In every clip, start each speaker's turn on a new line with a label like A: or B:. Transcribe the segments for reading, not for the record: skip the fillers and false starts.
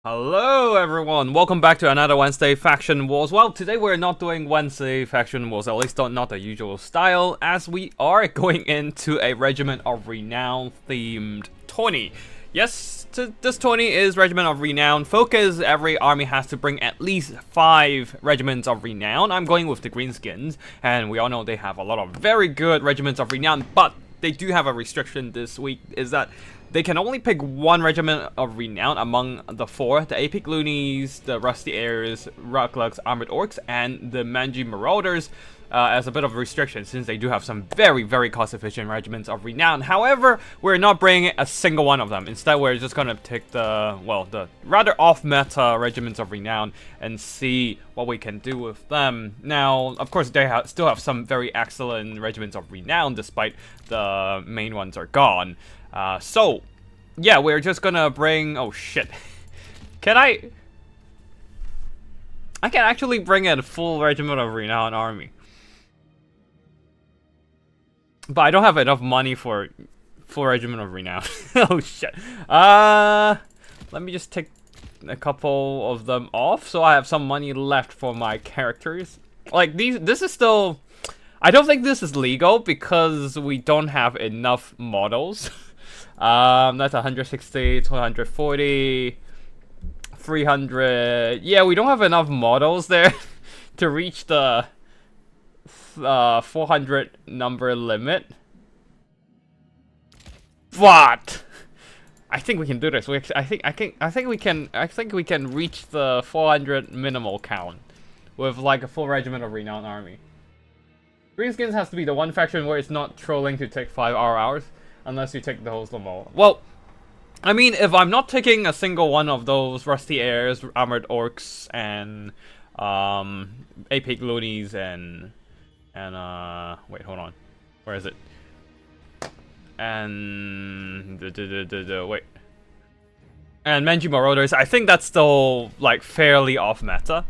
A: Hello everyone, welcome back to another Wednesday Faction Wars. Well, today we're not doing Wednesday Faction Wars, at least not the usual style, as we are going into a Regiment of Renown themed tourney. Yes, this tourney is Regiment of Renown. Focus, every army has to bring at least 5 Regiments of Renown. I'm going with the Greenskins, and we all know they have a lot of very good Regiments of Renown, but they do have a restriction this week, is that they can only pick 1 Regiment of Renown among the 4, the Epic Loonies, the Rusty Heirs, Rucklucks, Armored Orcs, and the Manji Marauders, as a bit of a restriction, since they do have some very cost-efficient Regiments of Renown. However, we're not bringing a single one of them. Instead, we're just gonna take the rather off-meta Regiments of Renown and see what we can do with them. Now, of course, they still have some very excellent Regiments of Renown, despite the main ones are gone. So, yeah, we're just gonna bring... Oh, shit. I can actually bring in a full Regiment of Renown army. But I don't have enough money for full Regiment of Renown. Oh, shit. Let me just take a couple of them off, so I have some money left for my characters. Like, this is still... I don't think this is legal, because we don't have enough models. That's 160, 240, 300. Yeah, we don't have enough models there to reach the 400 number limit. But I think we can do this. I think we can reach the 400 minimal count with like a full Regiment of Renown army. Greenskins has to be the one faction where it's not trolling to take 5 hours. Unless you take the whole Slomo. Well, I mean, if I'm not taking a single one of those Rusty Heirs, Armored Orcs, and Epic Loonies, and wait, hold on, where is it? And wait, and Manji Marauders. I think that's still like fairly off meta,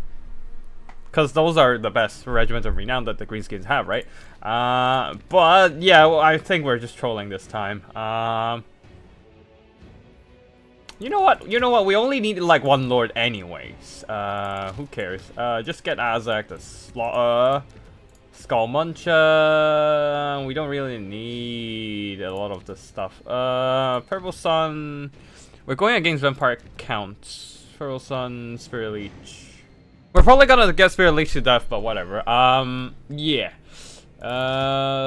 A: because those are the best Regiments of Renown that the Greenskins have, right? But yeah, well, I think we're just trolling this time. You know what? We only need like 1 Lord anyways. Who cares? Just get Azak, the Skull Muncher. We don't really need a lot of this stuff. Purple Sun. We're going against Vampire Counts. Purple Sun, Spirit Leech. We're probably gonna get Spirit Leech to death, but whatever. Yeah.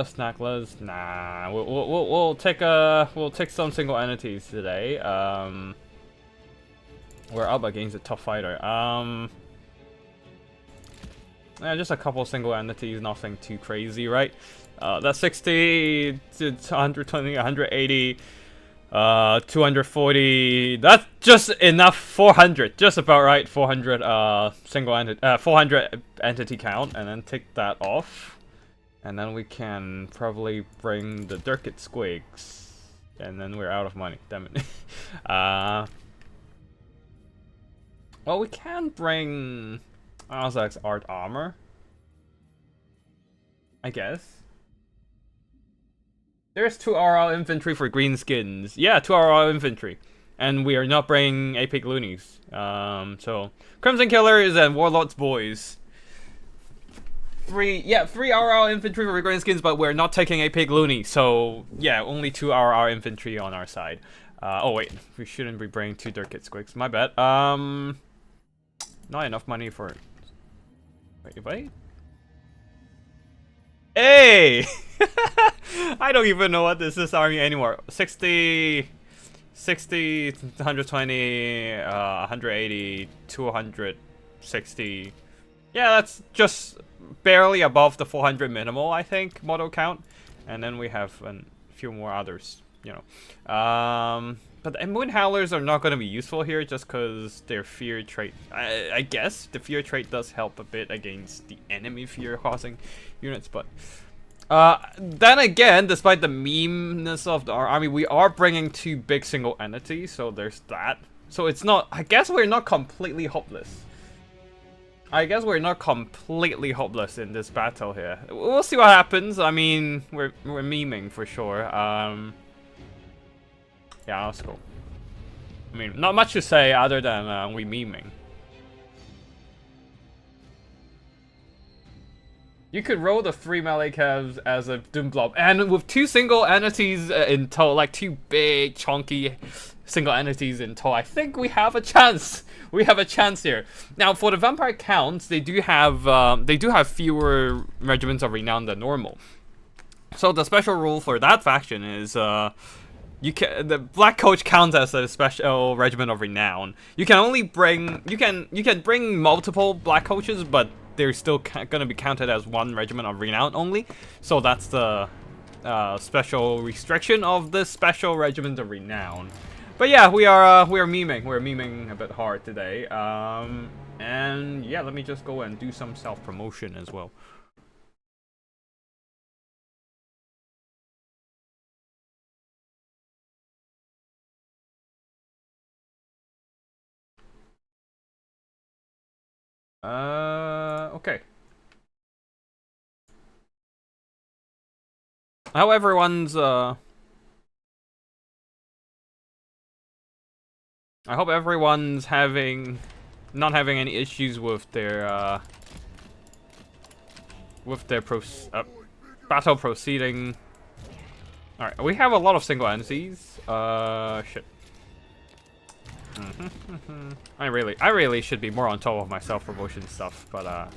A: Snacklers, nah. We'll take some single entities today. We're up against a tough fighter. Yeah, just a couple single entities, nothing too crazy, right? That's 60 to 120, 180, 240. That's just enough. 400, just about right. 400 single entity, 400 entity count, and then take that off. And then we can probably bring the Dirkit Squigs. And then we're out of money, damn it. Well, we can bring Azak's Art Armor, I guess. There's 2 RL Infantry for Greenskins. Yeah, 2 RL Infantry. And we are not bringing Epic Loonies. So, Crimson Killers and Warlord's Boys. 3 RR infantry for Greenskins, but we're not taking a pig loony, so yeah, only 2 RR infantry on our side. Oh wait, we shouldn't be bringing 2 Dirkit Squigs, my bad. Not enough money for... Wait. Hey! I don't even know what this army anymore. 60, 120, 180, 260. Yeah, that's just barely above the 400 minimal, I think, model count. And then we have a few more others, you know. But the Moon Howlers are not going to be useful here just because their fear trait... I guess the fear trait does help a bit against the enemy fear causing units, but... then again, despite the memeness of our army, we are bringing 2 big single entities, so there's that. So it's not... I guess we're not completely hopeless. in this battle here. We'll see what happens. I mean, we're memeing for sure. Yeah, let's go. I mean, not much to say other than we memeing. You could roll the 3 melee calves as a Doom Blob, and with 2 single entities in tow, like 2 big, chunky single entities in tow, I think we have a chance. We have a chance here. Now, for the vampire counts, they do have fewer regiments of renown than normal. So the special rule for that faction is the black coach counts as a special regiment of renown. You can only bring you can bring multiple black coaches, but they're still gonna be counted as 1 regiment of renown only. So that's the special restriction of this special regiment of renown. But yeah, we are memeing. We're memeing a bit hard today. And yeah, let me just go and do some self-promotion as well. Okay. How everyone's I hope everyone's not having any issues with their battle proceeding. All right, we have a lot of single entities. Shit. I really should be more on top of my self-promotion stuff, but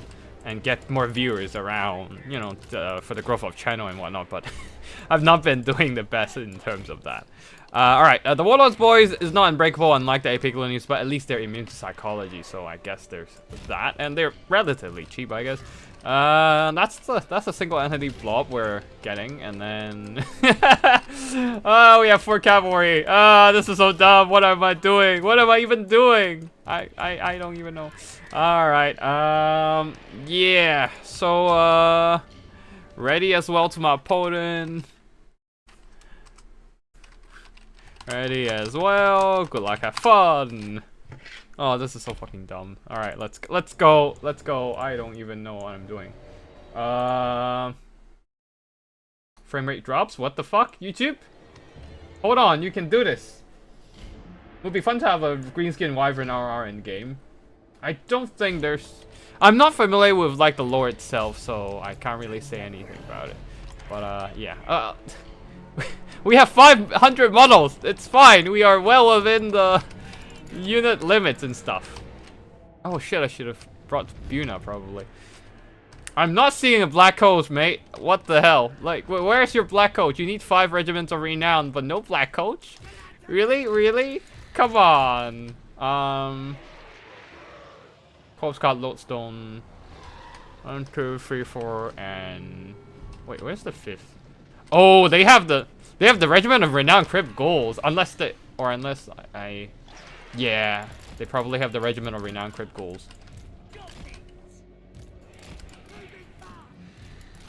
A: and get more viewers around, you know, for the growth of channel and whatnot. But I've not been doing the best in terms of that. All right, the Warlords boys is not unbreakable, unlike the AP Colonies, but at least they're immune to psychology, so I guess there's that, and they're relatively cheap, I guess. That's a single entity blob we're getting, and then oh, we have 4 cavalry. This is so dumb. What am I doing? What am I even doing? I don't even know. All right. Yeah. So ready as well to my opponent. Ready as well. Good luck. Have fun. Oh, this is so fucking dumb. All right, let's go. Let's go. I don't even know what I'm doing. Frame rate drops. What the fuck, YouTube? Hold on, you can do this. It would be fun to have a greenskin wyvern RR in game. I don't think there's. I'm not familiar with like the lore itself, so I can't really say anything about it. But yeah. We have 500 models. It's fine. We are well within the unit limits and stuff. Oh shit, I should have brought Buna probably. I'm not seeing a black coach, mate. What the hell? Like, where's your black coach? You need 5 regiments of renown, but no black coach? Really? Really? Come on. Corpse Card Lodestone. 1, 2, 3, 4, and wait, where's the 5th? Oh, they have the regiment of renown crypt goals. Unless I yeah, they probably have the regiment of renown crypt goals.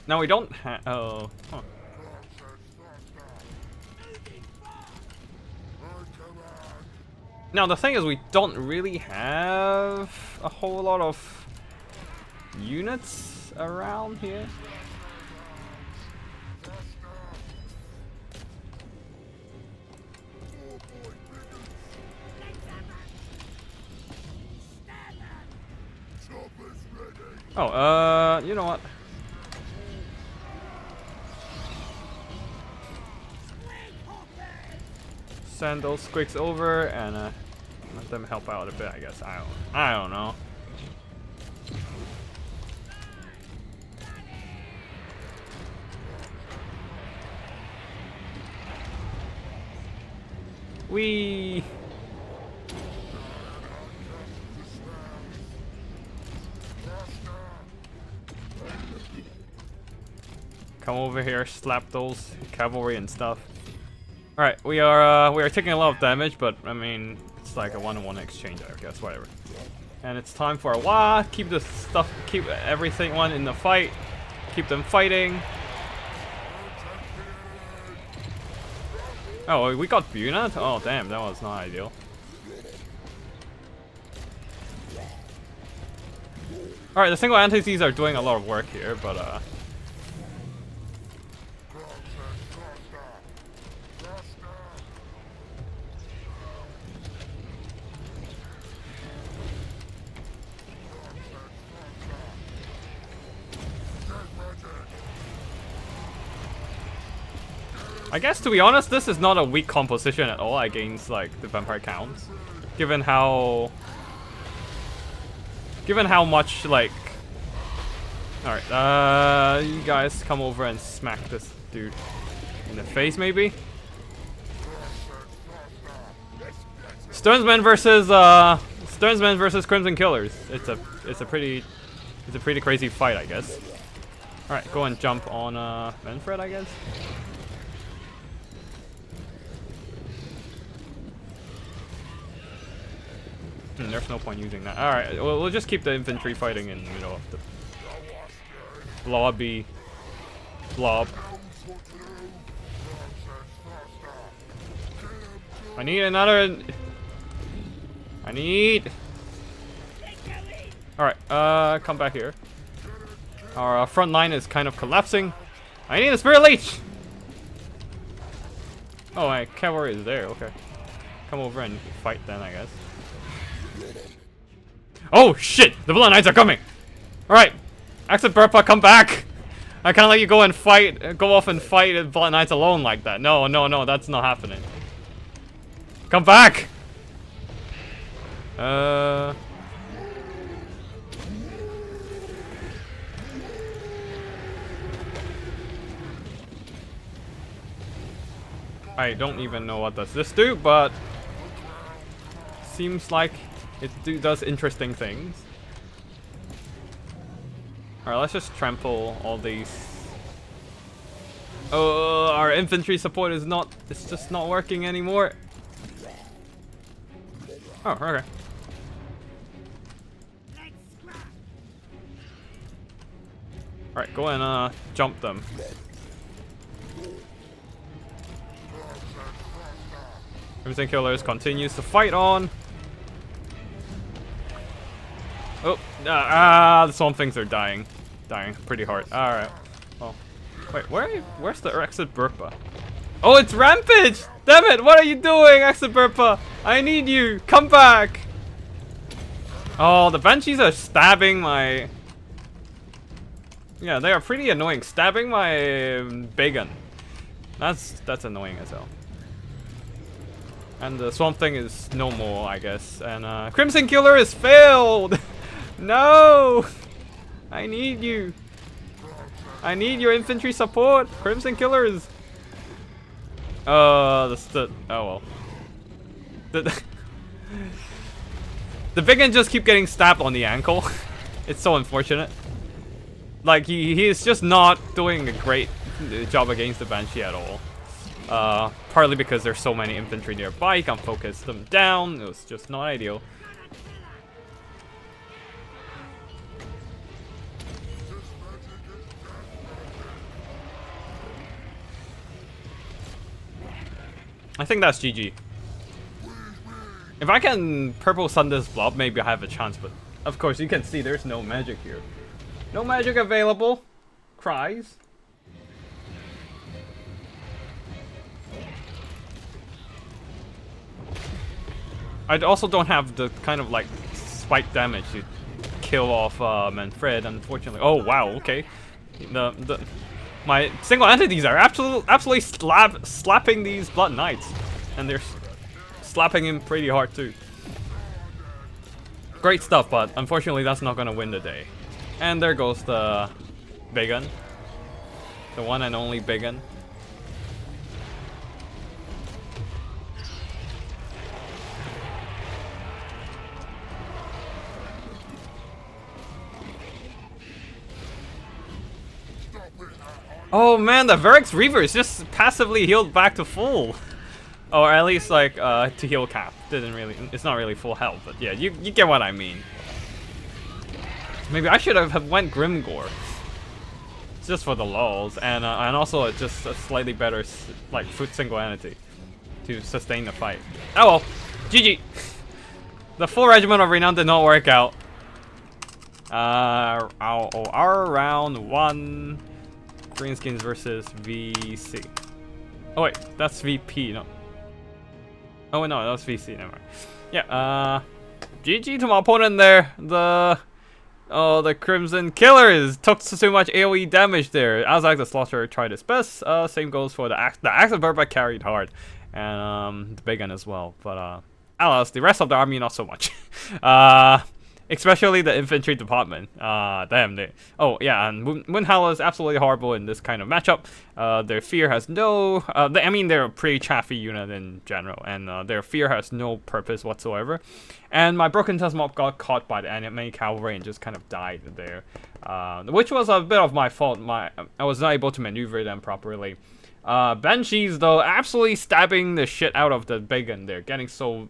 A: No, we don't have. Oh. Huh. Now the thing is, we don't really have a whole lot of units around here. Oh, you know what? Send those squigs over and let them help out a bit, I guess. I don't know. We come over here, slap those cavalry and stuff. All right, we are taking a lot of damage, but I mean it's like a 1-on-1 exchange, I guess. Whatever. And it's time for a wah. Keep the stuff, keep everything one in the fight. Keep them fighting. Oh, we got Buna? Oh damn, that was not ideal. Alright, the single entities are doing a lot of work here, but I guess, to be honest, this is not a weak composition at all against, like, the vampire counts. Given how much, like... Alright, you guys come over and smack this dude in the face, maybe? Stearnsmen versus Crimson Killers. It's a pretty crazy fight, I guess. Alright, go and jump on Manfred, I guess. There's no point using that. Alright, we'll just keep the infantry fighting in the middle of the blobby blob. I need another. I need. Alright, come back here. Our front line is kind of collapsing. I need a spirit leech! Oh, my cavalry is there, okay. Come over and fight then, I guess. Oh shit! The Blood Knights are coming! Alright! Exit Burpa, come back! I can't let you go and fight, go off and fight Blood Knights alone like that. No, no, no, that's not happening. Come back! I don't even know what does this do, but seems like it does interesting things. Alright, let's just trample all these. Oh, our infantry support is not, it's just not working anymore. Oh, okay. Alright, go and jump them. Crimson Killers continues to fight on. Oh, the Swamp Things are dying. Dying pretty hard. Alright. Oh. Wait, where's the Exit Burpa? Oh, it's Rampage! Damn it, what are you doing, Exit Burpa? I need you! Come back! Oh, the Banshees are stabbing my... Yeah, they are pretty annoying. Stabbing my Bacon. That's annoying as hell. And the Swamp Thing is no more, I guess. And Crimson Killer is failed! No! I need you. I need your infantry support, Crimson Killers. Oh well. The Bacon just keep getting stabbed on the ankle. It's so unfortunate. Like he is just not doing a great job against the Banshee at all. Partly because there's so many infantry nearby, you can't focus them down. It was just not ideal. I think that's GG. If I can purple sun this blob, maybe I have a chance, but of course you can see there's no magic here. No magic available. Cries. I also don't have the kind of like spike damage to kill off Manfred, unfortunately. Oh wow, okay. My single entities are absolutely slapping these Blood Knights, and they're slapping him pretty hard too. Great stuff, but unfortunately that's not gonna win the day. And there goes the Bacon, the one and only Bacon. Oh man, the Varix Reaver is just passively healed back to full. Or at least like to heal cap. It's not really full health, but yeah, you get what I mean. Maybe I should have went Grimgore. It's just for the lulz, and also just a slightly better like foot single entity to sustain the fight. Oh well, GG. The full Regiment of Renown did not work out. Our round 1. Greenskins versus VC. Oh wait, that's VP, no. Oh no, that was VC, never mind. Yeah, GG to my opponent there. The Oh, the Crimson Killers took too much AoE damage there. As like the Slaughter tried his best. Same goes for the Axe. The Axe of Burba carried hard, and the Big Gun as well. But alas, the rest of the army not so much. Especially the infantry department. Damn they. Oh yeah, and Moonhowl is absolutely horrible in this kind of matchup. Their fear has no. I mean, they're a pretty chaffy unit in general, and their fear has no purpose whatsoever. And my Broken Tusk mob got caught by the enemy cavalry and just kind of died there, which was a bit of my fault. I was not able to maneuver them properly. Banshees though, absolutely stabbing the shit out of the Big Gun there, getting so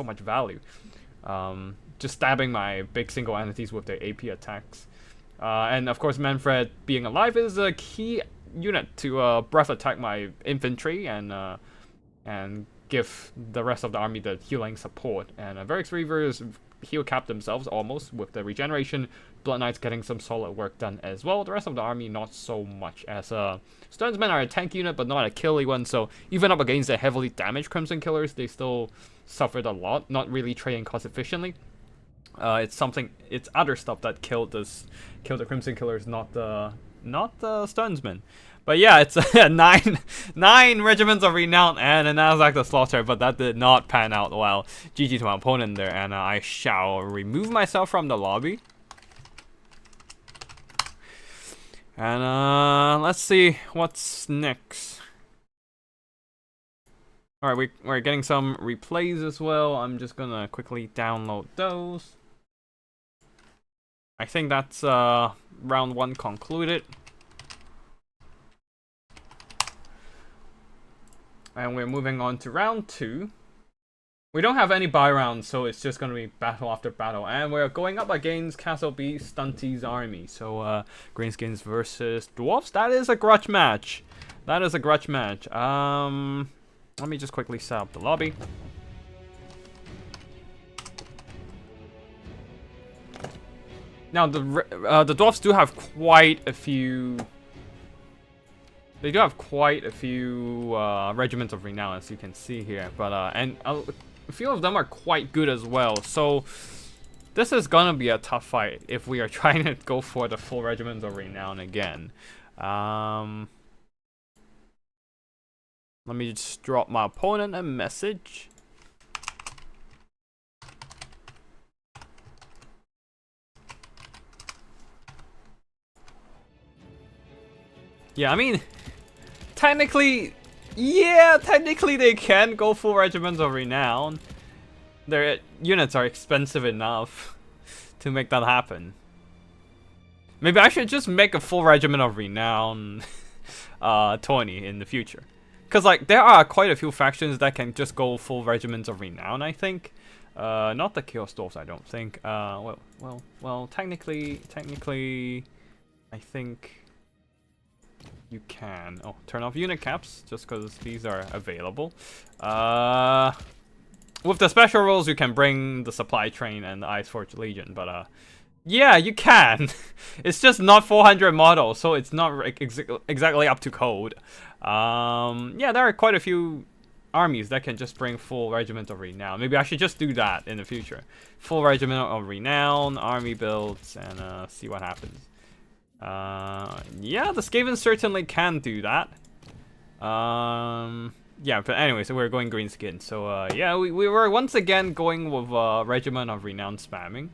A: much value. Just stabbing my big single entities with their AP attacks. And of course Manfred being alive is a key unit to breath attack my infantry and give the rest of the army the healing support. And Varix Reavers heal cap themselves almost with the regeneration. Blood Knights getting some solid work done as well. The rest of the army not so much, as Sternsmen are a tank unit but not a killy one, so even up against the heavily damaged Crimson Killers, they still suffered a lot, not really trading cost efficiently. It's other stuff that killed the Crimson Killers, not the Sternsmen. But yeah, it's nine regiments of renown and an Azak the Slaughter, but that did not pan out well. GG to my opponent there, and I shall remove myself from the lobby. And let's see what's next. Alright, we're getting some replays as well. I'm just gonna quickly download those. I think that's round 1 concluded. And we're moving on to round 2. We don't have any buy rounds, so it's just going to be battle after battle. And we're going up against Castle B Stunty's army. So, Greenskins versus Dwarfs. That is a grudge match. Let me just quickly set up the lobby. Now, the Dwarfs do have quite a few... They do have quite a few regiments of renown, as you can see here. But and a few of them are quite good as well. So this is gonna be a tough fight if we are trying to go for the full regiments of renown again. Let me just drop my opponent a message. Yeah, I mean, technically they can go full regiments of renown. Their units are expensive enough to make that happen. Maybe I should just make a full regiment of renown 20 in the future. Because, like, there are quite a few factions that can just go full regiments of renown, I think. Not the Chaos Dwarfs, I don't think. Well, technically, I think you can. Oh, turn off unit caps, just because these are available. With the special rules, you can bring the Supply Train and the Iceforge Legion, but, yeah, you can. It's just not 400 models, so it's not exactly up to code. Yeah, there are quite a few armies that can just bring full regiment of renown. Maybe I should just do that in the future. Full regiment of renown, army builds, and see what happens. Yeah, the Skaven certainly can do that. Yeah, but anyway, so we're going greenskin. So yeah, we were once again going with regiment of renown spamming.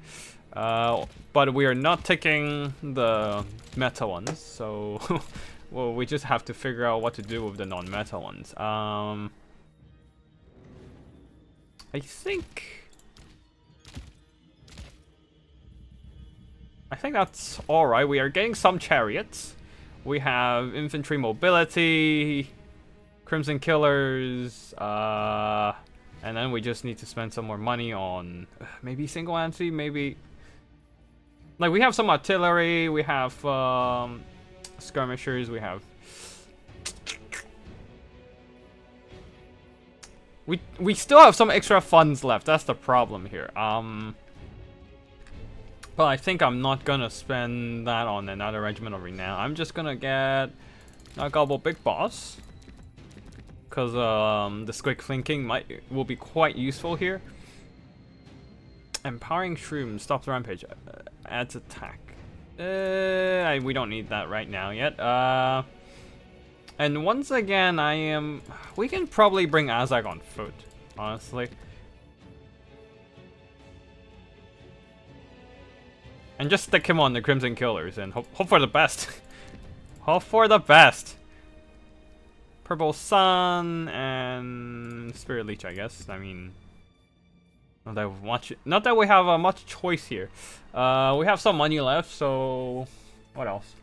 A: But we are not taking the meta ones, so well, we just have to figure out what to do with the non-meta ones. I think that's alright. We are getting some chariots. We have infantry mobility, Crimson Killers, and then we just need to spend some more money on maybe single entity, maybe. Like, we have some artillery, we have skirmishers, we have... We still have some extra funds left, that's the problem here. But I think I'm not gonna spend that on another regiment of renown. I'm just gonna get a Gobble Big Boss. Because the Squig Flanking will be quite useful here. Empowering Shroom stops rampage. Adds attack. We don't need that right now yet. And once again, we can probably bring Azag on foot, honestly. And just stick him on the Crimson Killers and hope for the best. Hope for the best. Purple Sun and Spirit Leech, I guess. I mean, not that we have much choice here. We have some money left, so what else?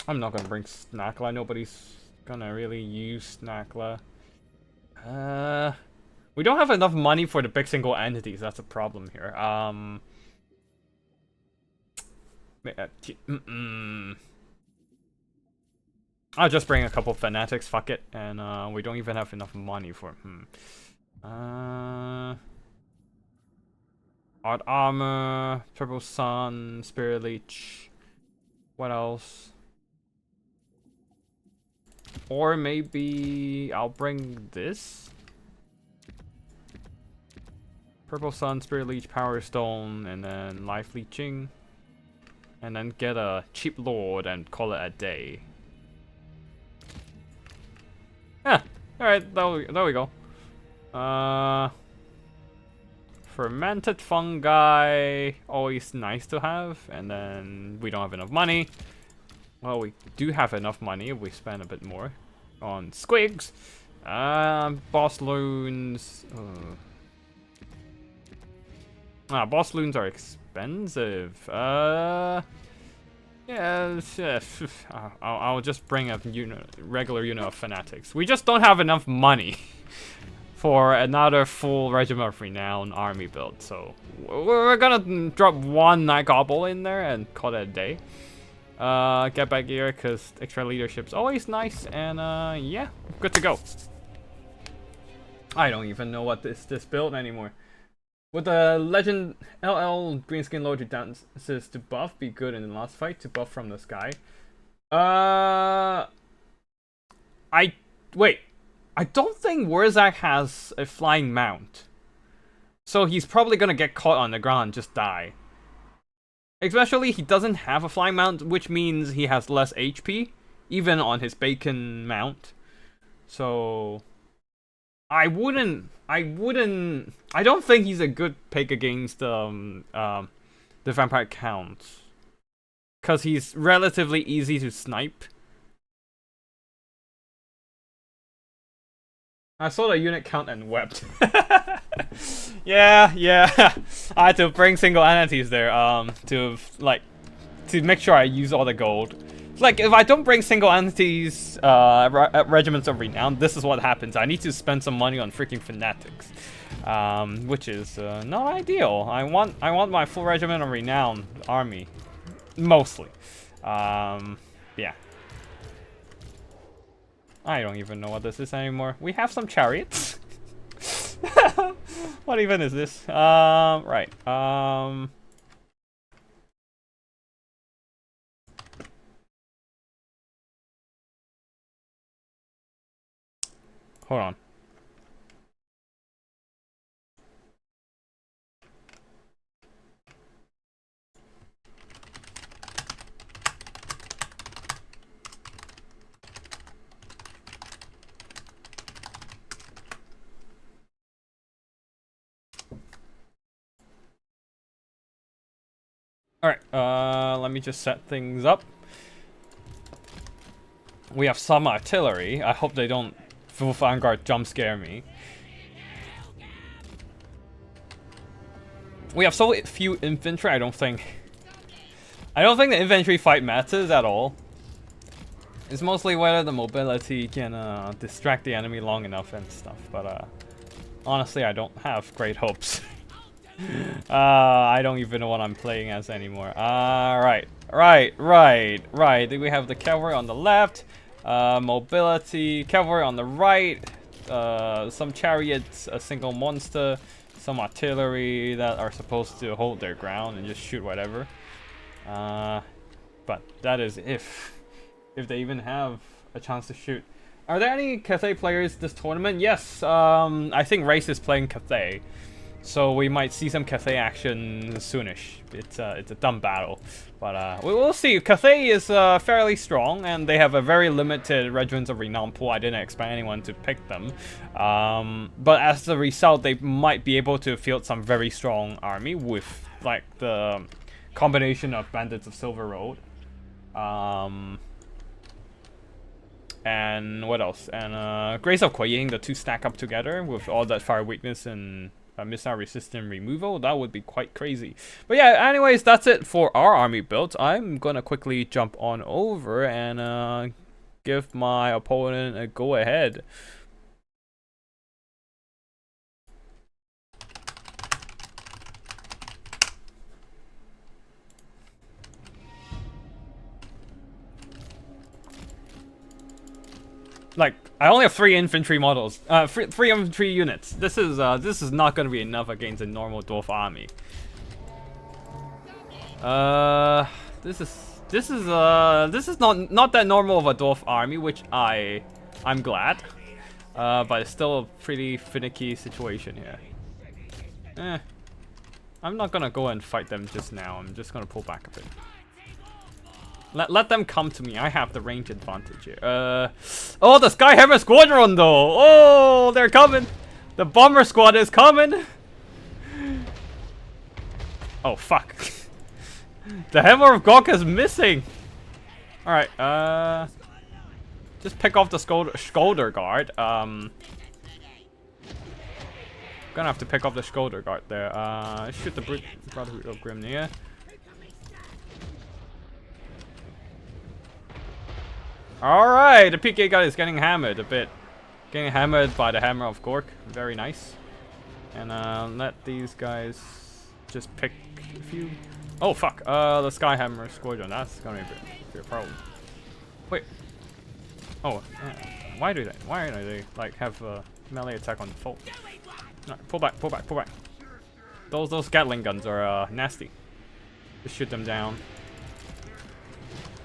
A: I'm not gonna bring Snackla. Nobody's gonna really use Snackla. We don't have enough money for the big single entities. That's a problem here. I'll just bring a couple fanatics. Fuck it, and we don't even have enough money for. Art Armor, Purple Sun, Spirit Leech. What else? Or maybe I'll bring this. Purple Sun, Spirit Leech, Power Stone, and then Life Leeching. And then get a cheap Lord and call it a day. Yeah, alright, there we go. Fermented fungi, always nice to have. And then we don't have enough money. Well, we do have enough money if we spend a bit more on squigs. Boss loons. Boss loons are expensive. Yeah, I'll just bring a regular unit of fanatics. We just don't have enough money for another full Regiment of Renown army build. So we're gonna drop one Night Goblin in there and call it a day. Get back here because extra leadership's always nice, and yeah, good to go. I don't even know what this build anymore. Would the Legend LL Greenskin Loader dances to buff be good in the last fight to buff from the sky? Wait. I don't think Warzak has a flying mount. So he's probably gonna get caught on the ground and just die. Especially he doesn't have a flying mount, which means he has less HP, even on his bacon mount. So I don't think he's a good pick against the vampire counts. Cause he's relatively easy to snipe. I saw the unit count and wept. yeah. I had to bring single entities there, to make sure I use all the gold. Like, if I don't bring single entities, Regiments of Renown, this is what happens. I need to spend some money on freaking fanatics, which is not ideal. I want my full Regiment of Renown army, mostly. Yeah. I don't even know what this is anymore. We have some chariots. What even is this? Right. Hold on. Alright, let me just set things up. We have some artillery. I hope they don't full vanguard jump scare me. We have so few infantry, I don't think the infantry fight matters at all. It's mostly whether the mobility can distract the enemy long enough and stuff, but honestly I don't have great hopes. I don't even know what I'm playing as anymore. Right. We have the cavalry on the left, mobility, cavalry on the right, some chariots, a single monster, some artillery that are supposed to hold their ground and just shoot whatever. But that is if they even have a chance to shoot. Are there any Cathay players this tournament? Yes, I think Race is playing Cathay. So we might see some Cathay action soonish. It's a dumb battle, but we'll see. Cathay is fairly strong, and they have a very limited Regiments of Renown pool. I didn't expect anyone to pick them, but as a result, they might be able to field some very strong army with like the combination of Bandits of Silver Road, and what else? And Grace of Kuei Ying, the two stack up together with all that fire weakness and missile resistant removal. That would be quite crazy. But yeah, anyways, that's it for our army build. I'm gonna quickly jump on over and give my opponent a go ahead. Like, I only have 3 infantry models, three infantry units. This is not gonna be enough against a normal dwarf army. This is not that normal of a dwarf army, which I'm glad. But it's still a pretty finicky situation here. I'm not gonna go and fight them just now. I'm just gonna pull back a bit. Let them come to me. I have the range advantage here. Oh, the Skyhammer Squadron though. Oh, they're coming. The Bomber Squad is coming. Oh, fuck. The Hammer of Gork is missing. Alright, just pick off the shoulder guard. Gonna have to pick off the shoulder guard there. Shoot the Brotherhood of Grimnir. Alright, the PK guy is getting hammered a bit. Getting hammered by the Hammer of Gork. Very nice. And let these guys just pick a few. Oh fuck, the Skyhammer Squadron. That's gonna be a problem. Wait. Oh, why do they like have a melee attack on default? No, pull back. Those Gatling guns are nasty. Just shoot them down.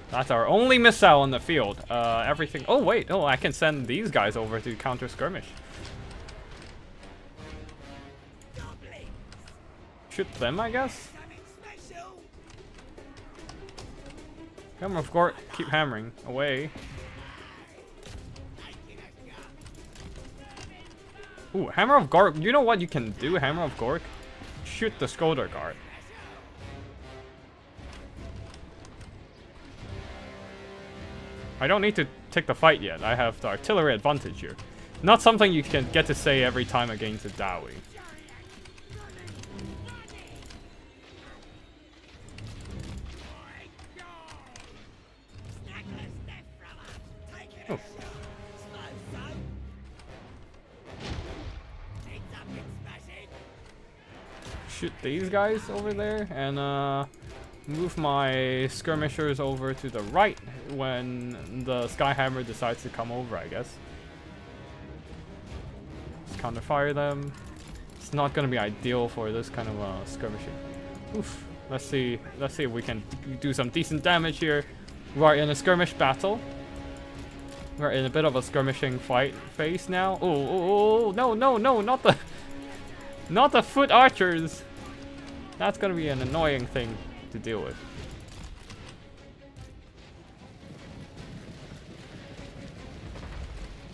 A: That's our only missile on the field. Everything. Oh wait, I can send these guys over to counter skirmish. Shoot them, I guess. Hammer of Gork, keep hammering away. Ooh, Hammer of Gork. You know what you can do, Hammer of Gork? Shoot the shoulder guard. I don't need to take the fight yet. I have the artillery advantage here. Not something you can get to say every time against a Dowie. Oh. Shoot these guys over there and move my skirmishers over to the right when the Skyhammer decides to come over, I guess. Just counterfire them. It's not gonna be ideal for this kind of skirmishing. Oof. Let's see if we can do some decent damage here. We are in a skirmish battle. We're in a bit of a skirmishing fight phase now. Oh, no, not the foot archers. That's gonna be an annoying thing to deal with.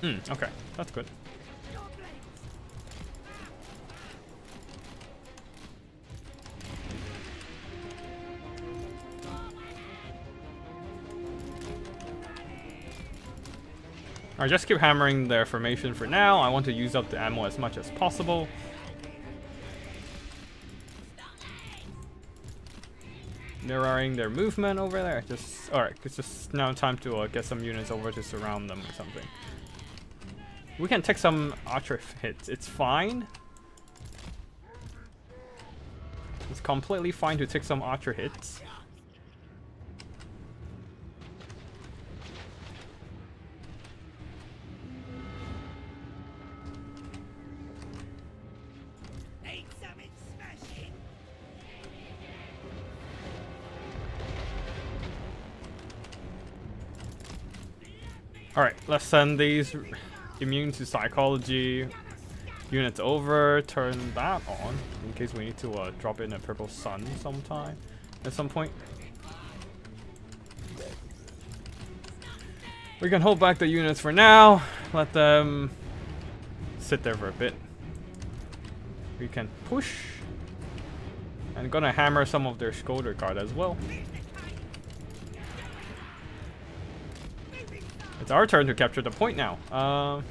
A: Okay, that's good. Alright, just keep hammering their formation for now. I want to use up the ammo as much as possible. Mirroring their movement over there. Alright, it's just now time to get some units over to surround them or something. We can take some archer hits. It's fine. It's completely fine to take some archer hits. Alright, let's send these immune to psychology units over, turn that on in case we need to drop in a purple sun sometime at some point. We can hold back the units for now, let them sit there for a bit. We can push. And gonna hammer some of their shoulder guard as well. It's our turn to capture the point now.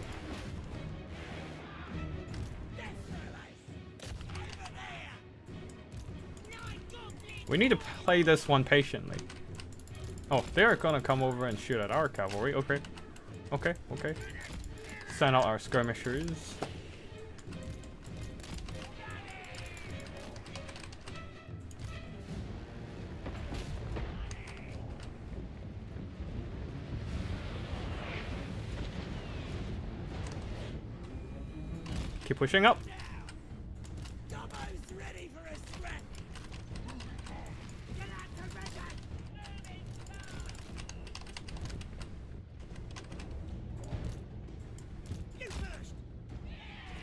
A: We need to play this one patiently. Oh, they're gonna come over and shoot at our cavalry. Okay. Okay, okay. Send out our skirmishers. Keep pushing up.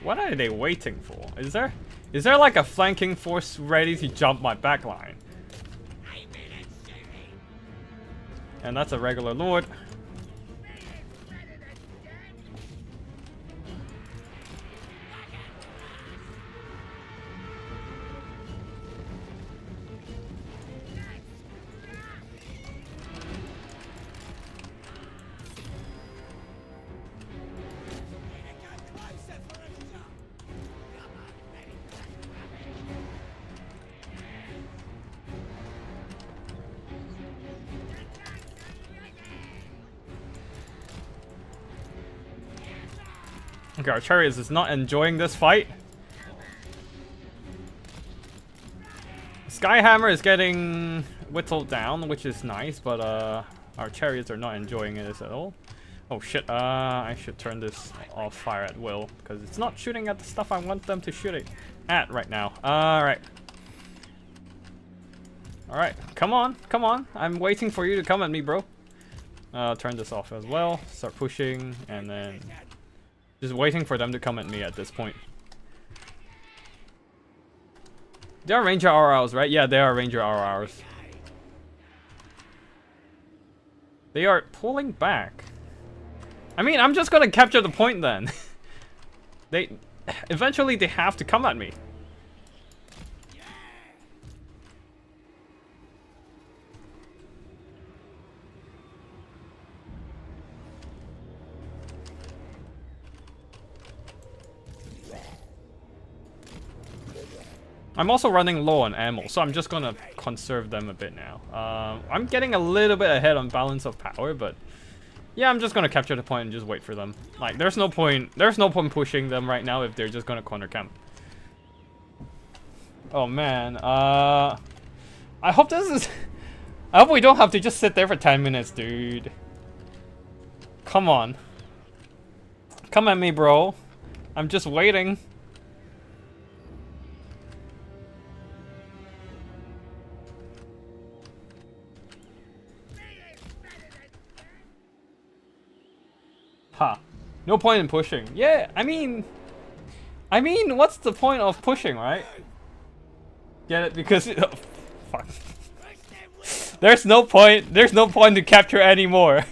A: What are they waiting for? Is there like a flanking force ready to jump my backline? And that's a regular lord. Okay, our chariots is not enjoying this fight. Skyhammer is getting whittled down, which is nice, but our chariots are not enjoying it at all. Oh shit, I should turn this off fire at will, because it's not shooting at the stuff I want them to shoot it at right now. Alright. Alright, come on, come on. I'm waiting for you to come at me, bro. Turn this off as well, start pushing, and then just waiting for them to come at me at this point. They are Ranger RRs, right? Yeah, they are Ranger RRs. They are pulling back. I mean, I'm just gonna capture the point then. Eventually they have to come at me. I'm also running low on ammo, so I'm just gonna conserve them a bit now. I'm getting a little bit ahead on balance of power, but yeah, I'm just gonna capture the point and just wait for them. Like, there's no point pushing them right now if they're just gonna counter camp. Oh man, I hope I hope we don't have to just sit there for 10 minutes, dude. Come on. Come at me, bro. I'm just waiting. Ha. No point in pushing. Yeah, I mean, what's the point of pushing, right? Get it? Because oh, fuck. There's no point to capture anymore.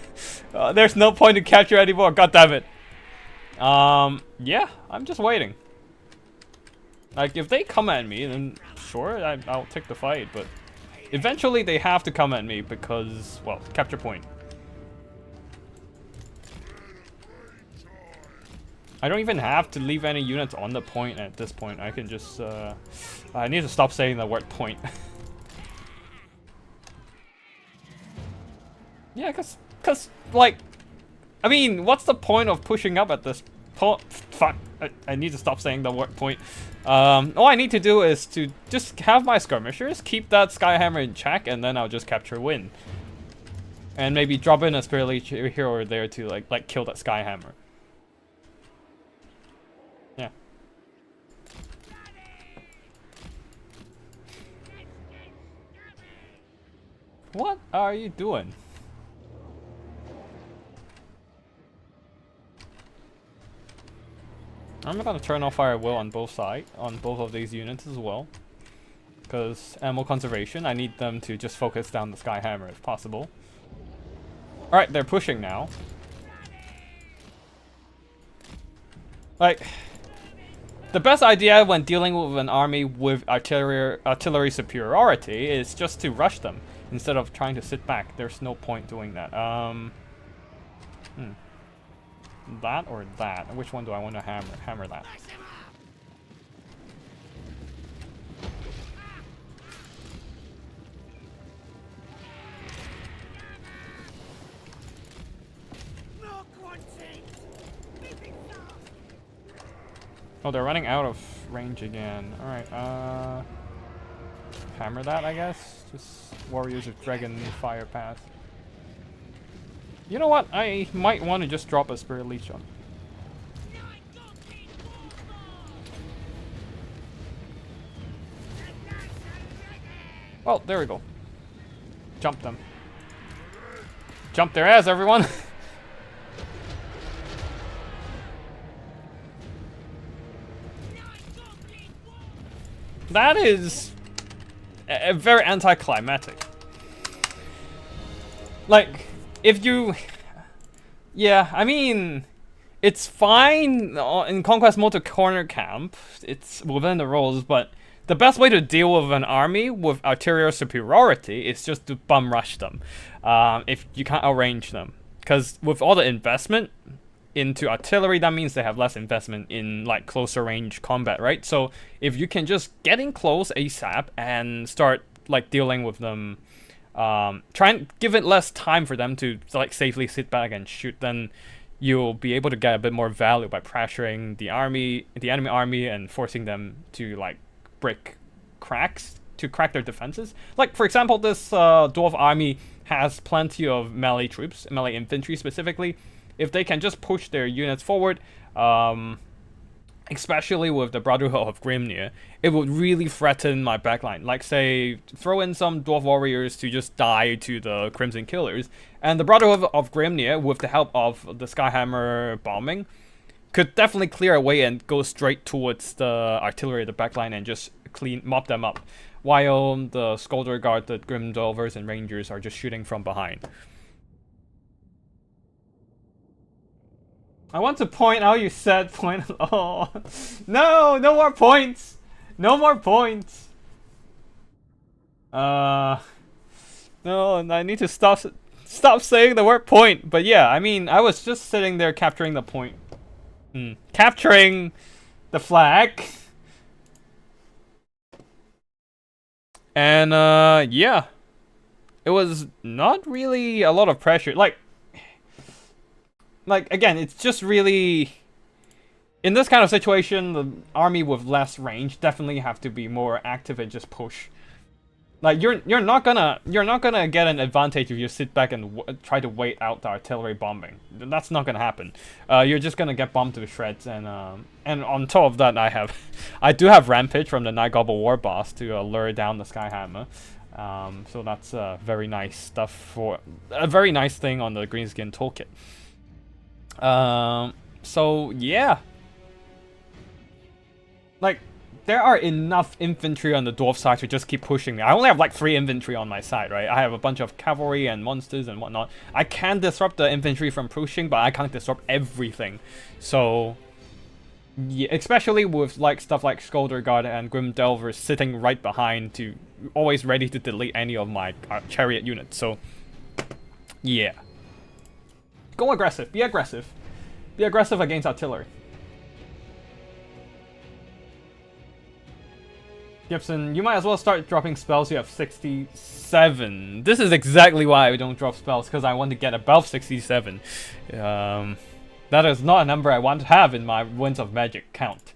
A: There's no point to capture anymore. God damn it. Yeah, I'm just waiting. Like, if they come at me, then sure, I'll take the fight. But eventually, they have to come at me because, well, capture point. I don't even have to leave any units on the point at this point. I can just, I need to stop saying the word point. Yeah, cause, like, I mean, what's the point of pushing up at this point? Fuck, I need to stop saying the word point. All I need to do is to just have my skirmishers, keep that Skyhammer in check, and then I'll just capture win. And maybe drop in a Spirit Leech here or there to, like kill that Skyhammer. Yeah. What are you doing? I'm gonna turn off fire will on both sides, on both of these units as well. Because ammo conservation, I need them to just focus down the Skyhammer if possible. Alright, they're pushing now. Like, the best idea when dealing with an army with artillery superiority is just to rush them instead of trying to sit back. There's no point doing that. That or that? Which one do I want to hammer that? Oh, they're running out of range again. Alright, hammer that, I guess. Just warriors with dragon fire path. You know what? I might want to just drop a spirit leech on. Well, there we go. Jump them. Jump their ass, everyone! That is very anticlimactic. Like, if you... Yeah, I mean... It's fine in Conquest Mode to corner camp. It's within the rules, but the best way to deal with an army with artillery superiority is just to bum rush them. If you can't outrange them. Because with all the investment into artillery, that means they have less investment in like closer range combat, right? So if you can just get in close ASAP and start like dealing with them, try and give it less time for them to like safely sit back and shoot, then you'll be able to get a bit more value by pressuring the enemy army and forcing them to like break cracks to crack their defenses. Like for example, this dwarf army has plenty of melee troops, melee infantry specifically. If they can just push their units forward, especially with the Brotherhood of Grimnir, it would really threaten my backline. Like, say, throw in some Dwarf Warriors to just die to the Crimson Killers, and the Brotherhood of Grimnir, with the help of the Skyhammer bombing, could definitely clear a way and go straight towards the artillery of the backline and just mop them up, while the Skulder Guard, the Grim Delvers, and Rangers are just shooting from behind. I want to point out you said point. Oh, no, no more points. No more points. No, I need to stop saying the word point. But yeah, I mean, I was just sitting there capturing the point. Capturing the flag. And yeah. It was not really a lot of pressure. Like, again, it's just really... In this kind of situation, the army with less range definitely have to be more active and just push. Like, you're not gonna get an advantage if you sit back and try to wait out the artillery bombing. That's not gonna happen. You're just gonna get bombed to shreds, and on top of that, I do have Rampage from the Night Goblin War Boss to lure down the Skyhammer. So that's very nice stuff for a very nice thing on the Greenskin toolkit. So yeah, like there are enough infantry on the dwarf side to just keep pushing me. I only have like 3 infantry on my side, right? I have a bunch of cavalry and monsters and whatnot. I can disrupt the infantry from pushing, but I can't disrupt everything. So yeah, especially with like stuff like Skulder Guard and Grim Delvers sitting right behind to always ready to delete any of my chariot units. So yeah. Go aggressive. Be aggressive. Be aggressive against artillery. Gibson, you might as well start dropping spells. You have 67. This is exactly why I don't drop spells, because I want to get above 67. That is not a number I want to have in my Winds of Magic count.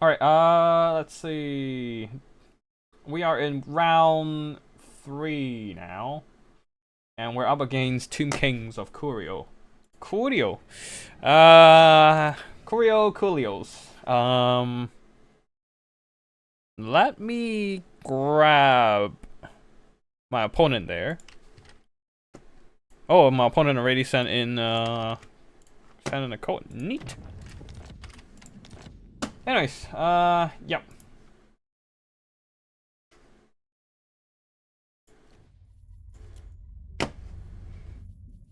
A: Alright, let's see... We are in round 3 now, and we're up against Tomb Kings of Curio. Culios. Let me grab my opponent there. Oh, my opponent already sent in a code. Neat. Anyways, yep.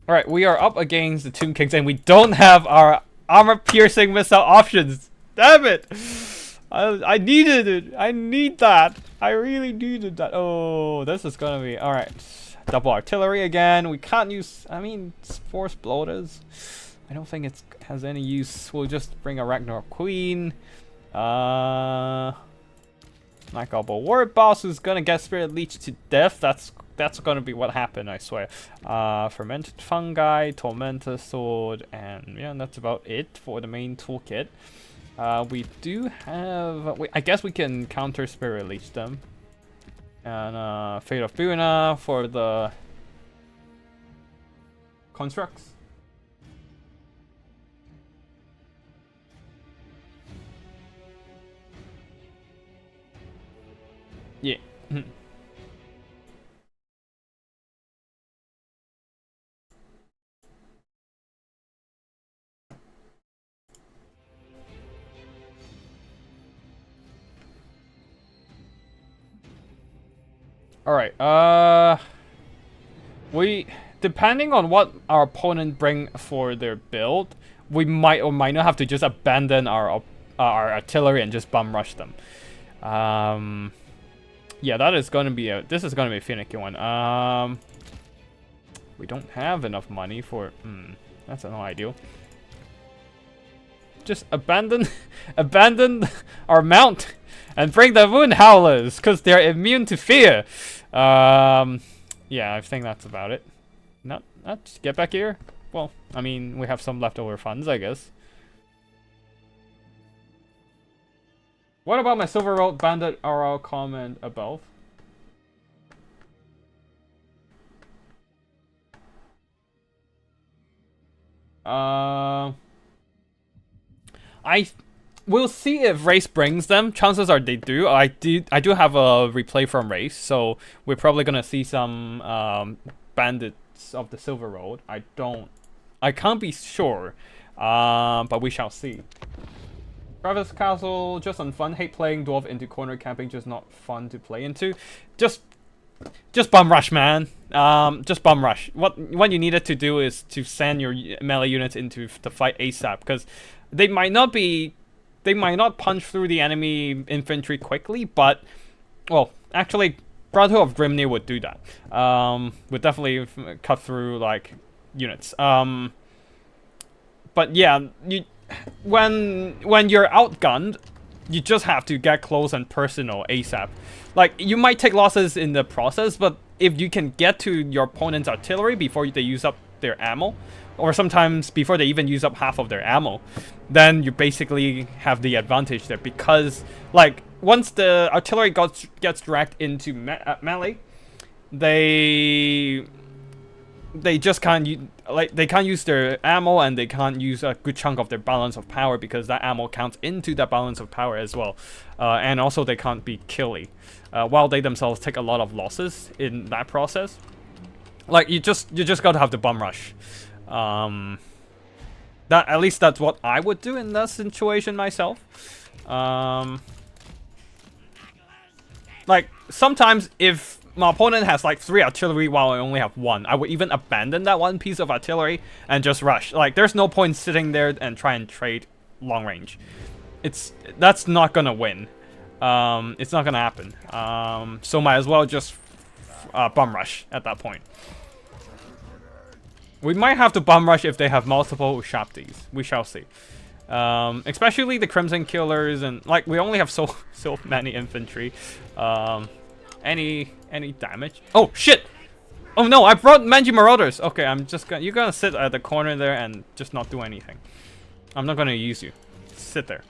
A: Alright, we are up against the Tomb Kings and we don't have our armor-piercing missile options. Damn it! I needed it. I need that. I really needed that. Oh, this is gonna be... Alright. Double artillery again. We can't use... I mean, force bloaters. I don't think it has any use. We'll just bring a Ragnarok Queen. Night Goblin War Boss who's gonna get Spirit Leech to death. That's gonna be what happened, I swear. Fermented Fungi, Tormentor Sword, and yeah, that's about it for the main toolkit. We do have... I guess we can counter Spirit Leech them. And Fate of Buna for the constructs. Yeah. Alright, we, depending on what our opponent bring for their build, we might or might not have to just abandon our artillery and just bum rush them. Yeah, that is gonna be this is gonna be a finicky one. We don't have enough money for, that's not ideal. Just abandon our mount and bring the Wound Howlers, because they're immune to fear. Yeah, I think that's about it. Not get back here. Well, I mean, we have some leftover funds, I guess. What about my Silver Road Bandit RL comment above? We'll see if Race brings them. Chances are they do. I do have a replay from Race, so we're probably gonna see some bandits of the Silver Road. I can't be sure, but we shall see. Travis Castle, just on fun. Hate playing dwarf into corner camping, just not fun to play into. Just bum rush, man. Just bum rush. What you needed to do is to send your melee units into the fight ASAP, because they might not punch through the enemy infantry quickly, but well, actually, Brotherhood of Grimnir would do that. Would definitely cut through like units. But yeah, when you're outgunned, you just have to get close and personal ASAP. Like, you might take losses in the process, but if you can get to your opponent's artillery before they use up their ammo, or sometimes before they even use up half of their ammo, then you basically have the advantage there. Because, like, once the artillery gets dragged into melee, they just can't they can't use their ammo, and they can't use a good chunk of their balance of power, because that ammo counts into that balance of power as well. And also they can't be killy, while they themselves take a lot of losses in that process. Like, you just gotta have the bum rush. That, at least that's what I would do in that situation myself. Like, sometimes if my opponent has like 3 artillery while I only have 1, I would even abandon that 1 piece of artillery and just rush. Like, there's no point sitting there and try and trade long range. That's not gonna win. It's not gonna happen. So might as well just bum rush at that point. We might have to bum rush if they have multiple Shaptis. We shall see. Especially the Crimson Killers, and like, we only have so many infantry. Any damage? Oh shit! Oh no, I brought Manji Marauders. Okay, you're gonna sit at the corner there and just not do anything. I'm not gonna use you. Sit there.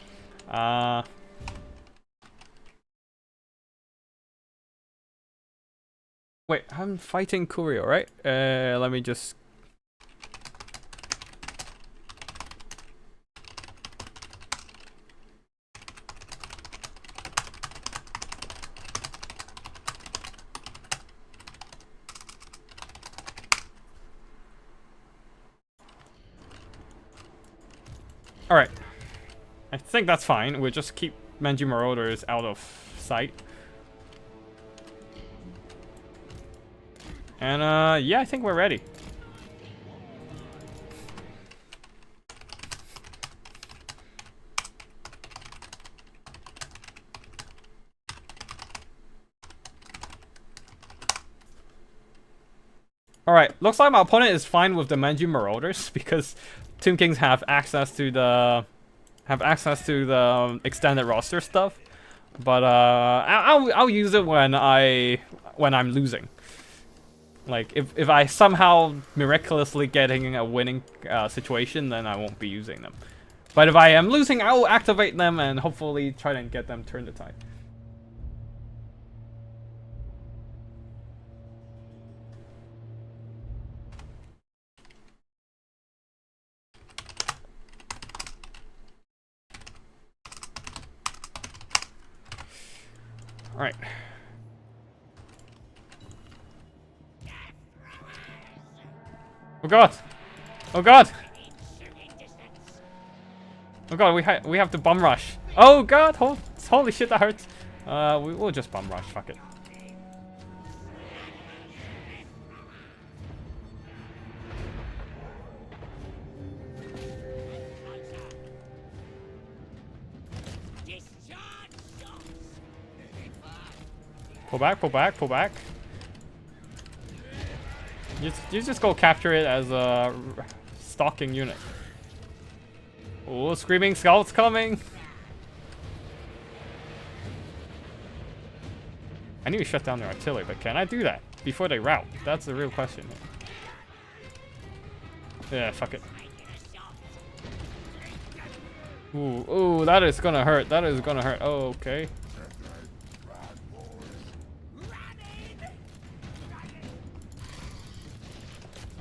A: Wait, I'm fighting Kurio, right? Let me just... Alright. I think that's fine. We'll just keep Manji Marauders out of sight. And yeah, I think we're ready. Alright, looks like my opponent is fine with the Manji Marauders because Tomb Kings have access to the extended roster stuff. But I'll use it when I'm losing. Like if I somehow miraculously getting a winning situation, then I won't be using them. But if I am losing, I will activate them and hopefully try to get them turn the tide. Alright. Oh god! Oh god! Oh god, we have to bum rush. Oh god! Holy shit, that hurts. We'll just bum rush, fuck it. Pull back, pull back, pull back. You just go capture it as a stalking unit. Oh, screaming scouts coming! I need to shut down their artillery, but can I do that before they rout? That's the real question. Yeah, fuck it. Ooh, that is gonna hurt. That is gonna hurt. Oh, okay.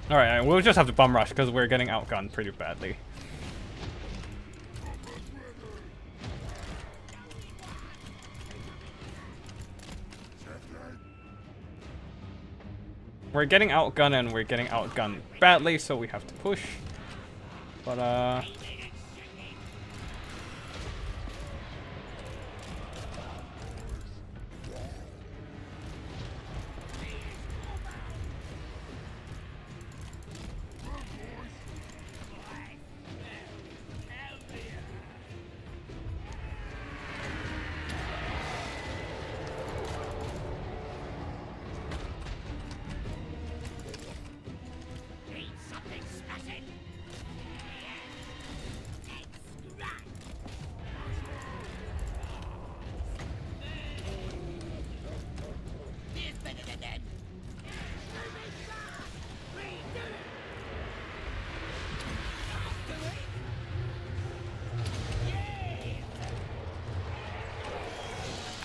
A: Alright, we'll just have to bum rush because we're getting outgunned pretty badly. We're getting outgunned and we're getting outgunned badly, so we have to push. But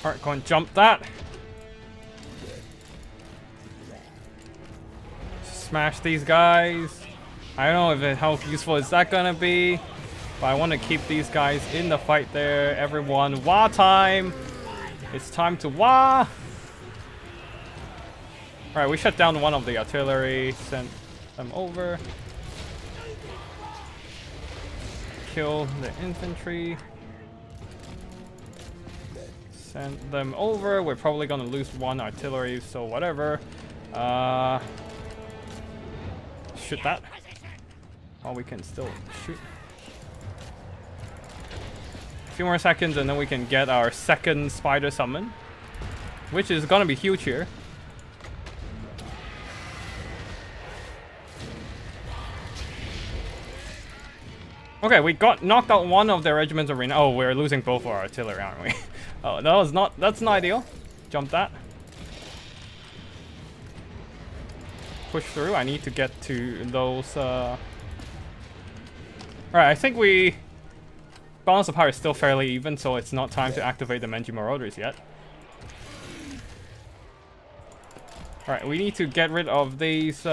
A: alright, go and jump that. Smash these guys. I don't know how useful is that gonna be, but I want to keep these guys in the fight there. Everyone, wah time! It's time to wah! Alright, we shut down one of the artillery, sent them over. Kill the infantry. Send them over. We're probably gonna lose one artillery, so whatever. Shoot that. Oh, we can still shoot. A few more seconds and then we can get our second spider summon, which is gonna be huge here. Okay, we got knocked out one of their regiments of renown. Oh, we're losing both our artillery, aren't we? Oh, that's not ideal. Jump that. Push through. I need to get to those. Alright, I think balance of power is still fairly even, so it's not time to activate the Manji Marauders yet. Alright, we need to get rid of these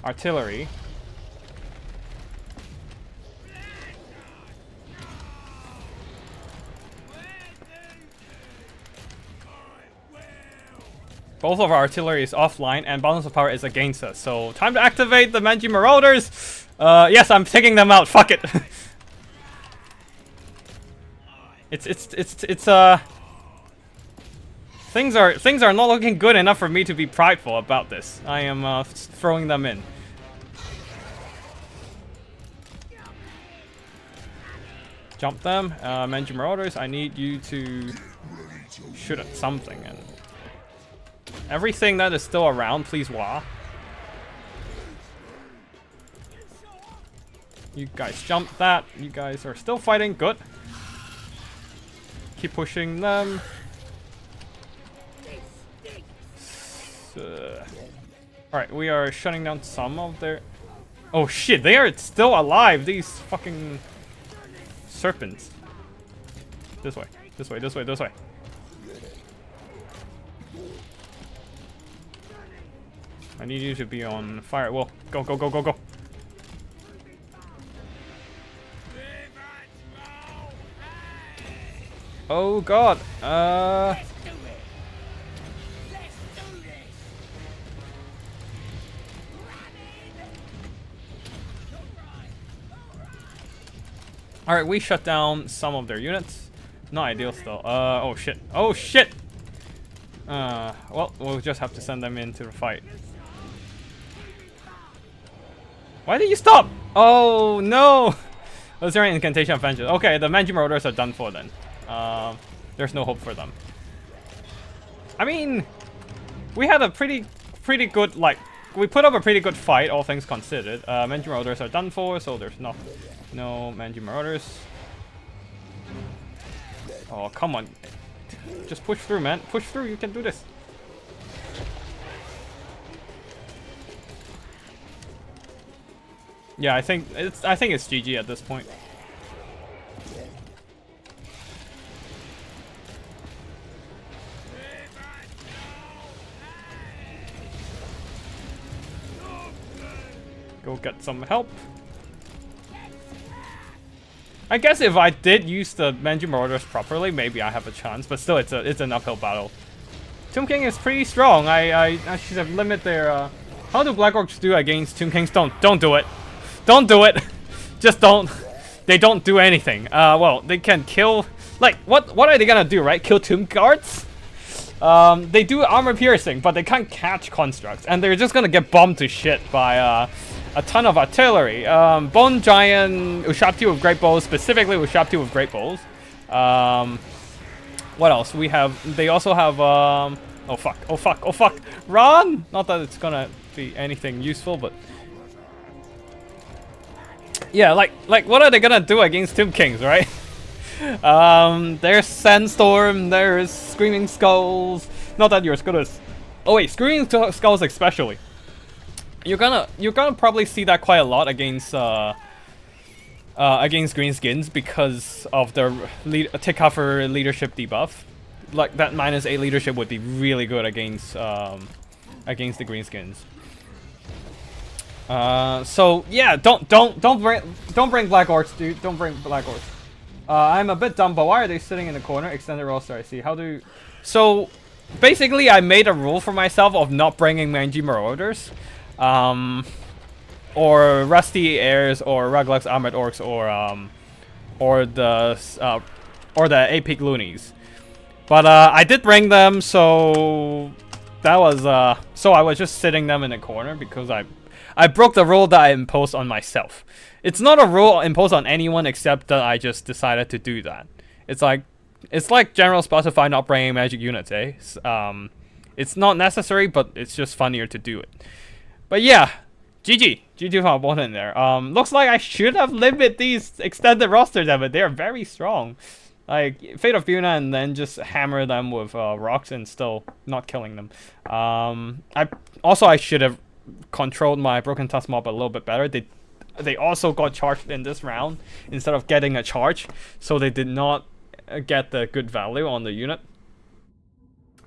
A: artillery. Both of our artillery is offline and balance of power is against us. So time to activate the Manji Marauders. Yes, I'm taking them out. Fuck it. Things are not looking good enough for me to be prideful about this. I am throwing them in. Jump them. Mangy Marauders, I need you to shoot at something. And everything that is still around, please wah. You guys jump that. You guys are still fighting. Good. Keep pushing them. Alright, we are shutting down some of their... Oh shit, they are still alive, these fucking serpents. This way, this way, this way, this way. I need you to be on fire. Well, go, go, go, go, go. Oh god, Alright, we shut down some of their units. Not ideal still. Oh shit. Oh shit! Well, we'll just have to send them into the fight. Why did you stop? Oh no! Was there an incantation of vengeance? Okay, the Mangy Marauders are done for then. There's no hope for them. I mean, we had a pretty good, like, we put up a pretty good fight, all things considered. Mangy Marauders are done for, so there's no Mangy Marauders. Oh, come on. Just push through, man. Push through, you can do this. Yeah, I think it's GG at this point. Go get some help. I guess if I did use the Mangy Marauders properly, maybe I have a chance, but still it's an uphill battle. Tomb King is pretty strong. I should have limited their how do Black Orcs do against Tomb Kings? Don't do it. Don't do it. Just don't. They don't do anything. Well, they can kill, like, what are they gonna do, right? Kill Tomb Guards? They do armor piercing, but they can't catch constructs, and they're just gonna get bombed to shit by a ton of artillery. Bone Giant, Ushapti with great bows, specifically Ushapti with great bows. What else? We have, they also have, oh fuck, oh fuck, oh fuck, run! Not that it's gonna be anything useful, but... Yeah, like what are they gonna do against Tomb Kings, right? There's Sandstorm, there's Screaming Skulls. Not that you're as good as... Oh wait, Screaming Skulls especially. You're gonna probably see that quite a lot against Greenskins because of the take cover leadership debuff. Like that -8 leadership would be really good against the Greenskins. So yeah, don't bring Black Orcs, dude. Don't bring Black Orcs. I'm a bit dumb, but why are they sitting in the corner? Extended roster, I see. How do... So, basically, I made a rule for myself of not bringing Mangy Marauders. Or Rusty Heirs, or Ruglux Armored Orcs, or the Apic Loonies. But, I did bring them, so... That was, so I was just sitting them in the corner because I broke the rule that I imposed on myself. It's not a rule imposed on anyone except that I just decided to do that. It's like General specify not bringing magic units, eh? It's not necessary, but it's just funnier to do it. But yeah, GG for my opponent there. Looks like I should have limited these extended rosters of it. They are very strong. Like Fate of Buna and then just hammer them with rocks and still not killing them. I should have controlled my Broken Tusk mob a little bit better. They also got charged in this round instead of getting a charge, so they did not get the good value on the unit.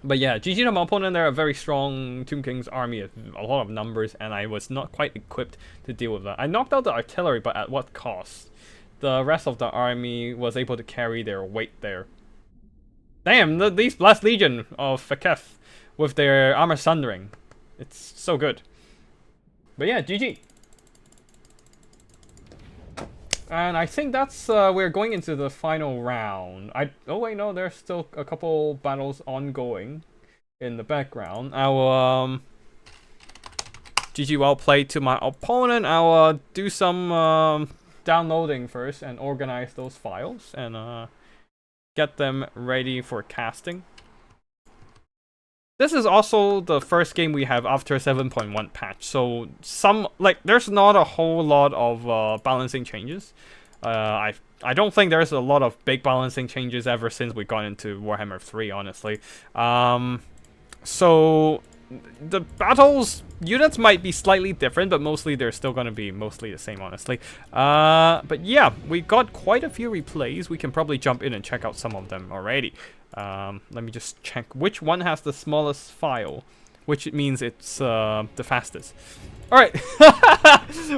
A: But yeah, GG to my opponent. They're a very strong Tomb King's army, a lot of numbers, and I was not quite equipped to deal with that. I knocked out the artillery, but at what cost? The rest of the army was able to carry their weight there. Damn, these Blessed Legion of Faketh with their armor sundering. It's so good. But yeah, GG. And I think that's we're going into the final round. Oh wait, no, there's still a couple battles ongoing in the background. I'll GG well played to my opponent. I'll do some downloading first and organize those files and get them ready for casting. This is also the first game we have after 7.1 patch, so there's not a whole lot of balancing changes. I don't think there's a lot of big balancing changes ever since we got into Warhammer 3, honestly. So the battles units might be slightly different, but mostly they're still gonna be mostly the same, honestly. But yeah, we got quite a few replays. We can probably jump in and check out some of them already. Let me just check which one has the smallest file, which means it's the fastest. Alright.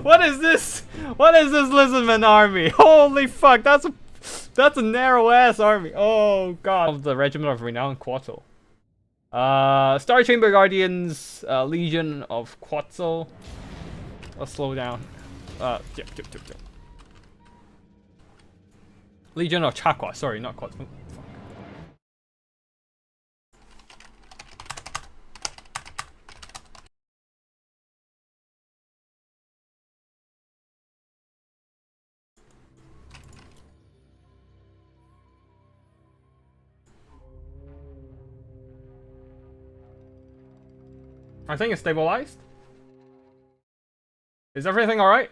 A: What is this? What is this Lizardmen army? Holy fuck, that's a narrow ass army. Oh god. Of the Regiment of Renown Quartal. Star Chamber Guardians, Legion of Quetzal. Let's slow down. Yep. Legion of Chaqua, sorry, not Quetzal. I think it's stabilized. Is everything alright?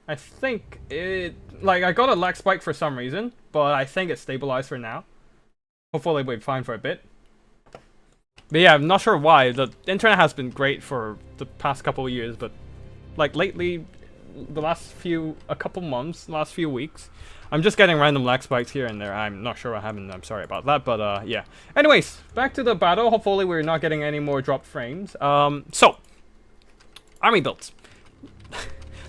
A: I think it... Like, I got a lag spike for some reason, but I think it's stabilized for now. Hopefully we'll be fine for a bit. But yeah, I'm not sure why. The internet has been great for the past couple of years, but... Like, lately, a couple months, last few weeks, I'm just getting random lag spikes here and there. I'm not sure what happened. I'm sorry about that, but yeah. Anyways, back to the battle. Hopefully we're not getting any more dropped frames. So, army builds.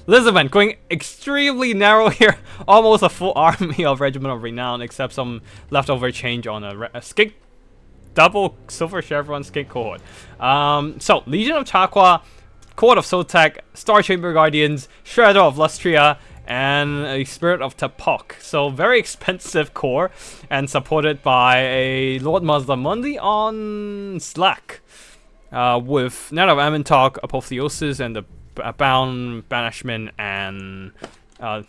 A: Lizardmen going extremely narrow here. Almost a full army of Regiment of Renown, except some leftover change on a skink double silver chevron skink cohort. So Legion of Chaqua, Court of Sotek, Star Chamber Guardians, Shredder of Lustria, and a Spirit of Tapok. So very expensive core, and supported by a Lord Mazdamundi on Slack, with Net of Amentok, Apotheosis, and the Bound Banishment, and the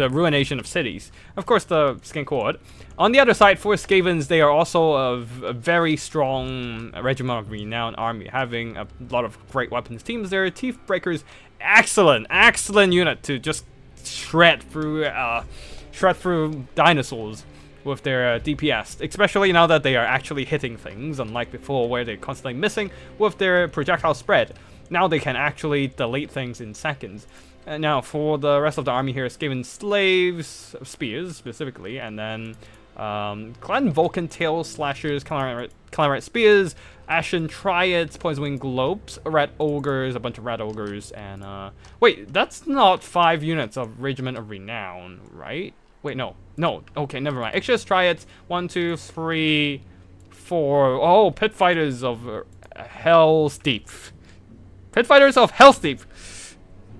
A: ruination of cities. Of course, the Skin Cohort. On the other side, for Skavens, they are also a very strong Regiment of Renown army, having a lot of great weapons teams there. Teeth Breakers, excellent unit to just shred through dinosaurs with their DPS, especially now that they are actually hitting things, unlike before where they're constantly missing with their projectile spread. Now they can actually delete things in seconds. And now for the rest of the army here, Skaven Slaves, Spears specifically, and then Clan Vulcan Tail Slashers, Calamite Spears, Ashen Triads, Poison Globes, Red Ogres, a bunch of Red Ogres, and wait, that's not 5 units of Regiment of Renown, right? Wait, no, okay, never mind. Extra Triads, 1, 2, 3, 4. Oh, Pit Fighters of Hell's Deep. Pit Fighters of Hell's Deep.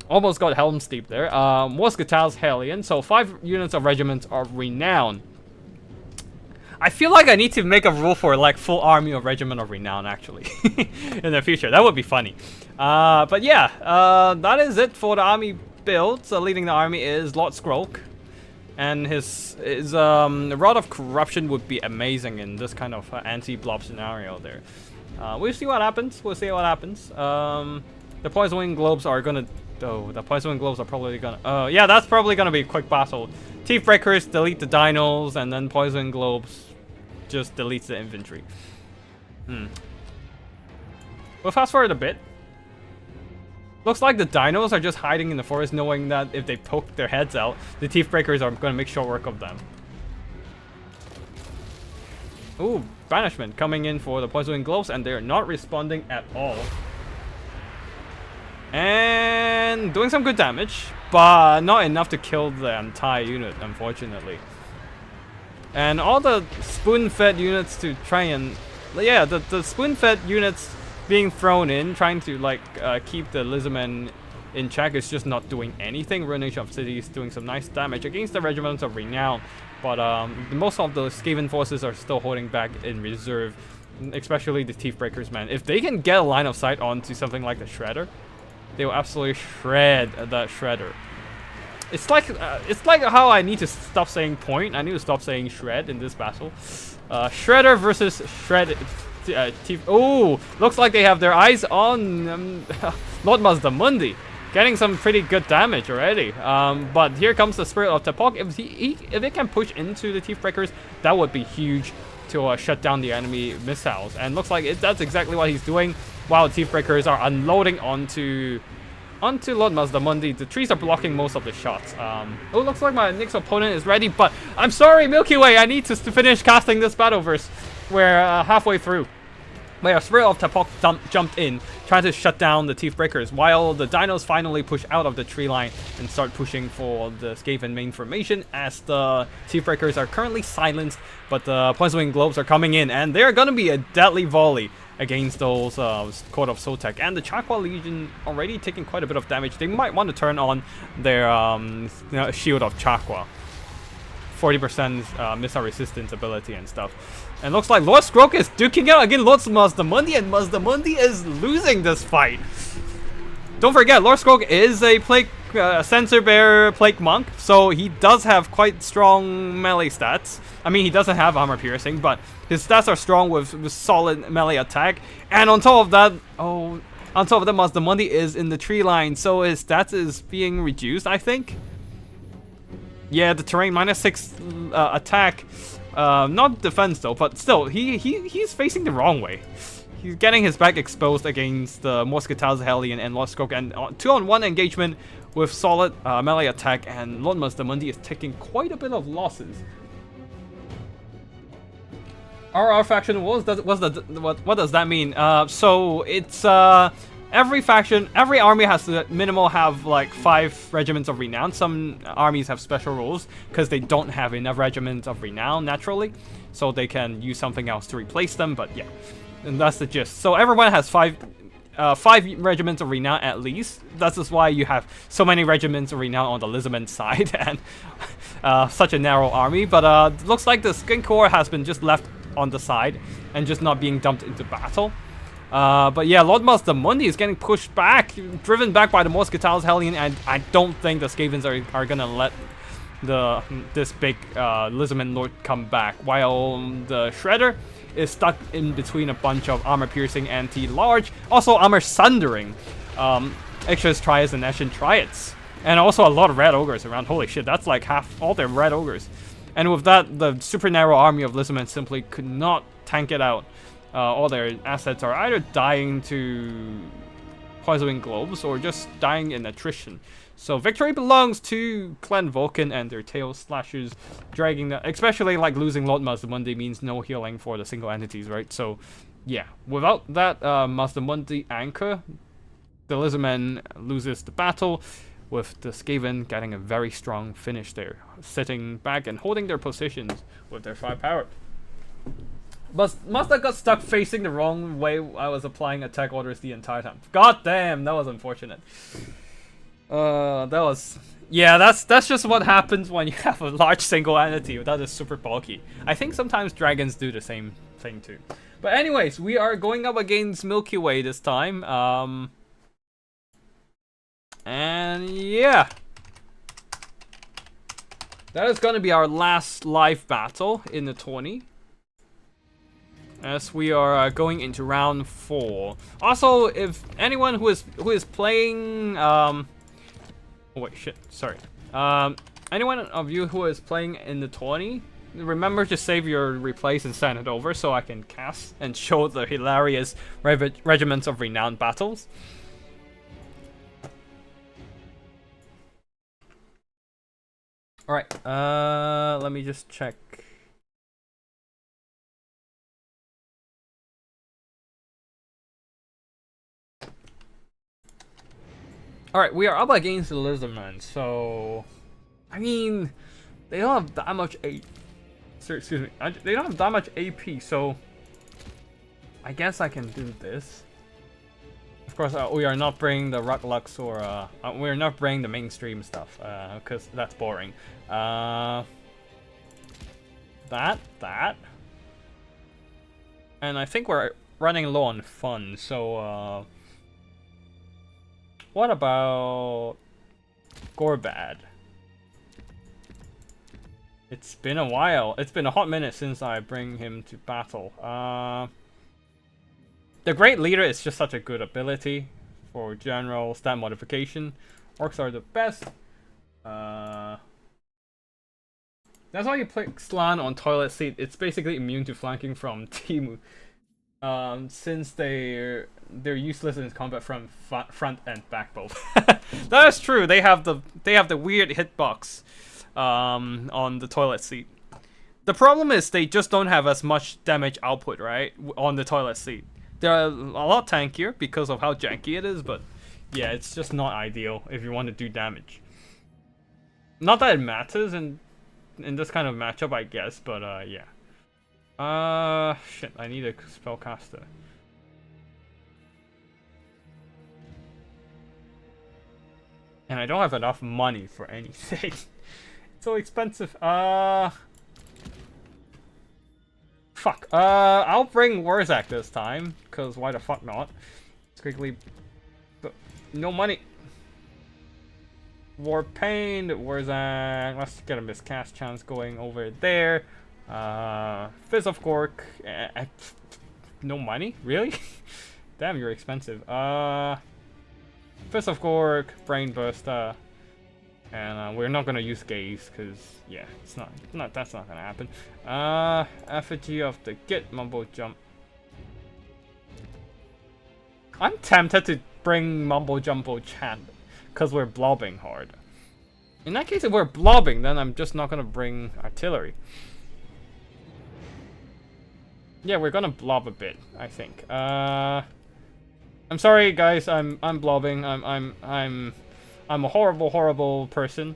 A: Almost got Helm's Deep there. Muscatals Hellion. So 5 units of Regiment of Renown. I feel like I need to make a rule for like full army of Regiment of Renown actually in the future. That would be funny. But yeah, that is it for the army build. So leading the army is Lord Skrulk, and his Rod of Corruption would be amazing in this kind of anti-blob scenario there. We'll see what happens. The Poison Globes are gonna... Oh, the Poison Globes are probably gonna... yeah, that's probably gonna be a quick battle. Teeth Breakers delete the dinos, and then Poison Globes just deletes the infantry. We'll fast forward a bit. Looks like the dinos are just hiding in the forest, knowing that if they poke their heads out, the Teeth Breakers are gonna make short work of them. Ooh, Banishment coming in for the Poison Globes, and they're not responding at all. And doing some good damage, but not enough to kill the entire unit, unfortunately. And all the spoon-fed units to try and... Yeah, the spoon-fed units being thrown in, trying to, like, keep the Lizardmen in check. It's just not doing anything. Ruination of Cities doing some nice damage against the Regiments of Renown, but most of the Skaven forces are still holding back in reserve, especially the Thiefbreakers, man. If they can get a line of sight onto something like the Shredder, they will absolutely shred that Shredder. It's like how I need to stop saying point. I need to stop saying shred in this battle. Shredder versus Shred. Oh, looks like they have their eyes on Lord Mazdamundi, getting some pretty good damage already. But here comes the Spirit of Tapok. If it can push into the Thiefbreakers, that would be huge to shut down the enemy missiles. And looks like that's exactly what he's doing, while the Thiefbreakers are unloading onto Lord Mazdamundi. The trees are blocking most of the shots. Oh, looks like my next opponent is ready, but I'm sorry, Milky Way, I need to finish casting this Battleverse. We're halfway through. Where Spirit of Tapok jumped in, trying to shut down the Thiefbreakers, while the Dinos finally push out of the tree line and start pushing for the Skaven main formation, as the Thiefbreakers are currently silenced, but the Poison Globes are coming in, and they're gonna be a deadly volley against those Court of Sotek. And the Chakwa Legion already taking quite a bit of damage. They might want to turn on their Shield of Chakwa. 40% missile resistance ability and stuff. And looks like Lord Skrok is duking out against Lord Mazdamundi, and Mazdamundi is losing this fight. Don't forget, Lord Skrok is a plague Sensor Bearer Plague Monk, so he does have quite strong melee stats. I mean, he doesn't have armor piercing, but his stats are strong with solid melee attack. And on top of that, Mazdamundi is in the tree line, so his stats is being reduced, I think. Yeah, the terrain -6 attack, not defense though, but still, he's facing the wrong way. He's getting his back exposed against the Mosquitals Hellion and Lord Skrok, and 2-on-1 engagement with solid melee attack, and Lord Mazdamundi is taking quite a bit of losses. RoR faction wars, what does that mean? So it's every faction, every army has to minimal have like 5 regiments of renown. Some armies have special rules because they don't have enough regiments of renown naturally, so they can use something else to replace them. But yeah, and that's the gist. So everyone has 5 regiments of renown at least. That's just why you have so many regiments of renown on the Lizardmen side and such a narrow army. But looks like the Skin Core has been just left on the side and just not being dumped into battle. But yeah, Lord Mazdamundi is getting pushed back, driven back by the Mosquitals Hellion, and I don't think the Skavens are gonna let this big Lizardman Lord come back, while the Shredder is stuck in between a bunch of armor-piercing anti-large, also armor-sundering Extras Triads and Ashen Triads, and also a lot of Red Ogres around. Holy shit, that's like half all their Red Ogres. And with that, the super narrow army of Lizardmen simply could not tank it out. All their assets are either dying to Poison Globes or just dying in attrition. So victory belongs to Clan Vulcan and their tail slashers, dragging the, especially like losing Lord Mazdamundi means no healing for the single entities, right? So yeah, without that Mazdamundi anchor, the Lizardmen loses the battle, with the Skaven getting a very strong finish there, sitting back and holding their positions with their firepower. But Mazda got stuck facing the wrong way. I was applying attack orders the entire time. God damn, that was unfortunate. That's just what happens when you have a large single entity that is super bulky. I think sometimes dragons do the same thing too. But anyways, we are going up against Milky Way this time. And yeah, that is going to be our last live battle in the tourney, as we are going into round 4. Also, if anyone who is playing, oh wait, shit, sorry. Anyone of you who is playing in the tourney, remember to save your replays and send it over so I can cast and show the hilarious Regiments of Renown battles. Alright, let me just check. Alright, we are up against the Lizardmen, so I mean, they don't have that much they don't have that much AP, so I guess I can do this. Of course, we are not bringing the Rutlux or we're not bringing the mainstream stuff because that's boring. That, and I think we're running low on funds. So, what about Gorbad? It's been a while. It's been a hot minute since I bring him to battle. The Great Leader is just such a good ability for general stat modification. Orcs are the best. That's why you put Slan on Toilet Seat. It's basically immune to flanking from Timu. Since they're useless in combat from front and back both. That is true. They have the weird hitbox on the Toilet Seat. The problem is they just don't have as much damage output, right, on the Toilet Seat. They're a lot tankier because of how janky it is, but yeah, it's just not ideal if you want to do damage. Not that it matters in this kind of matchup, I guess, but yeah. Shit, I need a spellcaster. And I don't have enough money for anything. It's so expensive. Fuck. I'll bring Warzak this time, cause why the fuck not? It's quickly, but no money. Warpaint, Warzak. Let's get a miscast chance going over there. Fizz of Cork. No money, really? Damn, you're expensive. Fizz of Cork, Brain Burster. And we're not gonna use Gaze, cause yeah, it's not that's not gonna happen. Effigy of the Git, Mumbo Jump. I'm tempted to bring Mumbo Jumbo Chant, cause we're blobbing hard. In that case, if we're blobbing, then I'm just not gonna bring artillery. Yeah, we're gonna blob a bit, I think. I'm sorry, guys. I'm blobbing. I'm a horrible person.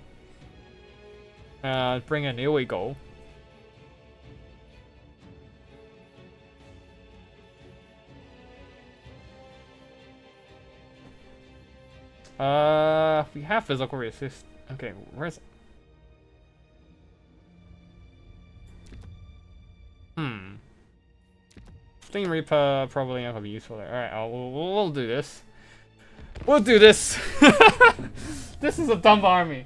A: Bring in, here we go. We have physical resist. Okay, where's it? Sting Reaper probably not gonna be useful there. Alright, we'll do this. We'll do this. This is a dumb army.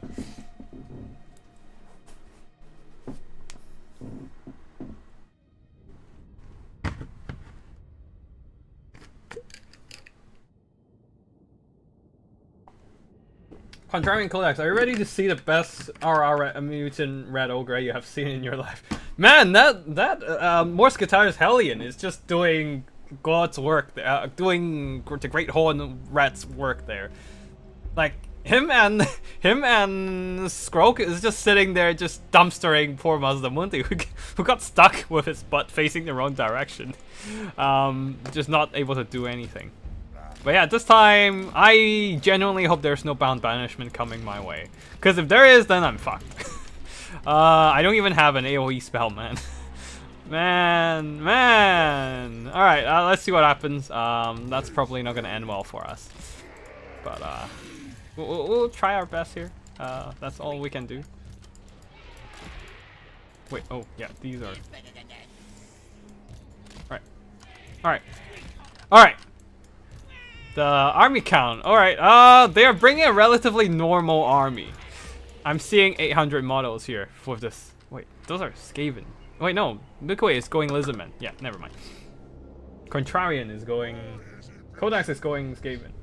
A: Contrarian Codex, are you ready to see the best RR mutant red ogre you have seen in your life? Man, that Morscatar's Hellion is just doing God's work, doing the Great Horn Rat's work there. Like him and Skroak is just sitting there, just dumpstering poor Mazdamundi, who got stuck with his butt facing the wrong direction, just not able to do anything. But yeah, this time I genuinely hope there's no bound banishment coming my way, because if there is, then I'm fucked. I don't even have an AoE spell, man. Man. All right, let's see what happens. That's probably not gonna end well for us, but we'll try our best here. That's all we can do. Wait, oh yeah, these are. All right. The army count. All right. They are bringing a relatively normal army. I'm seeing 800 models here for this. Wait, those are Skaven. Wait, no. Midway is going Lizardmen. Yeah, never mind. Contrarian is going. Codex is going Skaven.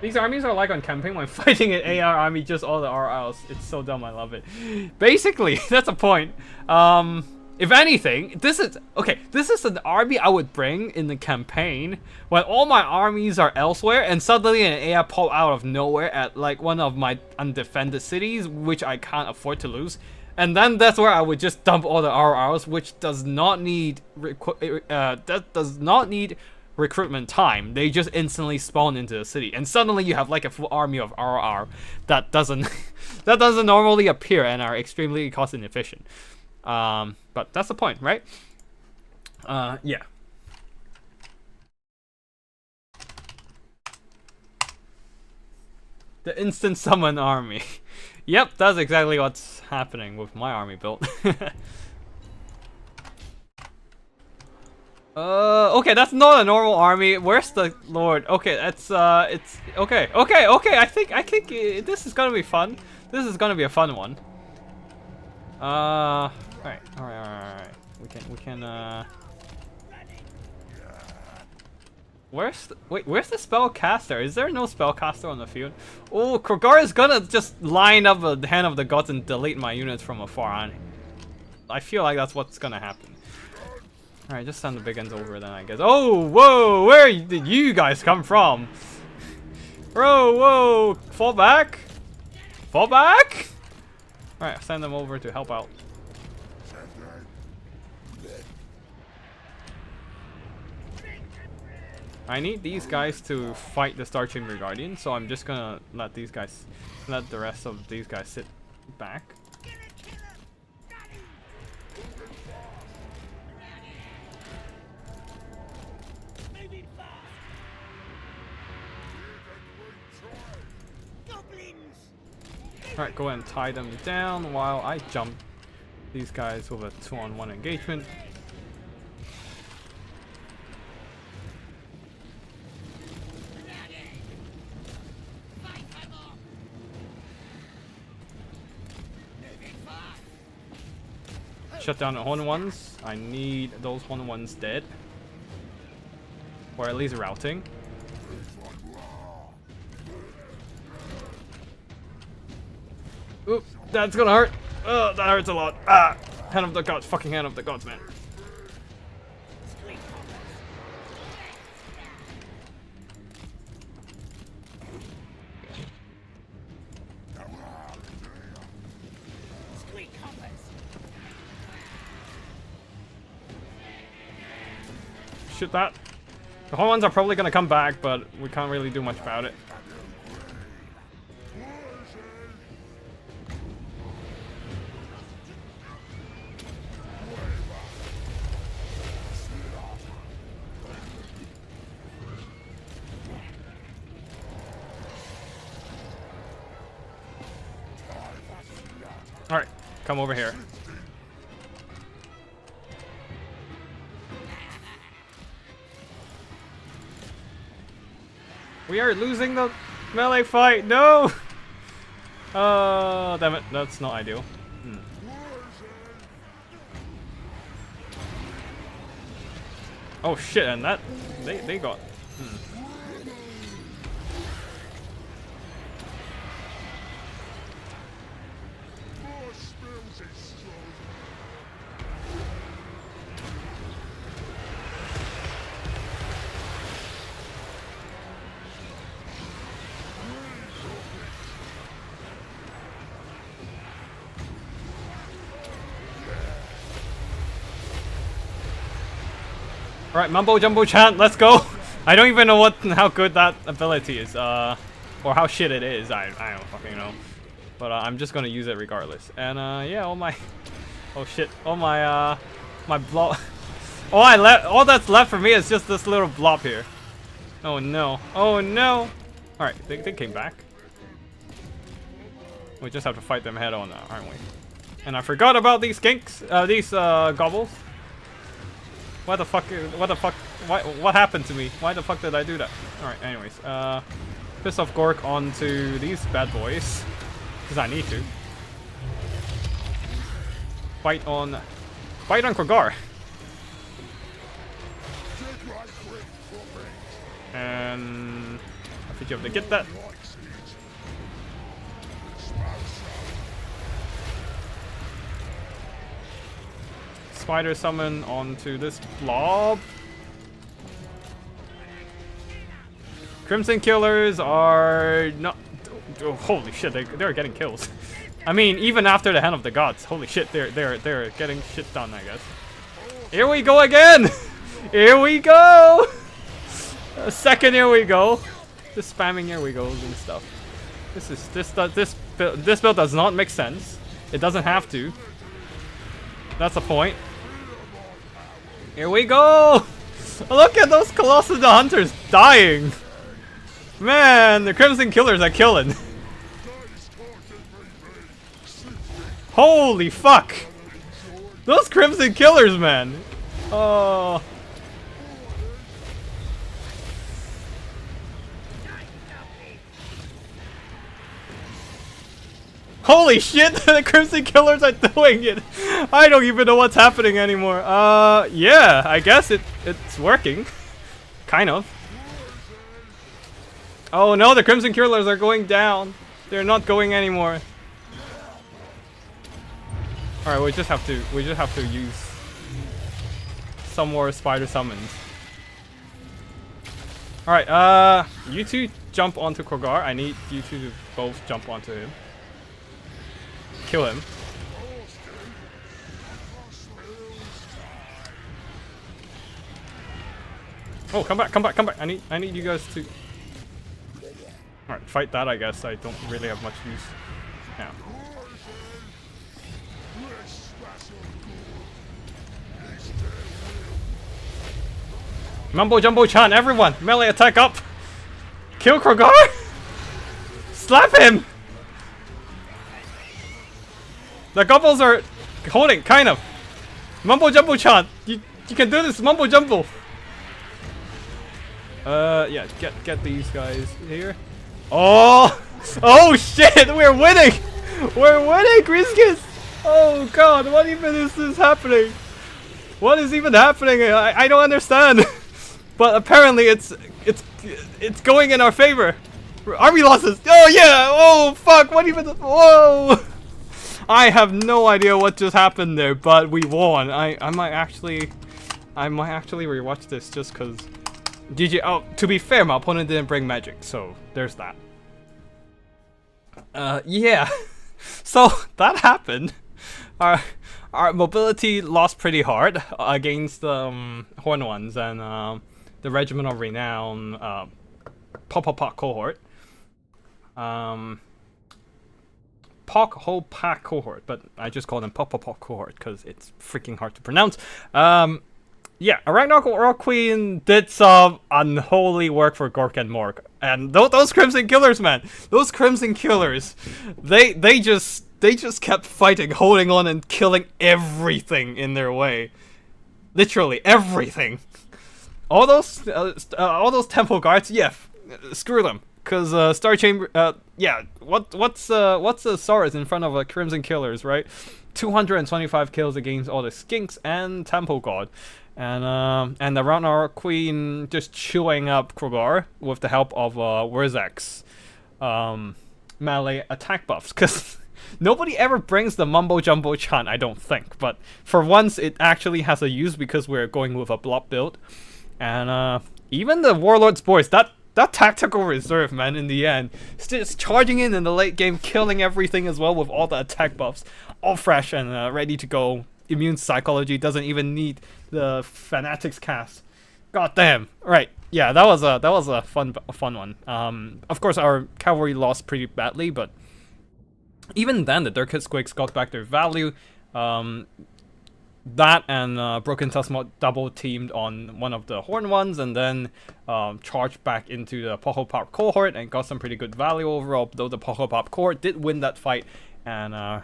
A: These armies are like on campaign when fighting an AR army, just all the RLs. It's so dumb, I love it. Basically, that's a point. If anything, this is an army I would bring in the campaign when all my armies are elsewhere and suddenly an AR pop out of nowhere at like one of my undefended cities, which I can't afford to lose. And then that's where I would just dump all the RRs, which does not need recruitment time. They just instantly spawn into the city, and suddenly you have like a full army of RR that doesn't normally appear and are extremely cost inefficient. But that's the point, right? Yeah. The instant summon army. Yep, that's exactly what's happening with my army build. Okay, that's not a normal army. Where's the Lord? Okay, it's okay. I think this is gonna be fun. This is gonna be a fun one. All right. We can. Where's the spellcaster? Is there no spellcaster on the field? Oh, Krogar is gonna just line up the hand of the gods and delete my units from afar on. I feel like that's what's gonna happen. Alright, just send the big ends over then, I guess. Oh, whoa! Where did you guys come from? Bro, whoa! Fall back! Fall back! Alright, send them over to help out. I need these guys to fight the Star Chamber Guardian, so I'm just gonna let the rest of these guys sit back. Alright, go ahead and tie them down while I jump these guys with a 2-on-1 engagement. Shut down the Horn ones. I need those Horn ones dead. Or at least routing. Oop, that's gonna hurt. Oh, that hurts a lot. Ah! Hand of the gods, fucking hand of the gods, man. Shoot that. The Horn ones are probably gonna come back, but we can't really do much about it. Alright, come over here. We are losing the melee fight. No! Damn it. That's not ideal. Oh shit, and that they got. Alright, mumbo jumbo chant, let's go! I don't even know how good that ability is, or how shit it is, I don't fucking know. But I'm just gonna use it regardless. And yeah, all my... Oh shit, all my, my blob... all that's left for me is just this little blob here. Oh no, oh no! Alright, they came back. We just have to fight them head on now, aren't we? And I forgot about these skinks, these gobbles. What the fuck, what happened to me? Why the fuck did I do that? Alright, anyways, piss off Gork onto these bad boys. Because I need to. Fight on Krogar. And I think you have to get that. Spider summon onto this blob. Crimson Killers are not... Oh, holy shit, they're getting kills. I mean, even after the Hand of the Gods, holy shit, they're getting shit done, I guess. Here we go again! Here we go! A second, here we go. Just spamming here we goes and stuff. This build does not make sense. It doesn't have to. That's the point. Here we go! Look at those Colossus the Hunters dying! Man, the Crimson Killers are killing. Holy fuck! Those Crimson Killers, man! Oh. Holy shit! The Crimson Killers are doing it! I don't even know what's happening anymore. Yeah, I guess it's working. Kind of. Oh no, the Crimson Killers are going down. They're not going anymore. Alright, we just have to use some more spider summons. Alright, you two jump onto Krogar. I need you two to both jump onto him. Kill him. Oh, come back, come back, come back. I need you guys to... Alright, fight that, I guess. I don't really have much use now. Mumbo Jumbo Chan, everyone! Melee attack up! Kill Krogar! Slap him! The goblins are holding, kind of. Mumbo Jumbo Chan, you can do this, Mumbo Jumbo! Yeah, get these guys here. Oh! Oh shit! We're winning! We're winning, Griskins! Oh god, what even is this happening? What is even happening? I don't understand. But apparently it's going in our favor. Army losses. Oh yeah. Oh fuck. What even? Whoa. I have no idea what just happened there, but we won. I might actually rewatch this just cause. GG. Oh, to be fair, my opponent didn't bring magic, so there's that. Yeah. So that happened. Our mobility lost pretty hard against Horn ones and the Regiment of Renown Pop cohort. Whole pack cohort, but I just call them Pop cohort because it's freaking hard to pronounce. Yeah, Arachnoid Queen did some unholy work for Gork and Mork, and those Crimson Killers, man, those Crimson Killers, they just kept fighting, holding on, and killing everything in their way. Literally everything. All those temple guards, yeah, screw them. Cause Star Chamber, yeah, what's the Saurus in front of a Crimson Killers, right? 225 kills against all the skinks and Temple God, and the Ragnar Queen just chewing up Krogar with the help of Wurzek's melee attack buffs. Cause nobody ever brings the Mumbo Jumbo chant, I don't think, but for once it actually has a use because we're going with a blob build, and even the Warlord's boys, that tactical reserve, man, in the end, just charging in the late game, killing everything as well with all the attack buffs, all fresh and ready to go. Immune psychology doesn't even need the Fanatics cast. God damn. Right. Yeah, that was a fun one. Of course, our cavalry lost pretty badly, but even then, the Dirk Hit Squigs got back their value. That and Broken Tusk double teamed on one of the Horn ones, and then charged back into the Poho Pop cohort and got some pretty good value overall. Though the Poho Pop cohort did win that fight and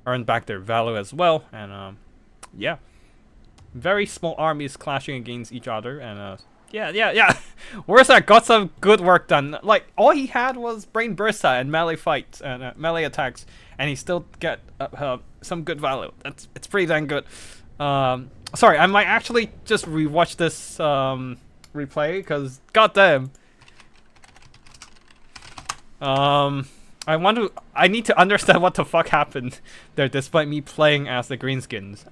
A: earned back their value as well. And yeah, very small armies clashing against each other, and yeah. Wurzek got some good work done. Like all he had was Brain Bursa and melee fights and melee attacks, and he still get some good value. It's pretty dang good. Sorry, I might actually just rewatch this replay because goddamn. I need to understand what the fuck happened there, despite me playing as the greenskins.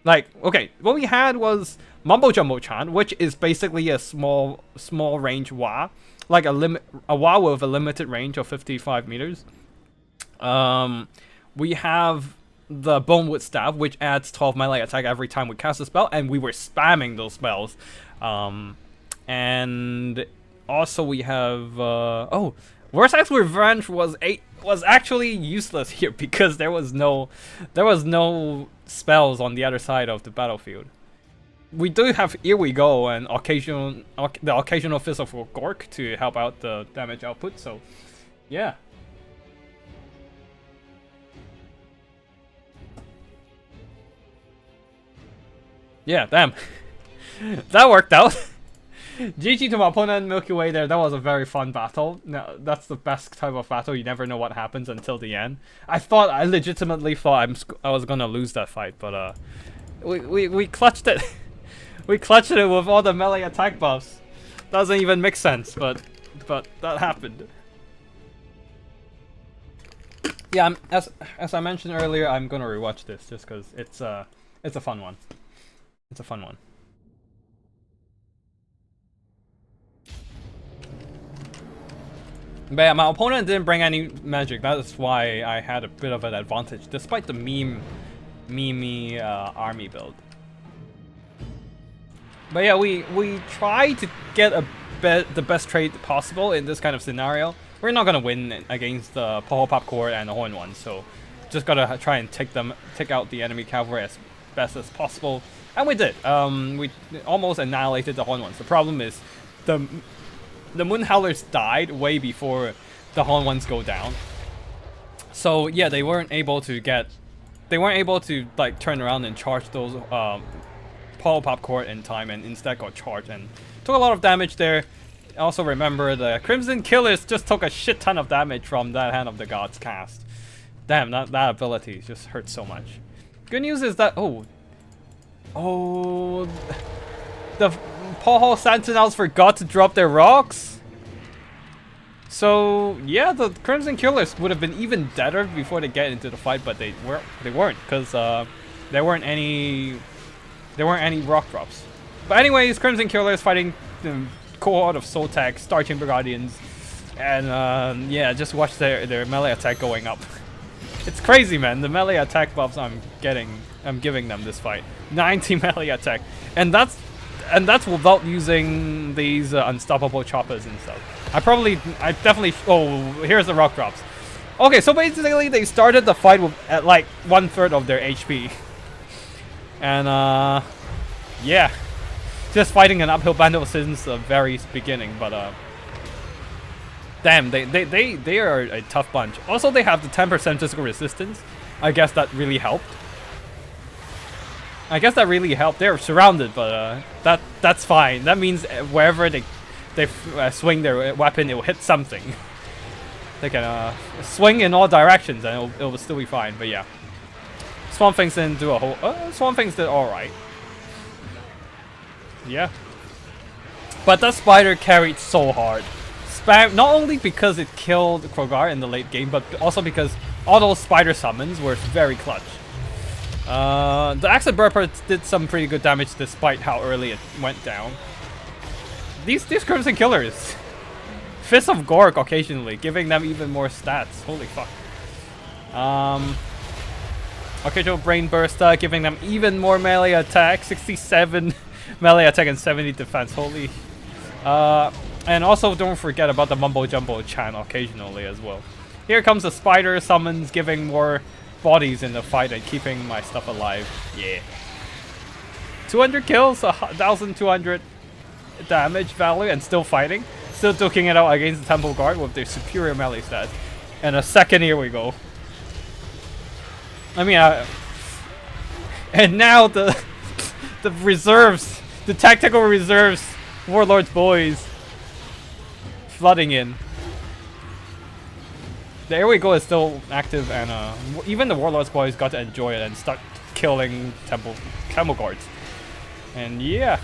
A: Like, okay, what we had was Mumbo Jumbo Chan, which is basically a small range Wa, like a Wa with a limited range of 55 meters. We have the Bonewood Staff, which adds 12 melee attack every time we cast a spell, and we were spamming those spells. And also we have Wurzek's Revenge was actually useless here because there was no spells on the other side of the battlefield. We do have Here We Go and the occasional Fist of Gork to help out the damage output, so yeah. Yeah, damn. That worked out. GG to my opponent, Milky Way there. That was a very fun battle. No, that's the best type of battle. You never know what happens until the end. I legitimately thought I was gonna lose that fight, but we clutched it. We clutched it with all the melee attack buffs. Doesn't even make sense, but that happened. Yeah, as I mentioned earlier, I'm gonna rewatch this just because it's a fun one. It's a fun one. But yeah, my opponent didn't bring any magic. That is why I had a bit of an advantage, despite the meme army build. But yeah, we try to get the best trade possible in this kind of scenario. We're not gonna win against the Pop Core and the Horn ones, so just gotta try and take out the enemy cavalry as best as possible, and we did. We almost annihilated the Horn ones. The problem is the Moon Howlers died way before the Horn ones go down. So yeah, they weren't able to like turn around and charge those Pop Core in time, and instead got charged and took a lot of damage there. Also remember the Crimson Killers just took a shit ton of damage from that Hand of the Gods cast. Damn, that ability just hurts so much. Good news is that the Paul Sentinels forgot to drop their rocks. So yeah, the Crimson Killers would have been even deader before they get into the fight, but they weren't because there weren't any rock drops. But anyways, Crimson Killers fighting the cohort of Soul Tech, Star Chamber Guardians, and yeah, just watch their melee attack going up. It's crazy, man. The melee attack buffs I'm giving them this fight. 90 melee attack, and that's without using these unstoppable choppers and stuff. I definitely. Oh, here's the rock drops. Okay, so basically they started the fight at like 1/3 of their HP, and yeah, just fighting an uphill battle since the very beginning. But damn, they are a tough bunch. Also, they have the 10% physical resistance. I guess that really helped. They're surrounded, but that's fine. That means wherever they swing their weapon, it will hit something. They can swing in all directions, and it will still be fine. But yeah, Swamp Things didn't do a whole. Swamp Things did all right. Yeah, but that spider carried so hard. Not only because it killed Krogar in the late game, but also because all those spider summons were very clutch. The Axe Burper did some pretty good damage despite how early it went down. These Crimson Killers. Fist of Gork occasionally, giving them even more stats. Holy fuck. Occasional Brain Burster, giving them even more melee attack. 67 melee attack and 70 defense. Holy. And also don't forget about the Mumbo Jumbo Chan occasionally as well. Here comes the Spider Summons, giving more bodies in the fight and keeping my stuff alive. Yeah. 200 kills, 1,200 damage value, and still fighting. Still duking it out against the Temple Guard with their superior melee stats. And a second, here we go. I mean, and now the reserves, the tactical reserves, Warlord's boys, flooding in. The Here We Go is still active, and even the Warlord's boys got to enjoy it and start killing Temple Guards. And yeah.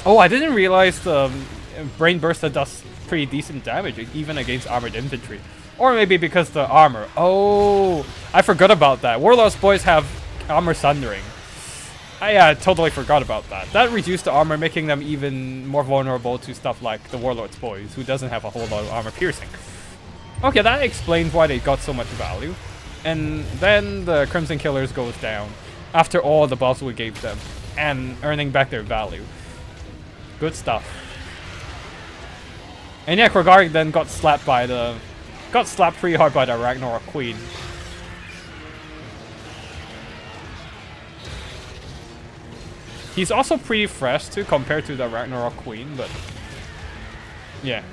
A: Oh, I didn't realize the Brain Burster does pretty decent damage, even against armored infantry. Or maybe because the armor. Oh, I forgot about that. Warlord's boys have armor sundering. I totally forgot about that. That reduced the armor, making them even more vulnerable to stuff like the Warlord's boys, who doesn't have a whole lot of armor piercing. Okay, that explains why they got so much value. And then the Crimson Killers goes down after all the buffs we gave them, and earning back their value. Good stuff. And yeah, Krogar then got slapped pretty hard by the Ragnarok Queen. He's also pretty fresh too compared to the Ragnarok Queen, but yeah.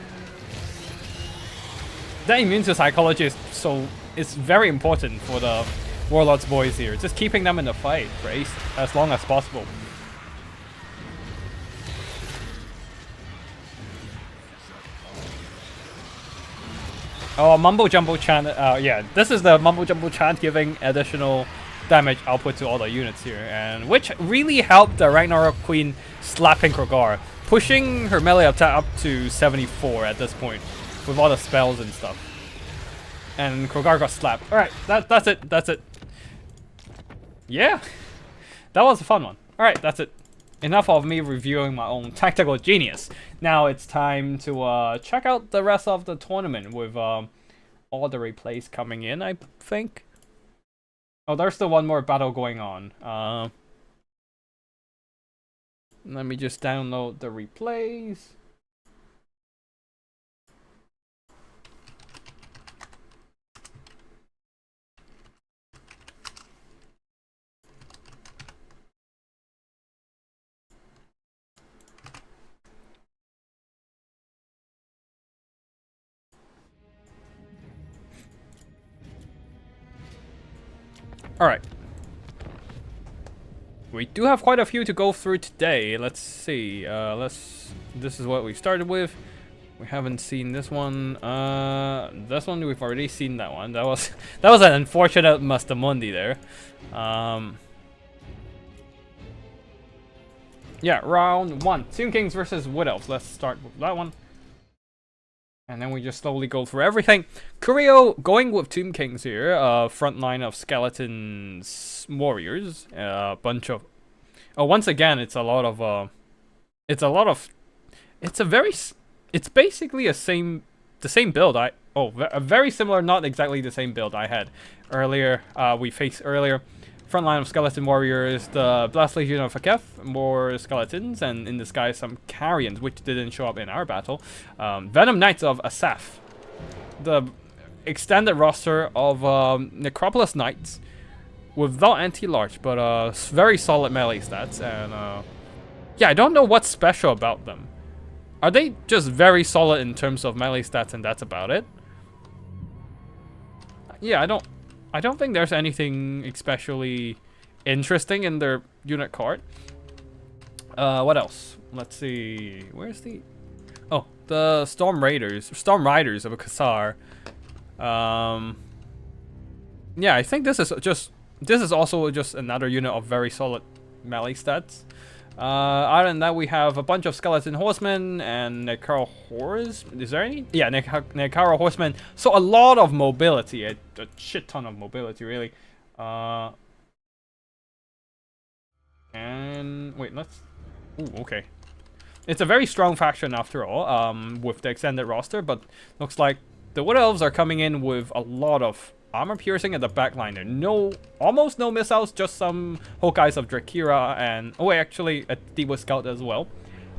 A: That immune to psychology is very important for the Warlord's boys here. Just keeping them in the fight for as long as possible. Oh, Mumbo Jumbo chant. Yeah, this is the Mumbo Jumbo chant giving additional damage output to all the units here, and which really helped the Ragnarok Queen slapping Krogar, pushing her melee attack up to 74 at this point with all the spells and stuff. And Krogar got slapped. All right, that's it. That's it. Yeah, that was a fun one. All right, that's it. Enough of me reviewing my own tactical genius. Now it's time to check out the rest of the tournament with all the replays coming in, I think. Oh, there's still one more battle going on. Let me just download the replays. Alright. We do have quite a few to go through today. Let's see. This is what we started with. We haven't seen this one. This one we've already seen that one. That was an unfortunate Mustamundi there. Yeah, round 1. Tomb Kings versus Wood Elves. Let's start with that one. And then we just slowly go through everything. Curio going with Tomb Kings here. Front line of skeletons warriors. A bunch of. Oh, once again, it's basically the same build. A very similar, not exactly the same build I had earlier. We faced earlier. Front line of skeleton warriors, the Blast Legion of Akef, more skeletons, and in the sky some carrions, which didn't show up in our battle. Venom Knights of Asaph, the extended roster of Necropolis Knights, without anti-large, but very solid melee stats, and yeah, I don't know what's special about them. Are they just very solid in terms of melee stats, and that's about it? Yeah, I don't think there's anything especially interesting in their unit card. What else? Let's see. Where's the... Oh, the Storm Riders of a Kassar. Yeah, I think this is also just another unit of very solid melee stats. Other than that, we have a bunch of Skeleton Horsemen and Nekara Horse. Is there any? Yeah, Nekara Horsemen. So a lot of mobility, a shit ton of mobility, really. And wait, let's. Ooh, okay. It's a very strong faction after all, with the extended roster, but looks like the Wood Elves are coming in with a lot of armor piercing at the back line. There almost no missiles, just some Hokais of Drakira and actually a Dewa Scout as well.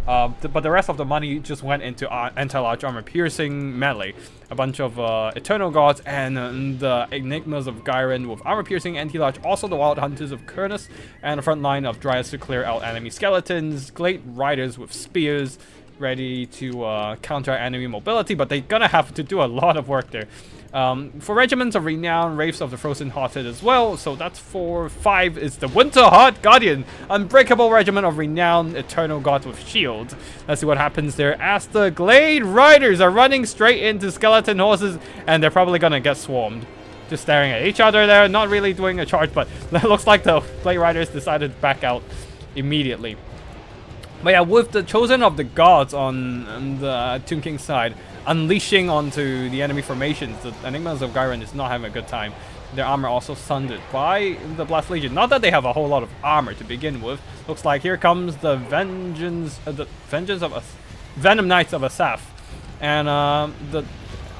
A: But the rest of the money just went into anti-large armor piercing melee. A bunch of Eternal Gods and the Enigmas of Gyren with armor piercing anti-large. Also the Wild Hunters of Kurnus and a front line of Dryads to clear out enemy skeletons. Glade Riders with spears ready to counter enemy mobility, but they're gonna have to do a lot of work there. For Regiments of Renown, Wraiths of the Frozen Hearted as well, so that's 4. 5 is the Winter Heart Guardian, Unbreakable Regiment of Renown, Eternal Gods with Shield. Let's see what happens there as the Glade Riders are running straight into Skeleton Horses, and they're probably gonna get swarmed. Just staring at each other there, not really doing a charge, but it looks like the Glade Riders decided to back out immediately. But yeah, with the Chosen of the Gods on the Tomb King side, unleashing onto the enemy formations, the Enigmas of Gyren is not having a good time. Their armor also sundered by the Blast Legion. Not that they have a whole lot of armor to begin with. Looks like here comes the Venom Knights of Asaph, and the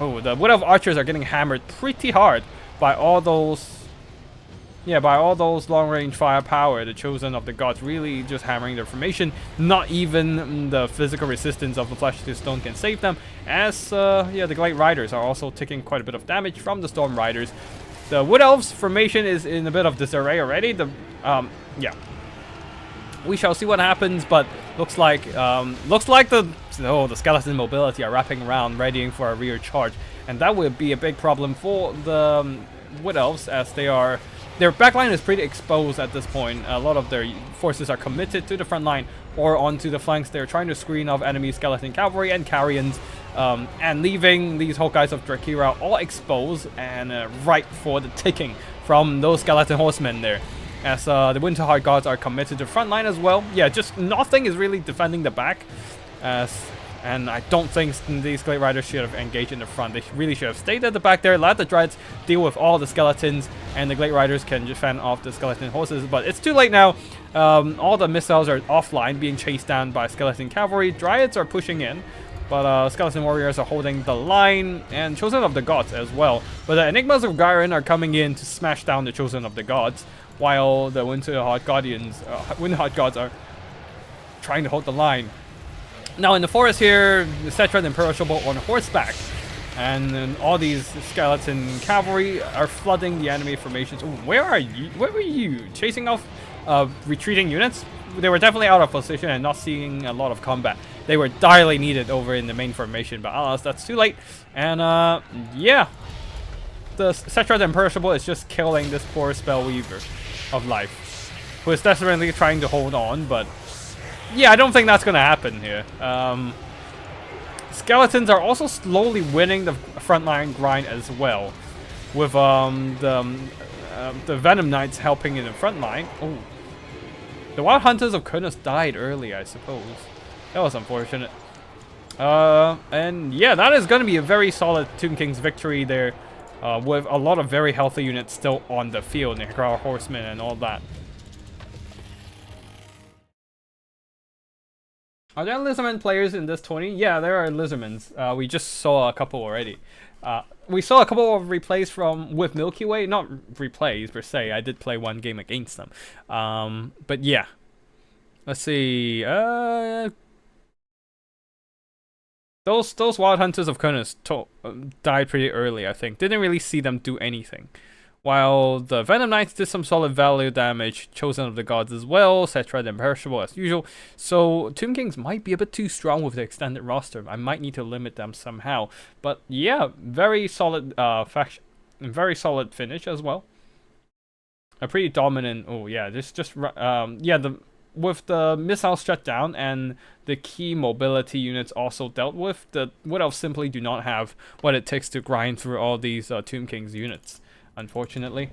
A: Wood of Archers are getting hammered pretty hard by all those. Yeah, by all those long-range firepower. The Chosen of the Gods really just hammering their formation. Not even the physical resistance of the Flesh to Stone can save them. As, yeah, the Glade Riders are also taking quite a bit of damage from the Storm Riders. The Wood Elves formation is in a bit of disarray already. Yeah. We shall see what happens, but looks like the Skeleton Mobility are wrapping around, readying for a rear charge. And that would be a big problem for the Wood Elves, as they are Their backline is pretty exposed at this point. A lot of their forces are committed to the front line or onto the flanks. They're trying to screen off enemy skeleton cavalry and carrions, and leaving these Hawkeyes of Drakira all exposed and ripe for the taking from those skeleton horsemen there. As the Winterheart Guards are committed to the front line as well. Yeah, just nothing is really defending the back. And I don't think these Glade Riders should have engaged in the front. They really should have stayed at the back there, let the Dreads deal with all the skeletons, and the Glade Riders can just fend off the skeleton horses. But it's too late now. All the missiles are offline, being chased down by skeleton cavalry. Dryads are pushing in, but skeleton warriors are holding the line, and Chosen of the Gods as well. But the Enigmas of Gyron are coming in to smash down the Chosen of the Gods, while the Winterheart Guards are trying to hold the line. Now in the forest here, the Cetra and Imperishable on horseback, and then all these skeleton cavalry are flooding the enemy formations. Ooh, where are you? Where were you? Chasing off retreating units? They were definitely out of position and not seeing a lot of combat. They were direly needed over in the main formation, but alas, that's too late. And yeah, the Cetra and Imperishable is just killing this poor Spellweaver of Life, who is desperately trying to hold on, but yeah, I don't think that's going to happen here. Skeletons are also slowly winning the frontline grind as well, with the Venom Knights helping in the front line. Oh, the Wild Hunters of Kurnos died early, I suppose. That was unfortunate. And yeah, that is going to be a very solid Tomb King's victory there, with a lot of very healthy units still on the field, Necrar Horsemen and all that. Are there Lizardmen players in this 20? Yeah, there are Lizardmens. We just saw a couple already. We saw a couple of replays with Milky Way. Not replays per se. I did play one game against them. But yeah. Let's see. Those Wild Hunters of Kurnos died pretty early, I think. Didn't really see them do anything. While the Venom Knights did some solid value damage, Chosen of the Gods as well, Cetra and Imperishable as usual. So Tomb Kings might be a bit too strong with the extended roster. I might need to limit them somehow. But yeah, very solid faction, very solid finish as well. A pretty dominant. Oh yeah, yeah, with the missiles shut down and the key mobility units also dealt with, the Wood Elves simply do not have what it takes to grind through all these Tomb Kings units, unfortunately.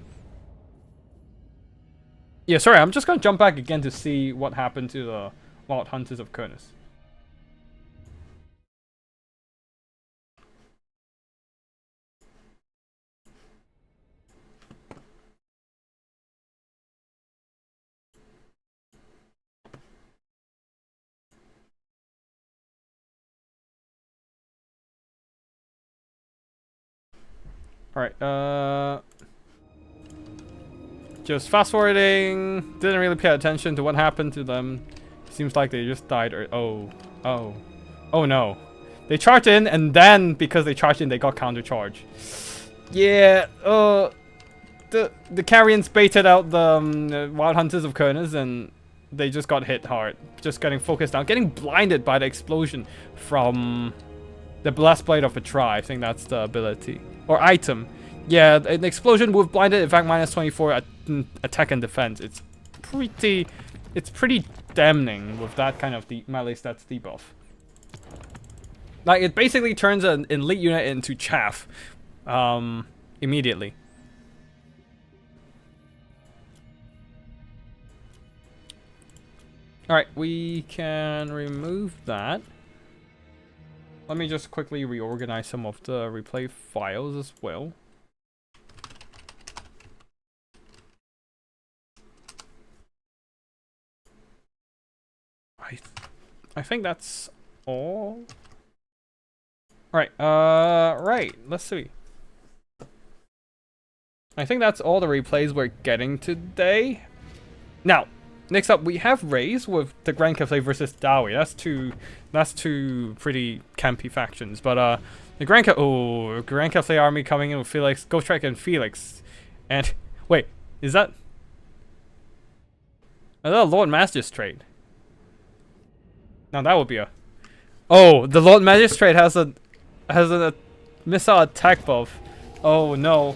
A: Yeah, sorry, I'm just gonna jump back again to see what happened to the Wild Hunters of Kurnos. Alright, just fast forwarding. Didn't really pay attention to what happened to them. Seems like they just died. Oh no. They charged in, and then because they charged in, they got counter charge. Yeah. The Carrions baited out the Wild Hunters of Kurnos, and they just got hit hard. Just getting focused down, getting blinded by the explosion from the Blessed Blade of Patrai. I think that's the ability or item. Yeah, an explosion with blinded, in fact, -24 attack and defense. It's pretty damning with that kind of melee stats debuff. Like, it basically turns an elite unit into chaff immediately. Alright, we can remove that. Let me just quickly reorganize some of the replay files as well. I think that's all. Right, right, let's see. I think that's all the replays we're getting today. Now, next up we have Raze with the Grand Cafe versus Dawi. That's two pretty campy factions. But the Grand Cafe army coming in with Felix, Ghost Trek and Felix. And wait, is that a Lord Magistrate? Now that would be a... Oh, the Lord Magistrate has a missile attack buff. Oh no.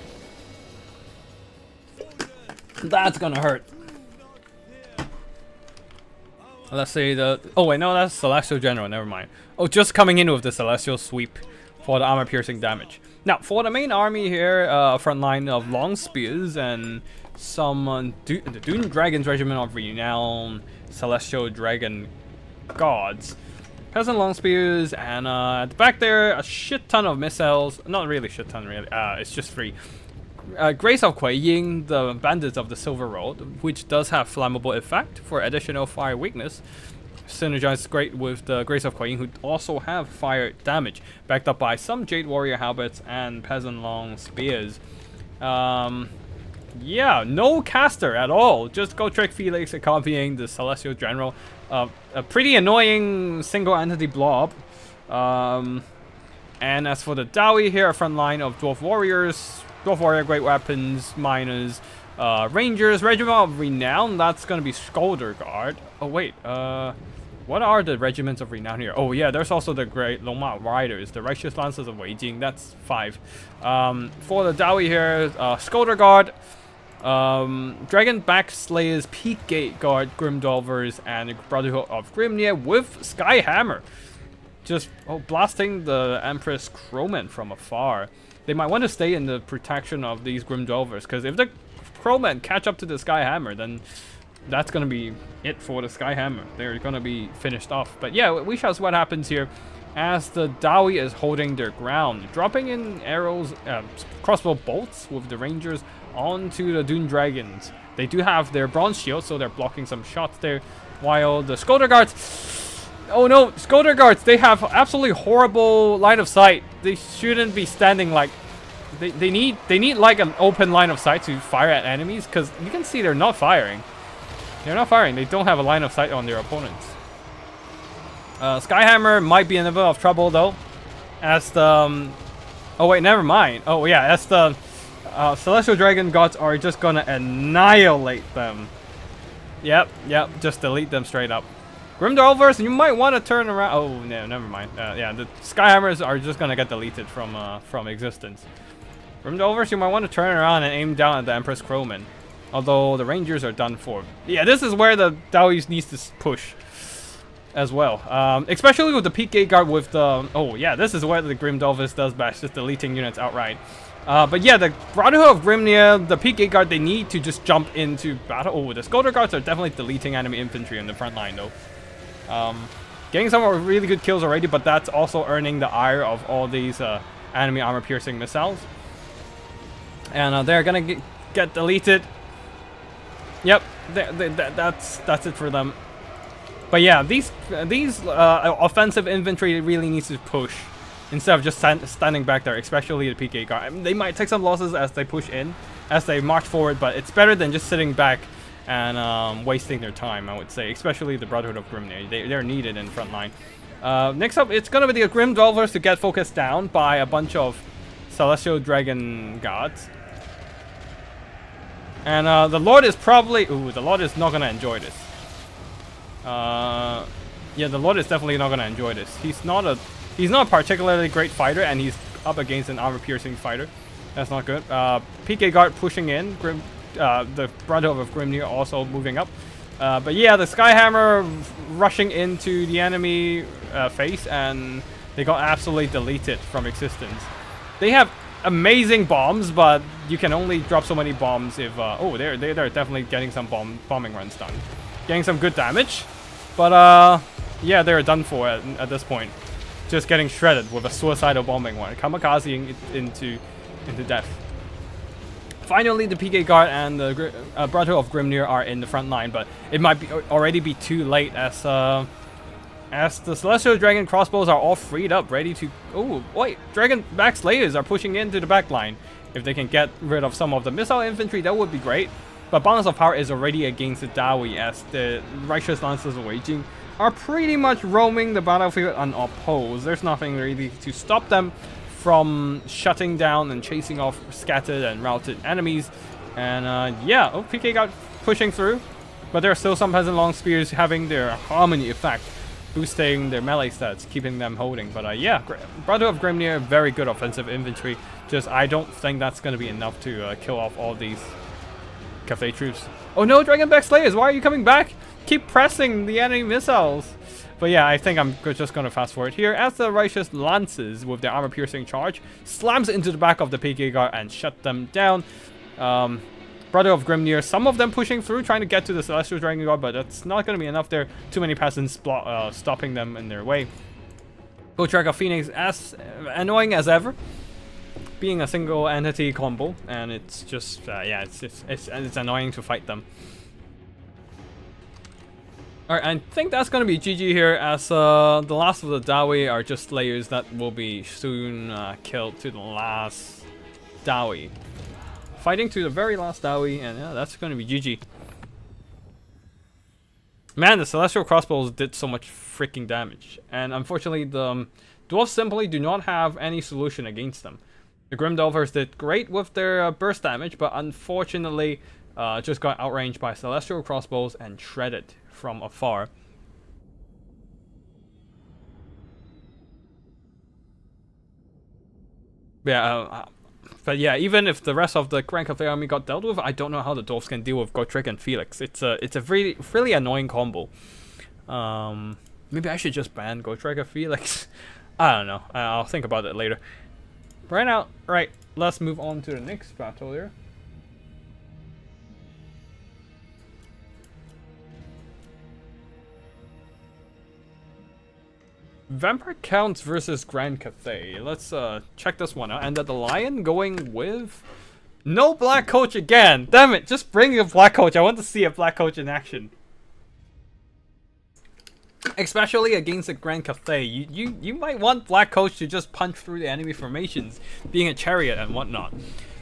A: That's gonna hurt. Let's see the... Oh wait, no, that's Celestial General, never mind. Oh, just coming in with the Celestial Sweep for the armor piercing damage. Now, for the main army here, front line of long spears and some the Dune Dragon's Regiment of Renown, Celestial Dragon Gods. Peasant long spears, and at the back there, a shit ton of missiles. Not really shit ton, really. It's just 3. Grace of Kuei Ying, the Bandits of the Silver Road, which does have flammable effect for additional fire weakness. Synergizes great with the Grace of Kuei Ying, who also have fire damage, backed up by some Jade Warrior Halberds and Peasant Long Spears. Yeah, no caster at all. Just go trick Felix copying the Celestial General. A pretty annoying single entity blob. And as for the Dowie here, a front line of Dwarf Warriors. Dwarf Warrior, Great Weapons, Miners, Rangers, Regiment of Renown. That's gonna be Scolder Guard. Oh wait, what are the Regiments of Renown here? Oh yeah, there's also the Great Longmount Riders, the Righteous Lancers of Weijing. That's 5. For the Dowie here, Scolder Guard, Dragonback Slayers, Peak Gate Guard, Grimdolvers, and the Brotherhood of Grimnir with Skyhammer. Just blasting the Empress Crowmen from afar. They might want to stay in the protection of these Grimdolvers, because if the Crowmen catch up to the Skyhammer, then that's going to be it for the Skyhammer. They're going to be finished off. But yeah, we shall see what happens here as the Dowie is holding their ground, dropping in arrows, crossbow bolts with the Rangers onto the Dune Dragons. They do have their bronze shield, so they're blocking some shots there, while the Scolder Guards... Oh no, Scolder Guards, they have absolutely horrible line of sight. They shouldn't be standing like... They need like an open line of sight to fire at enemies, because you can see they're not firing. They're not firing. They don't have a line of sight on their opponents. Skyhammer might be in a bit of trouble though, as the... oh wait, never mind. Oh yeah, as the Celestial Dragon Gods are just gonna annihilate them. Yep, just delete them straight up. Grimdolvers, you might want to turn around. Oh no, never mind. Yeah, the Skyhammers are just gonna get deleted from existence. Grimdolvers, you might want to turn around and aim down at the Empress Crowmen. Although the Rangers are done for. Yeah, this is where the Dowies needs to push as well. Especially with the Peak Gate Guard with the... oh yeah, this is where the Grimdolvers does best, just deleting units outright. But yeah, the Brotherhood of Grimnir, the Peak Gate Guard, they need to just jump into battle. Oh, the Scolder Guards are definitely deleting enemy infantry on the front line though. Getting some really good kills already, but that's also earning the ire of all these enemy armor-piercing missiles. And they're gonna get deleted. Yep, that's it for them. But yeah, these offensive infantry really needs to push instead of just standing back there, especially the PK Guard. I mean, they might take some losses as they push in, as they march forward, but it's better than just sitting back and wasting their time, I would say, especially the Brotherhood of Grimnir. They're needed in front line. Next up, it's going to be the Grimdolvers to get focused down by a bunch of Celestial Dragon Gods. And the Lord is probably... ooh, the Lord is not going to enjoy this. Yeah, the Lord is definitely not going to enjoy this. He's not a particularly great fighter, and he's up against an armor-piercing fighter. That's not good. PK Guard pushing in. The Brotherhood of Grimnir also moving up. But yeah, the Skyhammer rushing into the enemy face, and they got absolutely deleted from existence. They have amazing bombs, but you can only drop so many bombs if... oh, they're definitely getting some bombing runs done. Getting some good damage. But yeah, they're done for at this point. Just getting shredded with a suicidal bombing one. Kamikaze into death. Finally, the PK Guard and the Brotherhood of Grimnir are in the front line, but it might already be too late as the Celestial Dragon crossbows are all freed up, ready to... oh, wait, Dragon back Slayers are pushing into the back line. If they can get rid of some of the missile infantry, that would be great. But balance of power is already against the Dowie, as the Righteous Lancers of Weijing are pretty much roaming the battlefield unopposed. There's nothing really to stop them from shutting down and chasing off scattered and routed enemies. And yeah, PK Guard pushing through, but there are still some Peasant Long Spears having their harmony effect, boosting their melee stats, keeping them holding. But yeah, Brotherhood of Grimnir, very good offensive infantry. Just I don't think that's going to be enough to kill off all these Cafe troops. Oh no, Dragonback Slayers, why are you coming back? Keep pressing the enemy missiles. But yeah, I think I'm just going to fast forward here as the Righteous Lances with their armor-piercing charge slams into the back of the PK guard and shut them down. Brother of Grimnir, some of them pushing through, trying to get to the Celestial Dragon Guard, but that's not going to be enough there. Too many peasants stopping them in their way. Gotrek of Phoenix, as annoying as ever, being a single entity combo, and it's just, yeah, it's annoying to fight them. Alright, I think that's going to be GG here, as the last of the Dawi are just Slayers that will be soon killed to the last Dawi. Fighting to the very last Dawi, and yeah, that's going to be GG. Man, the Celestial Crossbows did so much freaking damage, and unfortunately the Dwarfs simply do not have any solution against them. The Grim Delvers did great with their burst damage, but unfortunately just got outranged by Celestial Crossbows and shredded from afar. Yeah, but yeah, even if the rest of the Grand Cafe army got dealt with, I don't know how the Dwarfs can deal with Gotrek and Felix. It's a really annoying combo. Maybe I should just ban Gotrek and Felix. I don't know. I'll think about it later. Right now, right, let's move on to the next battle here. Vampire Counts versus Grand Cathay. Let's check this one out. And the Lion going with no Black Coach again. Damn it! Just bring a Black Coach. I want to see a Black Coach in action. Especially against the Grand Cathay. You might want Black Coach to just punch through the enemy formations, being a chariot and whatnot.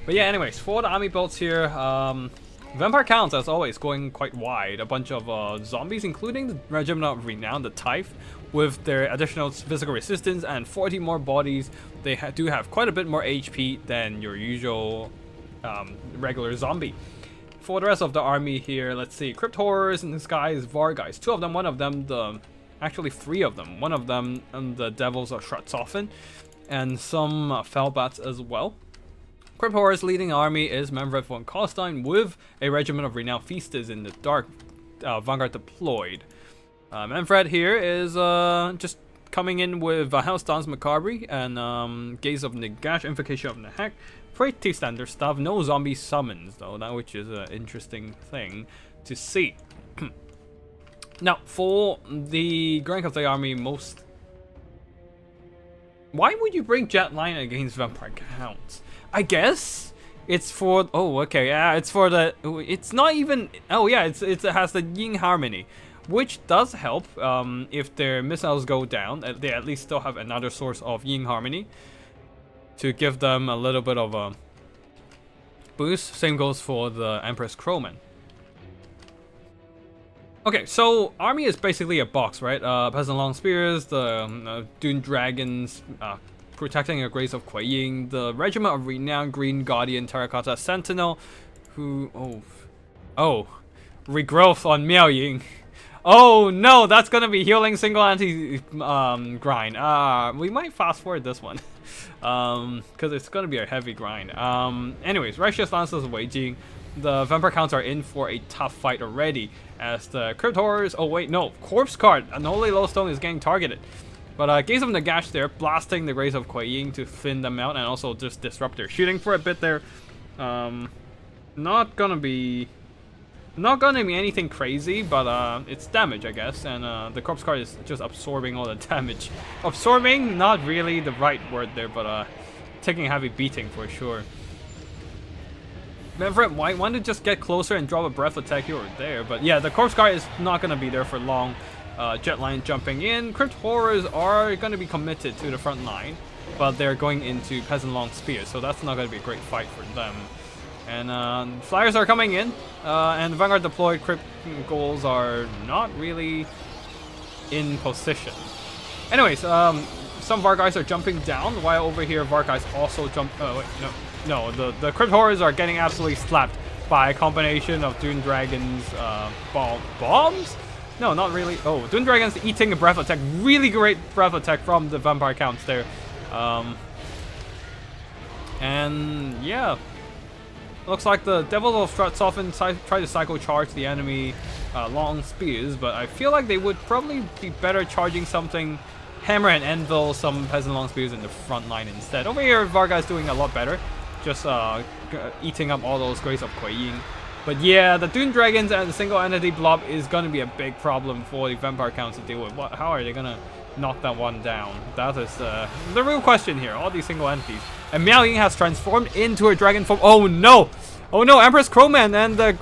A: But yeah, anyways, for the army builds here, Vampire Counts, as always, going quite wide. A bunch of zombies, including the Regiment of Renown, the Tithe, with their additional physical resistance and 40 more bodies. They do have quite a bit more HP than your usual regular zombie. For the rest of the army here, let's see. Crypt Horrors in the skies, Varguys. Two of them, one of them, actually three of them. One of them, the Devils are Shrutsoffen, and some Fellbats as well. Crypt Horrors leading army is Manfred von Karstein with a Regiment of Renowned Feasters in the Dark Vanguard deployed. Manfred here is just coming in with House Dance Macabre and Gaze of Nagash, Invocation of Nahak. Pretty standard stuff. No zombie summons though, that which is an interesting thing to see. Now for the Grand Cathay army, why would you bring Jet Line against Vampire Counts? I guess it's for, oh okay, yeah, it's for the, it's not even, oh yeah, it has the Yin Harmony, which does help. If their missiles go down, they at least still have another source of Yin Harmony to give them a little bit of a boost. Same goes for the Empress Crowman. Okay, so army is basically a box, right? Peasant Long Spears, the Dune Dragons, protecting a Grace of Kuei Ying, the Regiment of Renowned Green Guardian Terracotta Sentinel, who, regrowth on Miao Ying. Oh no, that's gonna be healing single anti grind. We might fast forward this one, because it's gonna be a heavy grind. Anyways, Righteous Lances of Weijing. The Vampire Counts are in for a tough fight already, as the Crypt Horrors, oh wait, no, Corpse Card, an Holy Lowstone is getting targeted. But Gaze of Nagash there, blasting the Grace of Kuei Ying to thin them out and also just disrupt their shooting for a bit there. Not gonna be anything crazy, but it's damage, I guess, and the Corpse Card is just absorbing all the damage. Absorbing, not really the right word there, but taking a heavy beating for sure. Manfred might want to just get closer and drop a breath attack here or there, but yeah, the Corpse Guard is not going to be there for long. Jet Line jumping in. Crypt Horrors are going to be committed to the front line, but they're going into Peasant Long Spears, so that's not going to be a great fight for them. And Flyers are coming in, and the Vanguard deployed Crypt Ghouls are not really in position. Anyways, some Varguys are jumping down, while over here Varguys also jump. Oh wait, no, the Crypt Horrors are getting absolutely slapped by a combination of Dune Dragons, bombs? No, not really. Oh, Dune Dragons eating a breath attack. Really great breath attack from the Vampire Counts there. And yeah, Looks like the Devils of Struts often try to cycle charge the enemy long spears, but I feel like they would probably be better charging something Hammer and Anvil, some Peasant long spears in the front line instead. Over here, Varga's doing a lot better, just eating up all those Grace of Kuei-Yin. But yeah, the Dune Dragons and the single entity blob is going to be a big problem for the Vampire Counts to deal with. How are they going to knock that one down? That is the real question here, all these single entities. And Miao Ying has transformed into a dragon form. Oh no! Oh no, Empress Crowman and the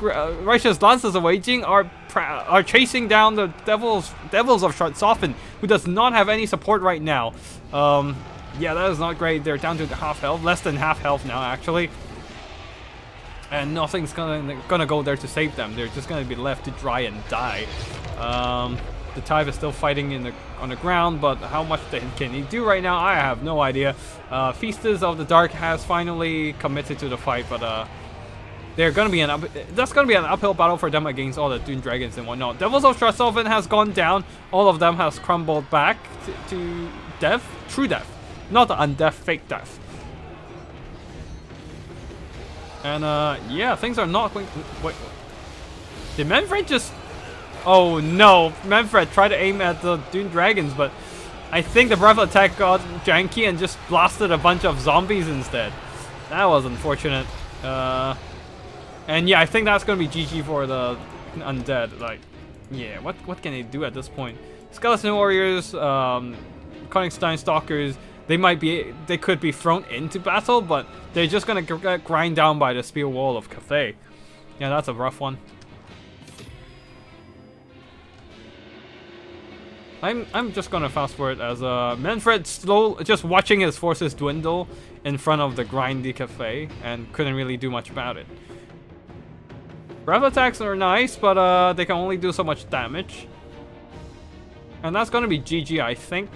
A: Righteous Lancers of Wei Jing are chasing down the Devils of Shartsofen, who does not have any support right now. Yeah, that is not great. They're down to half health, less than half health now actually. And nothing's gonna go there to save them. They're just gonna be left to dry and die. The Tyve is still fighting on the ground, but how much can he do right now? I have no idea. Feasters of the Dark has finally committed to the fight, but they're gonna be that's gonna be an uphill battle for them against all the Dune Dragons and whatnot. Devils of Shartsofen has gone down. All of them has crumbled back to death, true death, not the undeath, fake death. And yeah, things are not going. Wait, did Manfred just? Oh no, Manfred tried to aim at the Dune Dragons, but I think the breath attack got janky and just blasted a bunch of zombies instead. That was unfortunate. And yeah, I think that's gonna be GG for the Undead. Like, yeah, what can they do at this point? Skeleton Warriors, Königstein Stalkers. They could be thrown into battle, but they're just gonna get grind down by the spear wall of Cathay. Yeah, that's a rough one. I'm just gonna fast forward as Manfred just watching his forces dwindle in front of the grindy Cathay and couldn't really do much about it. Breath attacks are nice, but they can only do so much damage. And that's gonna be GG, I think.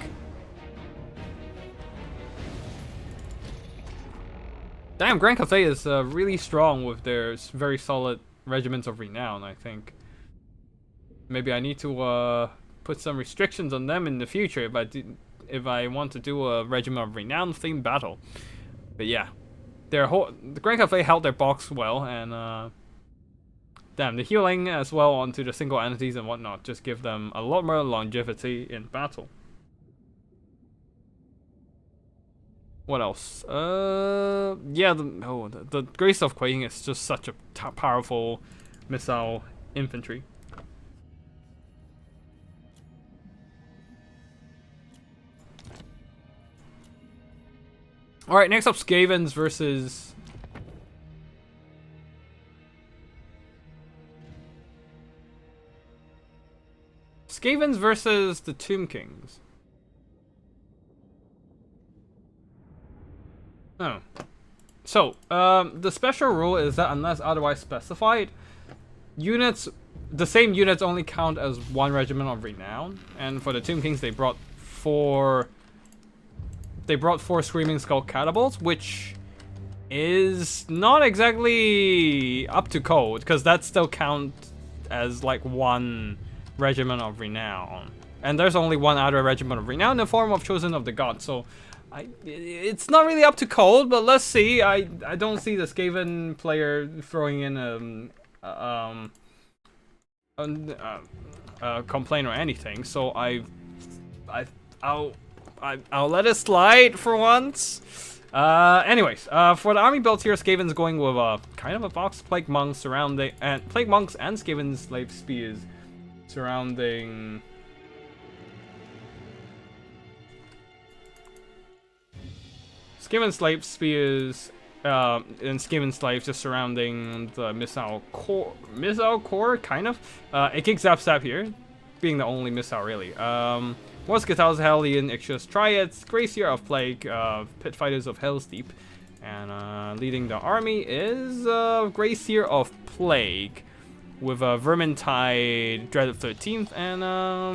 A: Damn, Grand Cathay is really strong with their very solid Regiments of Renown, I think. Maybe I need to put some restrictions on them in the future if I want to do a Regiment of Renown themed battle. But yeah, the Grand Cathay held their box well, and damn, the healing as well onto the single entities and whatnot just give them a lot more longevity in battle. What else? Yeah, the Grace of Kuei-Yin is just such a powerful missile infantry. Alright, next up, Skavens versus... Skavens versus the Tomb Kings. Oh. So, the special rule is that unless otherwise specified, the same units only count as one Regiment of Renown. And for the Tomb Kings, they brought four Screaming Skull Catapults, which is not exactly up to code, because that still counts as like one Regiment of Renown. And there's only one other Regiment of Renown in the form of Chosen of the Gods, so it's not really up to code, but let's see. I don't see the Skaven player throwing in a complaint or anything, so I'll let it slide for once. Anyways, for the army builds here, Skaven's going with a kind of a box Plague Monks surrounding, and Plague Monks and Skaven Slave Spears surrounding. Skaven Slave Spears and Skaven Slaves just surrounding the Missile Core, kind of. It kicks Zap here, being the only missile really. Morsketal's Hellion, Ixchia's Triads, Gracier of Plague, Pit Fighters of Hell's Deep, and leading the army is Gracier of Plague with Vermintide, Dreaded 13th, and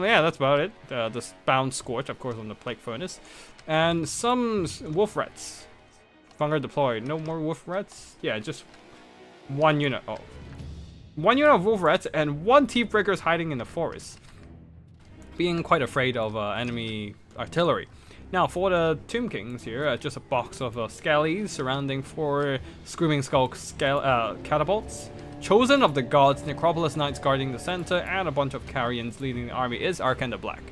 A: yeah, that's about it. The Bound Scorch, of course, on the Plague Furnace. And some Wolf Rats. Fungar deployed. No more Wolf Rats? Yeah, just one unit. Oh. One unit of Wolf Rats and one Teeth Breakers hiding in the forest, being quite afraid of enemy artillery. Now for the Tomb Kings here, just a box of skellies surrounding 4 Screaming Skull catapults. Chosen of the Gods, Necropolis Knights guarding the center, and a bunch of Carrions leading the army is Arcane the Black.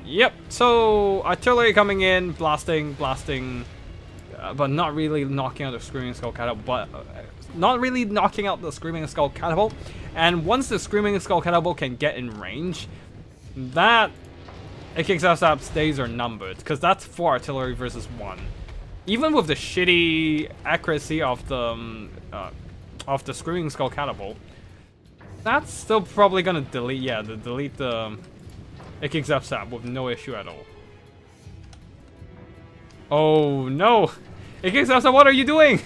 A: Yep, so artillery coming in, blasting, but not really knocking out the Screaming Skull catapult. And once the Screaming Skull catapult can get in range, that XXF's days are numbered, because that's 4 artillery versus 1. Even with the shitty accuracy of the Screaming Skull catapult, that's still probably gonna delete the XXF with no issue at all. Oh no! XXF, what are you doing?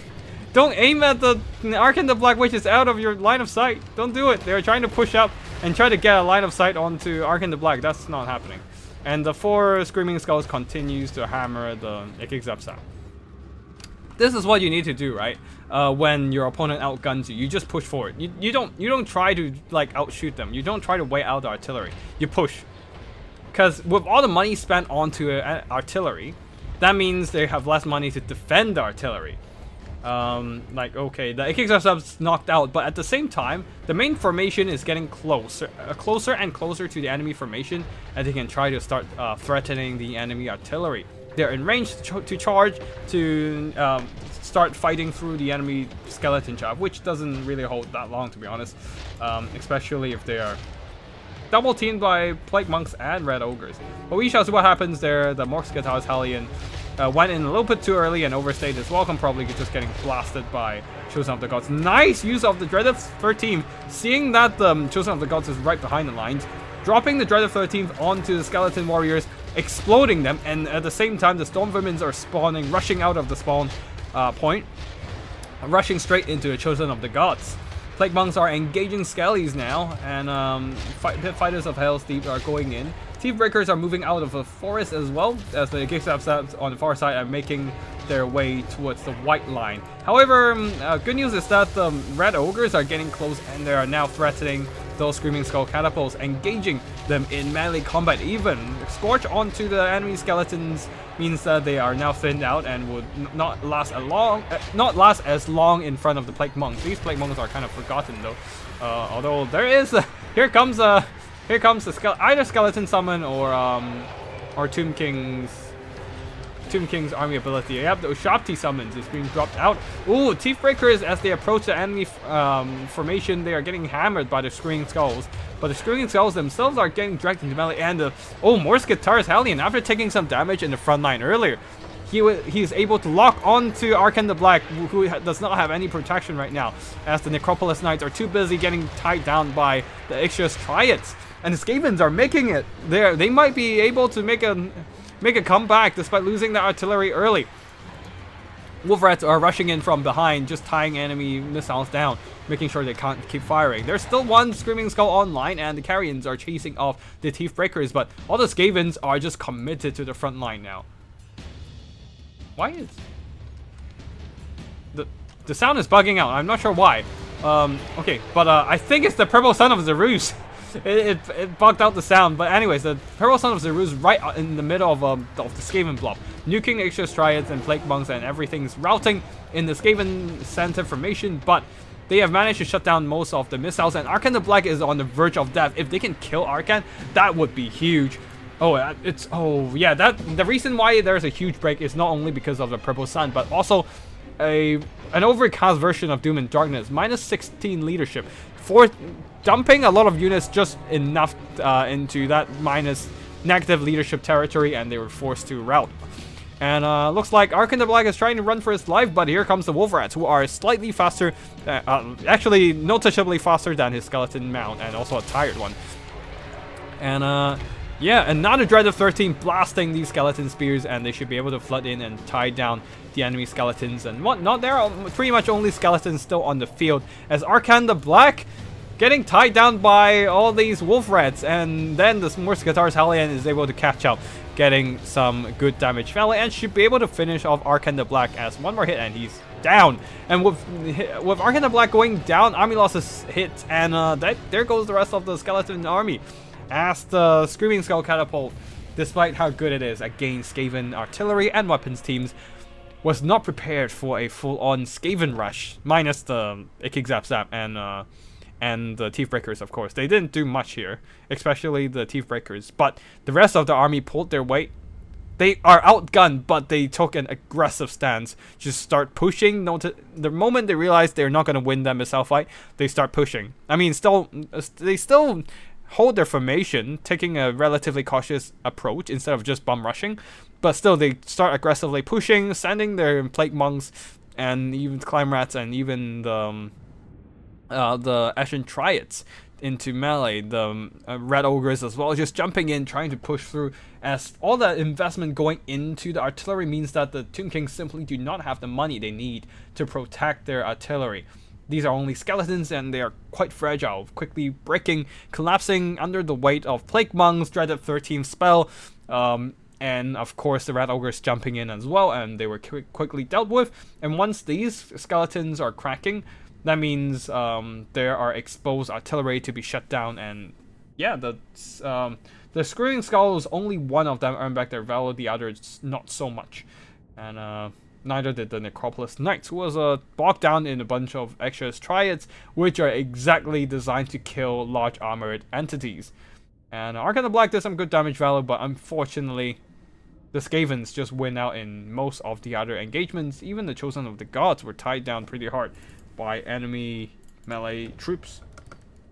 A: Don't aim at the Arcane the Black Witch is out of your line of sight. Don't do it. They're trying to push up and try to get a line of sight onto Arcane the Black. That's not happening. And the 4 Screaming Skulls continues to hammer the XXF. This is what you need to do, right? When your opponent outguns you, you just push forward. You don't try to like outshoot them. You don't try to wait out the artillery. You push. Because with all the money spent onto artillery, that means they have less money to defend the artillery. Like, okay, the XXF's knocked out, but at the same time, the main formation is getting closer and closer to the enemy formation, and they can try to start threatening the enemy artillery. They're in range to charge, to start fighting through the enemy skeleton chaff, which doesn't really hold that long, to be honest, especially if they are double teamed by Plague Monks and Red Ogres. But we shall see what happens there. The Morskatars Hellion went in a little bit too early and overstayed his welcome, probably just getting blasted by Chosen of the Gods. Nice use of the Dreaded 13th, seeing that the Chosen of the Gods is right behind the lines, dropping the Dreaded 13th onto the Skeleton Warriors, exploding them, and at the same time the Storm Vermins are spawning, rushing out of the spawn point, rushing straight into the Chosen of the Gods. Plague Monks are engaging Skellies now, and Pit Fighters of Hell's Deep are going in. Thief Breakers are moving out of the forest as well, as the Gixabs on the far side are making their way towards the white line. However, good news is that the Red Ogres are getting close, and they are now threatening those Screaming Skull catapults, engaging them in melee combat. Even Scorch onto the enemy skeletons means that they are now thinned out and would not last as long in front of the Plague Monks. These Plague Monks are kind of forgotten though. Although there is here comes the either Skeleton Summon or Tomb King's army ability. Yep, the Ushapti summons is being dropped out. Ooh, Teeth Breakers, as they approach the enemy formation, they are getting hammered by the Screaming Skulls. But the Screaming Skulls themselves are getting dragged into melee, and Morskatars Hellion, after taking some damage in the front line earlier, he is able to lock onto Arcane the Black, who does not have any protection right now, as the Necropolis Knights are too busy getting tied down by the Ixchia's Triads. And the Skavens are making it. They might be able to make a comeback despite losing the artillery early. Wolf Rats are rushing in from behind, just tying enemy missiles down, making sure they can't keep firing. There's still one Screaming Skull online, and the Carrions are chasing off the Teeth Breakers, but all the Skavens are just committed to the front line now. Why is the sound is bugging out? I'm not sure why. Okay, but I think it's the Purple Son of Zeruz. It bugged out the sound, but anyways, the Purple Son of Zeruz right in the middle of the Skaven blob, nuking the Ixchia's Triads and Plague Monks, and everything's routing in the Skaven center formation, but they have managed to shut down most of the missiles, and Arcane the Black is on the verge of death. If they can kill Arcane, that would be huge. The reason why there's a huge break is not only because of the Purple Sun, but also an overcast version of Doom and Darkness, minus 16 leadership, for dumping a lot of units just enough into that minus negative leadership territory, and they were forced to rout. And looks like Arcane the Black is trying to run for his life, but here comes the Wolf Rats, who are slightly faster, actually noticeably faster than his skeleton mount, and also a tired one. And yeah, and now the Dreaded 13 blasting these skeleton spears, and they should be able to flood in and tie down the enemy skeletons and whatnot. There are pretty much only skeletons still on the field, as Arcane the Black getting tied down by all these Wolf Rats, and then the Morskatars Hellion is able to catch up, getting some good damage melee, and should be able to finish off Arcane the Black as one more hit and he's down. And with Arcane the Black going down, army losses hit, and there goes the rest of the skeleton army, as the Screaming Skull catapult despite how good it is against Skaven artillery and weapons teams, was not prepared for a full-on Skaven rush, minus the Icky Zap Zap and the Teeth Breakers, of course. They didn't do much here, especially the Teeth Breakers, but the rest of the army pulled their weight. They are outgunned, but they took an aggressive stance. Just start pushing. The moment they realize they're not going to win that missile fight, they start pushing. I mean, they still hold their formation, taking a relatively cautious approach instead of just bum rushing. But still, they start aggressively pushing, sending their Plague Monks and even Climb Rats and even the Ashen Triads into melee, the Red Ogres as well, just jumping in, trying to push through, as all the investment going into the artillery means that the Tomb Kings simply do not have the money they need to protect their artillery. These are only skeletons and they are quite fragile, quickly breaking, collapsing under the weight of Plague Monks, dreaded 13th spell, and of course the Red Ogres jumping in as well, and they were quickly dealt with. And once these skeletons are cracking, that means there are exposed artillery to be shut down, and yeah, the Screaming Skulls, only one of them earned back their value, the others not so much. And neither did the Necropolis Knights, who was bogged down in a bunch of extra Triads, which are exactly designed to kill large armored entities. And Arcana Black did some good damage value, but unfortunately, the Skavens just win out in most of the other engagements. Even the Chosen of the Gods were tied down pretty hard by enemy melee troops.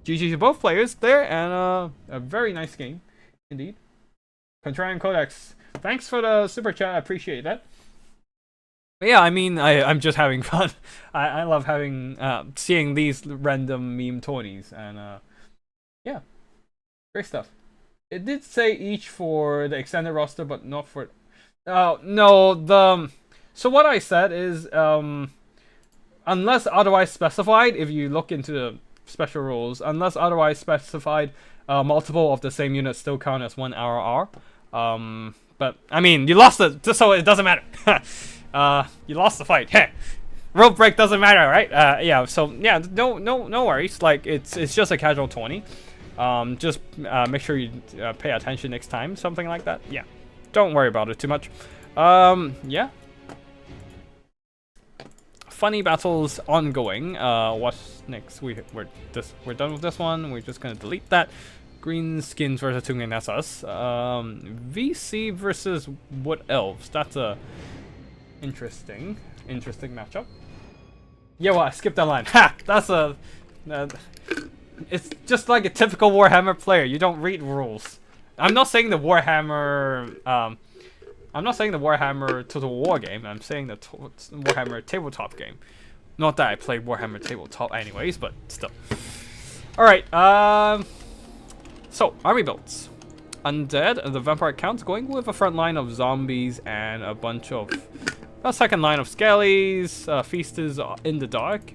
A: GG to both players there, and a very nice game indeed. Contrarian Codex, thanks for the super chat, I appreciate that. But yeah, I mean, I'm just having fun. I love having seeing these random meme tourneys, and yeah, great stuff. It did say each for the extended roster, but not for. Oh no, so what I said is unless otherwise specified, if you look into the special rules, unless otherwise specified, multiple of the same units still count as one RoR. But I mean, you lost it, so it doesn't matter. You lost the fight. Rope break doesn't matter, right? Yeah. So yeah, no worries. Like it's just a casual 20. Just make sure you pay attention next time, something like that. Yeah. Don't worry about it too much. Yeah. Funny battles ongoing. What's next? We're done with this one. We're just gonna delete that. Green skins versus Tomb King, that's us. VC versus Wood Elves. That's a interesting matchup. Yeah, well, I skipped that line. Ha! That's a. It's just like a typical Warhammer player. You don't read rules. I'm not saying the Warhammer. I'm not saying the Warhammer Total War game. I'm saying the Warhammer tabletop game. Not that I play Warhammer tabletop anyways, but still. Alright, so, army builds. Undead, the Vampire Count's going with a front line of zombies and a bunch of... a second line of skellies, feasters in the dark.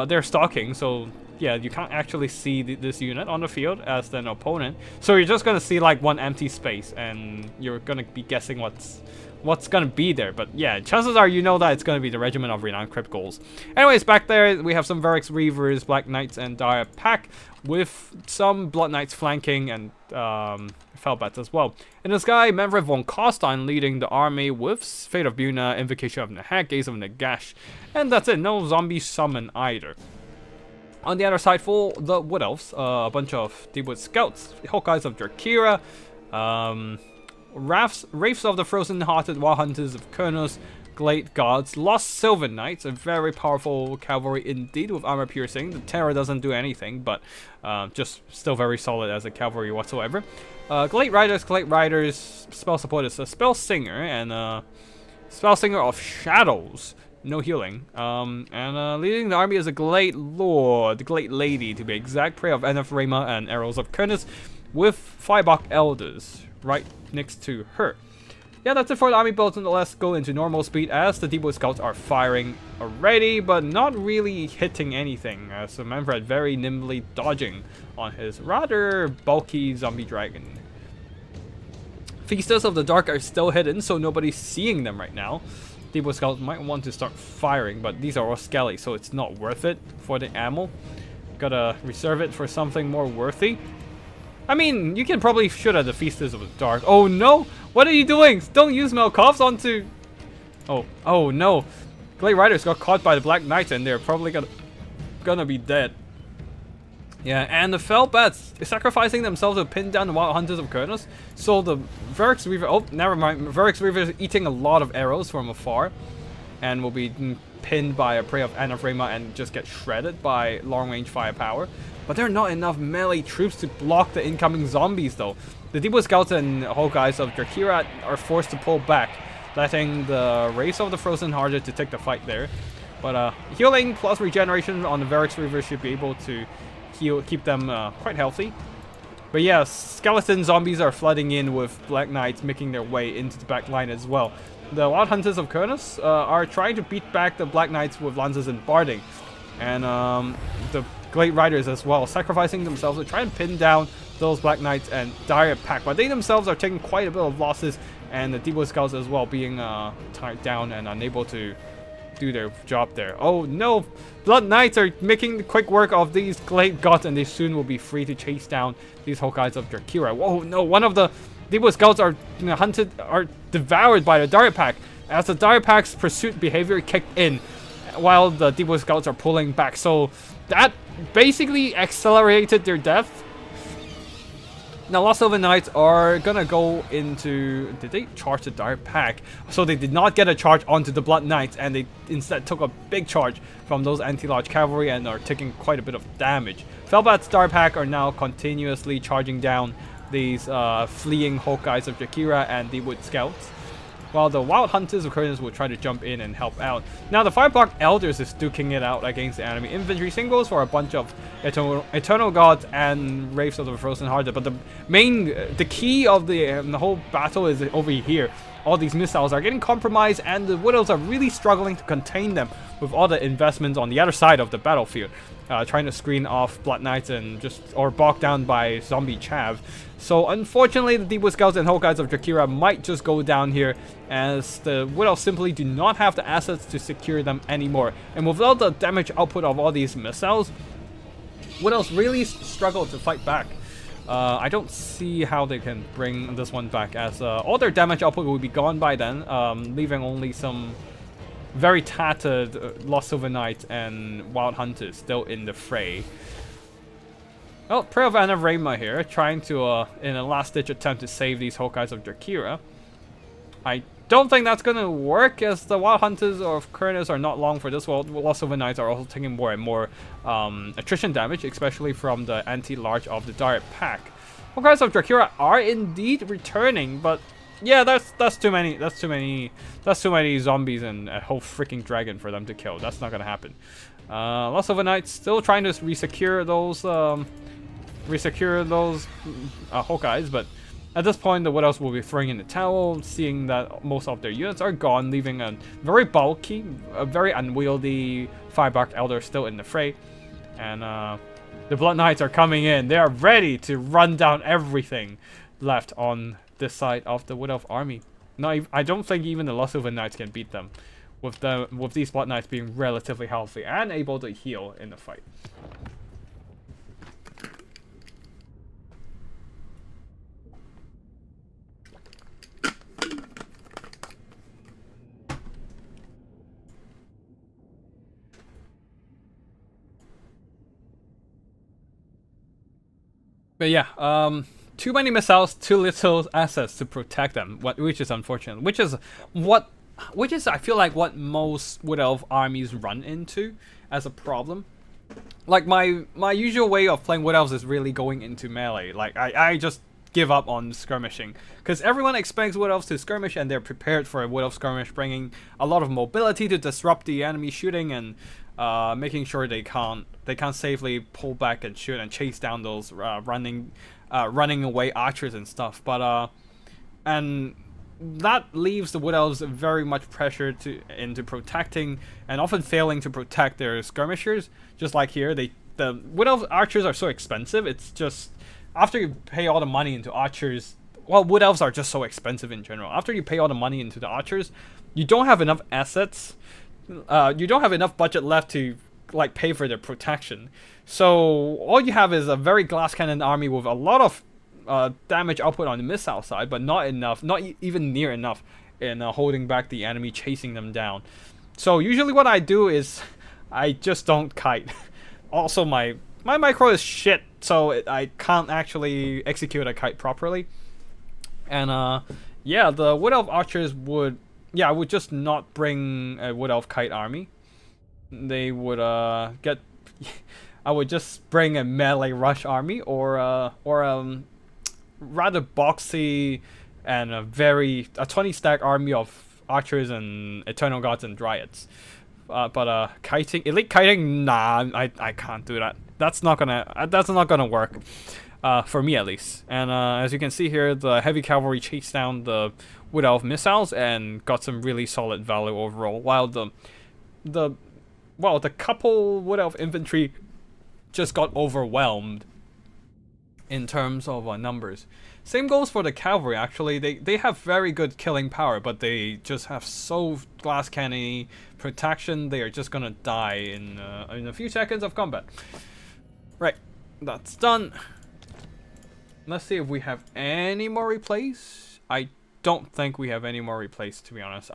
A: They're stalking, so yeah, you can't actually see this unit on the field as an opponent. So you're just gonna see like one empty space, and you're gonna be guessing what's gonna be there. But yeah, chances are you know that it's gonna be the Regiment of Renown Crypt Ghouls. Anyways, back there we have some Varix Reavers, Black Knights, and Dire Pack, with some Blood Knights flanking and Felbats as well. In the sky, Manfred von Carstein leading the army with Fate of Buna, Invocation of Nahak, Gaze of Nagash, and that's it. No zombie summon either. On the other side, for the Wood Elves, a bunch of Deepwood Scouts, Hawkeyes of Drakira, Wraiths of the Frozen-Hearted Wild Hunters of Kurnos, Glade Guards, Lost Sylvan Knights, a very powerful cavalry indeed with armor piercing. The Terror doesn't do anything, but just still very solid as a cavalry whatsoever. Glade Riders, spell support is a Spell Singer, and Spell Singer of Shadows. No healing. And leading the army is a Glade Lord, Glade Lady to be exact, Prey of Enephrema and Arrows of Kurnos, with Firebach Elders right next to her. Yeah, that's it for the army builds, and let's go into normal speed as the Deepwood Scouts are firing already, but not really hitting anything. So Manfred very nimbly dodging on his rather bulky zombie dragon. Feasters of the Dark are still hidden, so nobody's seeing them right now. Deepwood Scouts might want to start firing, but these are all skelly, so it's not worth it for the ammo. Gotta reserve it for something more worthy. I mean, you can probably shoot at the Feasters of the Dark. Oh no! What are you doing? Don't use Melkovs onto... Oh no. Glade Riders got caught by the Black Knights and they're probably gonna be dead. Yeah, and the Felbats sacrificing themselves to pin down the Wild Hunters of Kurnus. So the Verix Reaver... Oh, never mind. Verix Reaver is eating a lot of arrows from afar. And will be pinned by a Prey of Anathema and just get shredded by long-range firepower. But there are not enough melee troops to block the incoming zombies though. The Debo Scouts and Hawkeyes of Drakira are forced to pull back, letting the Race of the Frozen Hearted to take the fight there. But healing plus regeneration on the Verix Reaver should be able to keep them quite healthy. But yeah, skeleton zombies are flooding in with Black Knights making their way into the back line as well. The Wild Hunters of Kurnus are trying to beat back the Black Knights with lances and barding. And the Glade Riders as well, sacrificing themselves to try and pin down those Black Knights and Dire Pack. But they themselves are taking quite a bit of losses, and the Debo Scouts as well being tied down and unable to do their job there. Oh no! Blood Knights are making quick work of these Glade Gods, and they soon will be free to chase down these Hawkeyes of Drakira. Whoa, no! One of the Debo Scouts are are devoured by the Dire Pack as the Dire Pack's pursuit behavior kicked in, while the Debo Scouts are pulling back. So that basically accelerated their death. Now Lost Silver Knights are gonna go into... Did they charge the Dire Pack? So they did not get a charge onto the Blood Knights, and they instead took a big charge from those anti-large cavalry and are taking quite a bit of damage. Felbat's Dire Pack are now continuously charging down these fleeing Hawkeyes of Drakira and the Wood Scouts, while the Wild Hunters of Kurnus will try to jump in and help out. Now the Fireblock Elders is duking it out against the enemy infantry singles for a bunch of Eternal Gods and Wraiths of the Frozen Hearted. But the key of the whole battle is over here. All these missiles are getting compromised, and the Wood Elves are really struggling to contain them with all the investments on the other side of the battlefield, trying to screen off Blood Knights and or bogged down by zombie chav. So unfortunately, the Debo Scouts and Hawkeyes of Drakira might just go down here, as the Wood Elves simply do not have the assets to secure them anymore. And without the damage output of all these missiles, Wood Elves really struggle to fight back. I don't see how they can bring this one back, as all their damage output will be gone by then, leaving only some very tattered Lost Silver Knights and Wild Hunters still in the fray. Well, Prey of Anathema here, trying to, in a last-ditch attempt to save these Hawkeyes of Drakira. I don't think that's gonna work, as the Wild Hunters of Kurnus are not long for this world. Lost Silver Knights are also taking more and more attrition damage, especially from the anti-large of the Dire Pack. Hawkeyes of Drakira are indeed returning, but yeah, that's too many. That's too many zombies and a whole freaking dragon for them to kill. That's not gonna happen. Lost Silver Knights still trying to resecure those Hawkeyes, but at this point, the Wood Elves will be throwing in the towel, seeing that most of their units are gone, leaving a very bulky, a very unwieldy Firebark Elder still in the fray. And the Blood Knights are coming in. They are ready to run down everything left on this side of the Wood Elf army. No, I don't think even the Lost Silver Knights can beat them, with these Blood Knights being relatively healthy and able to heal in the fight. But yeah, too many missiles, too little assets to protect them, which is unfortunate. Which is I feel like what most Wood Elf armies run into as a problem. Like my usual way of playing Wood Elves is really going into melee. Like I just give up on skirmishing, because everyone expects Wood Elves to skirmish, and they're prepared for a Wood Elf skirmish, bringing a lot of mobility to disrupt the enemy shooting and making sure they can't safely pull back and shoot and chase down those running away archers and stuff. But and that leaves the Wood Elves very much pressured into protecting, and often failing to protect their skirmishers. Just like here, the Wood Elf archers are so expensive. It's just, after you pay all the money into archers, well, Wood Elves are just so expensive in general. After you pay all the money into the archers, you don't have enough assets. You don't have enough budget left to like pay for their protection. So all you have is a very glass cannon army with a lot of damage output on the missile side, but not enough, not even near enough in holding back the enemy chasing them down. So usually what I do is I just don't kite. Also, my micro is shit, so I can't actually execute a kite properly. And yeah, the Wood Elf archers would, yeah, I would just not bring a Wood Elf kite army. They would get. I would just bring a melee rush army or rather boxy and a 20 stack army of archers and eternal gods and dryads. But kiting, elite kiting, nah, I can't do that. That's not gonna work. For me at least. And as you can see here, the heavy cavalry chased down the Wood Elf missiles and got some really solid value overall, while the couple Wood Elf infantry just got overwhelmed in terms of numbers. Same goes for the cavalry actually. They have very good killing power, but they just have so glass cannon protection, they are just gonna die in a few seconds of combat. Right, that's done. Let's see if we have any more replays. I don't think we have any more replays, to be honest.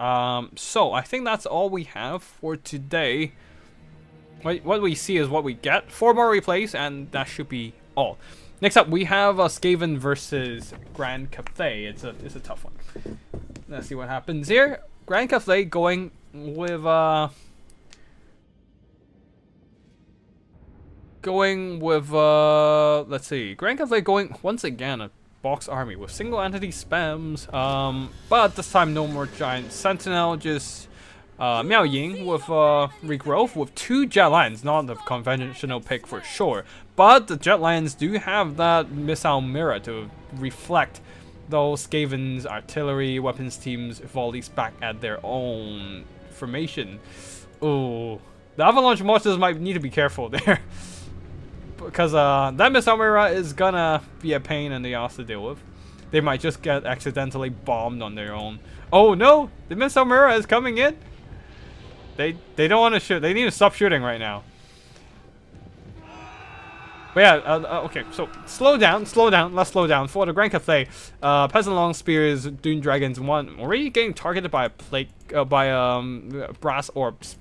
A: So I think that's all we have for today. What we see is what we get. 4 more replays, and that should be all. Next up, we have Skaven versus Grand Cathay. It's a tough one. Let's see what happens here. Grand Cathay going with let's see, Grand Cathay going once again a box army with single entity spams, but this time no more giant sentinel, just Miao Ying with regrowth with 2 jet lions, not the conventional pick for sure, but the jet lions do have that missile mirror to reflect those Skaven's artillery weapons teams volleys back at their own formation. Oh, the avalanche monsters might need to be careful there. Because that missile mirror is gonna be a pain in the ass to deal with. They might just get accidentally bombed on their own. Oh no! The missile mirror is coming in! They don't want to shoot. They need to stop shooting right now. But yeah, okay, so slow down, let's slow down. For the Grand Cathay, Peasant Long Spears, Dune Dragons, one already getting targeted by a plague, Brass Orbs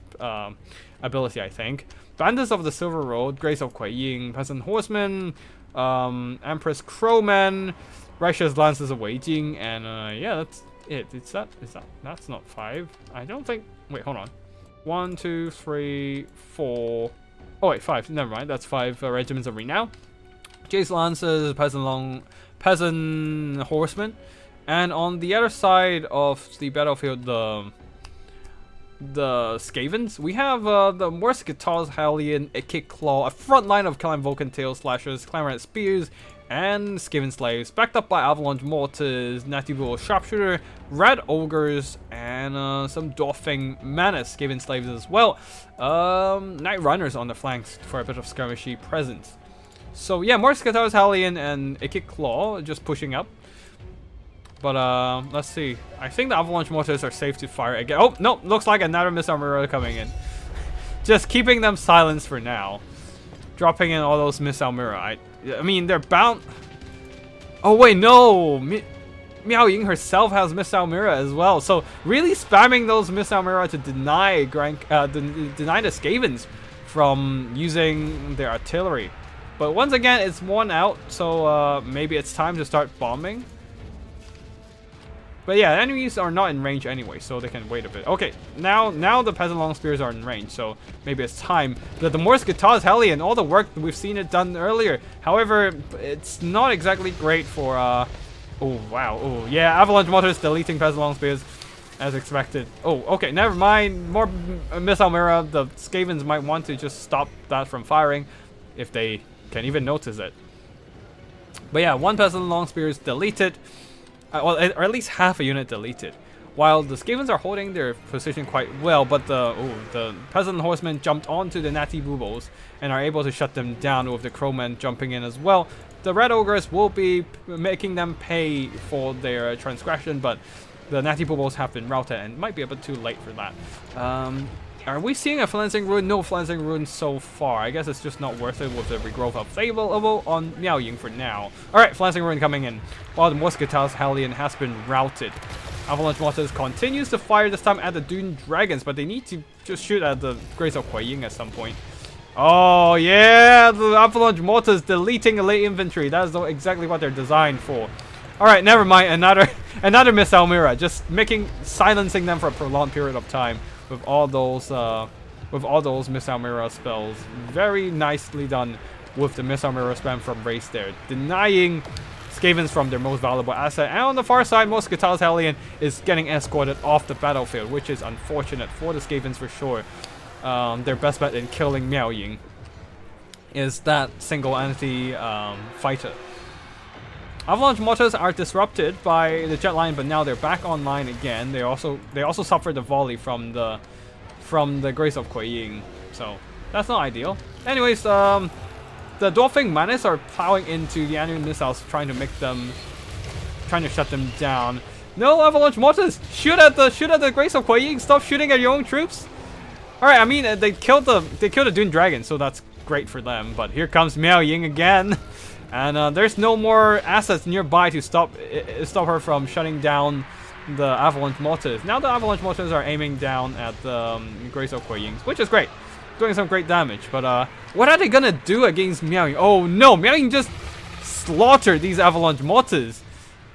A: ability, I think. Bandits of the Silver Road, Grace of Kuei Ying, Peasant Horsemen, Empress Crowman, Righteous Lances of Wei Jing, and yeah, that's it. That's not 5. I don't think. Wait, hold on. 1, 2, 3, 4. Oh wait, 5. Never mind. That's 5 regiments of renown. Jace Lances, Peasant Horsemen, and on the other side of the battlefield, the Skavens, we have the Morse Guitars, Hellion, a Kick Claw, a front line of Clan Vulcan Tail Slashers, Clamorat Spears, and Skaven Slaves, backed up by Avalanche Mortars, Nativo Sharpshooter, Red Ogres, and some Dwarfing Menace Skaven Slaves as well. Night Runners on the flanks for a bit of skirmishy presence. So yeah, Morse Guitars, Hellion, and a Kick Claw just pushing up. But let's see. I think the Avalanche Mortars are safe to fire again. Oh, no, looks like another missile mirror coming in. Just keeping them silenced for now. Dropping in all those missile mirror. I mean, they're bound. Oh wait, no. Miao Ying herself has missile mirror as well. So really spamming those missile mirror to deny deny the Skavens from using their artillery. But once again, it's 1 out. So maybe it's time to start bombing. But yeah, enemies are not in range anyway, so they can wait a bit. Okay, now the Peasant Long Spears are in range, so maybe it's time. The Morse Guitars, Hellion, all the work we've seen it done earlier. However, it's not exactly great for oh wow, oh yeah, Avalanche Mortars deleting Peasant Long Spears as expected. Oh, okay, never mind. More missile mirror. The Skavens might want to just stop that from firing if they can even notice it. But yeah, 1 Peasant Long Spears deleted. Well, or at least half a unit deleted. While the Skavens are holding their position quite well, but the Peasant Horsemen jumped onto the Natty Boobles and are able to shut them down with the Crowmen jumping in as well. The Red Ogres will be making them pay for their transgression, but the Natty Boobles have been routed and might be a bit too late for that. Are we seeing a Flensing Rune? No Flensing Rune so far. I guess it's just not worth it with the regrowth available on Miao Ying for now. Alright, Flensing Rune coming in. While the Musketeers Hellion has been routed. Avalanche Mortars continues to fire, this time at the Dune Dragons, but they need to just shoot at the Grace of Kuei Ying at some point. Oh yeah, the Avalanche Mortars deleting late infantry. That is exactly what they're designed for. Alright, never mind. Another missile mirror, just silencing them for a prolonged period of time. With all those missile mirror spells. Very nicely done with the missile mirror spam from Race there. Denying Skavens from their most valuable asset. And on the far side, Musketeers Hellion is getting escorted off the battlefield, which is unfortunate for the Skavens for sure. Their best bet in killing Miao Ying is that single entity fighter. Avalanche Mortars are disrupted by the Jet Lion, but now they're back online again. They also suffered the volley from the Grace of Kuei Ying, so that's not ideal. Anyways, the Dwarfing Menace are plowing into the enemy missiles, trying to shut them down. No, Avalanche Mortars, shoot at the Grace of Kuei Ying. Stop shooting at your own troops. All right, I mean they killed the Dune Dragon, so that's great for them. But here comes Miao Ying again. And there's no more assets nearby to stop her from shutting down the Avalanche Mortars. Now the Avalanche Mortars are aiming down at the Grace of Kuei Ying, which is great. Doing some great damage. But what are they gonna do against Miao Ying? Oh no, Miao Ying just slaughtered these Avalanche Mortars.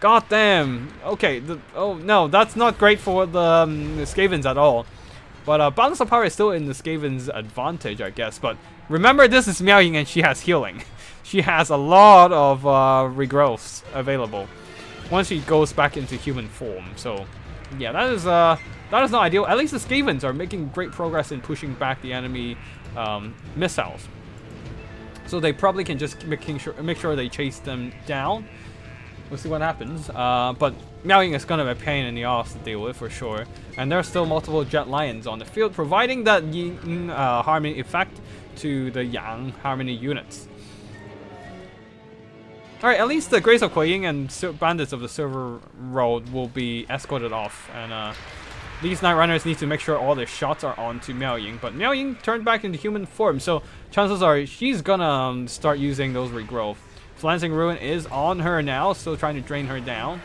A: God damn. Okay, oh no, that's not great for the Skavens at all. But balance of power is still in the Skaven's advantage, I guess. But remember, this is Miao Ying and she has healing. She has a lot of regrowths available once she goes back into human form. So, yeah, that is not ideal. At least the Skavens are making great progress in pushing back the enemy missiles. So they probably can just make sure they chase them down. We'll see what happens. But Miao Ying is gonna be a pain in the ass to deal with for sure. And there are still multiple Jet Lions on the field, providing that Yin harmony effect to the Yang harmony units. Alright, at least the Grace of Kuei Ying and Bandits of the Silver Road will be escorted off. And these Night Runners need to make sure all their shots are on to Miao Ying. But Miao Ying turned back into human form, so chances are she's gonna start using those regrowth. Flensing Ruin is on her now, still trying to drain her down.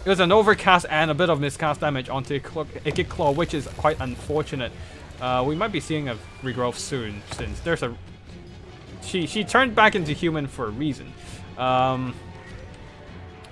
A: It was an overcast and a bit of miscast damage onto Ikit Claw, which is quite unfortunate. We might be seeing a regrowth soon, since there's a... She turned back into human for a reason. Now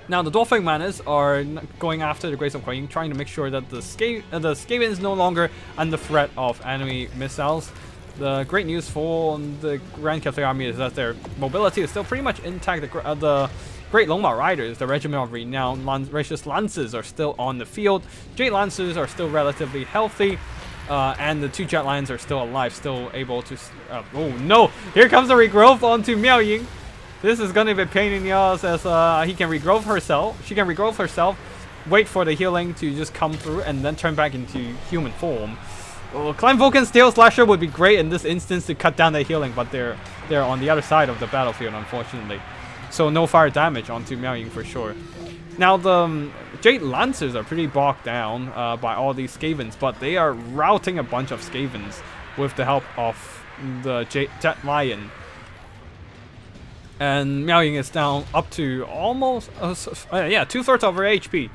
A: the Dwarfing Manas are going after the Grace of Kuei Ying, trying to make sure that the Skaven is no longer under threat of enemy missiles. The great news for the Grand Cathay Army is that their mobility is still pretty much intact. The Great Longmar Riders, the Regiment of Renown, Righteous Lances are still on the field. Jade Lancers are still relatively healthy. And the two Jet Lions are still alive, still able to... oh no! Here comes the regrowth onto Miao Ying. This is gonna be a pain in the ass as he can regrowth herself. She can regrowth herself, wait for the healing to just come through, and then turn back into human form. Oh, Climb Vulcan's Tail Slasher would be great in this instance to cut down the healing, but they're on the other side of the battlefield, unfortunately. So no fire damage onto Miao Ying for sure. Now the Jade Lancers are pretty bogged down by all these Skavens, but they are routing a bunch of Skavens with the help of the Jet Lion. And Miao Ying is down up to almost, yeah, 2/3 of her HP.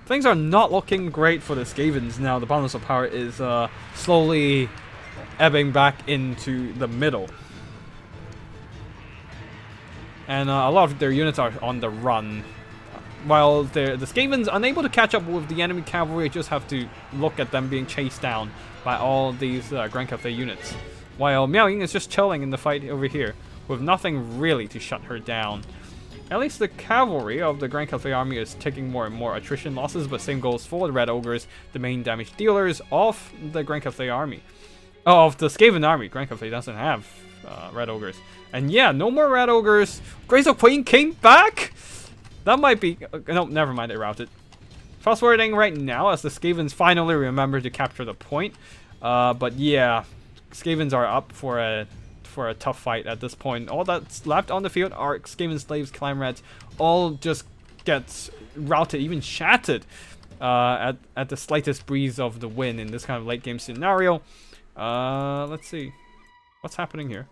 A: Things are not looking great for the Skavens now. The balance of power is slowly ebbing back into the middle. And a lot of their units are on the run. While the Skavens unable to catch up with the enemy cavalry, just have to look at them being chased down by all these Grand Cathay units. While Miao Ying is just chilling in the fight over here, with nothing really to shut her down. At least the cavalry of the Grand Cathay Army is taking more and more attrition losses, but same goes for the Red Ogres, the main damage dealers of the Grand Cathay Army. Oh, of the Skaven Army. Grand Cathay doesn't have Red Ogres. And yeah, no more Red Ogres. Grace of Kuei Ying came back? That might be... no, never mind, they routed. Fast forwarding right now as the Skavens finally remember to capture the point. But yeah, Skavens are up for a tough fight at this point. All that's left on the field are Skaven slaves, clan rats, all just gets routed, even shattered. at the slightest breeze of the wind in this kind of late game scenario. Let's see. What's happening here?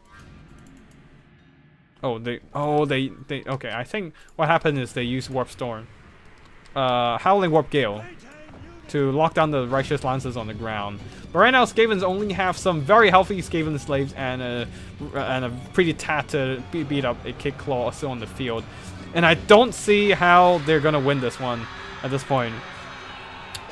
A: Okay, I think what happened is they used Warp Storm. Howling Warp Gale to lock down the Righteous Lances on the ground. But right now, Skavens only have some very healthy Skaven slaves and a pretty tattered, beat up a Kick Claw still on the field. And I don't see how they're gonna win this one at this point.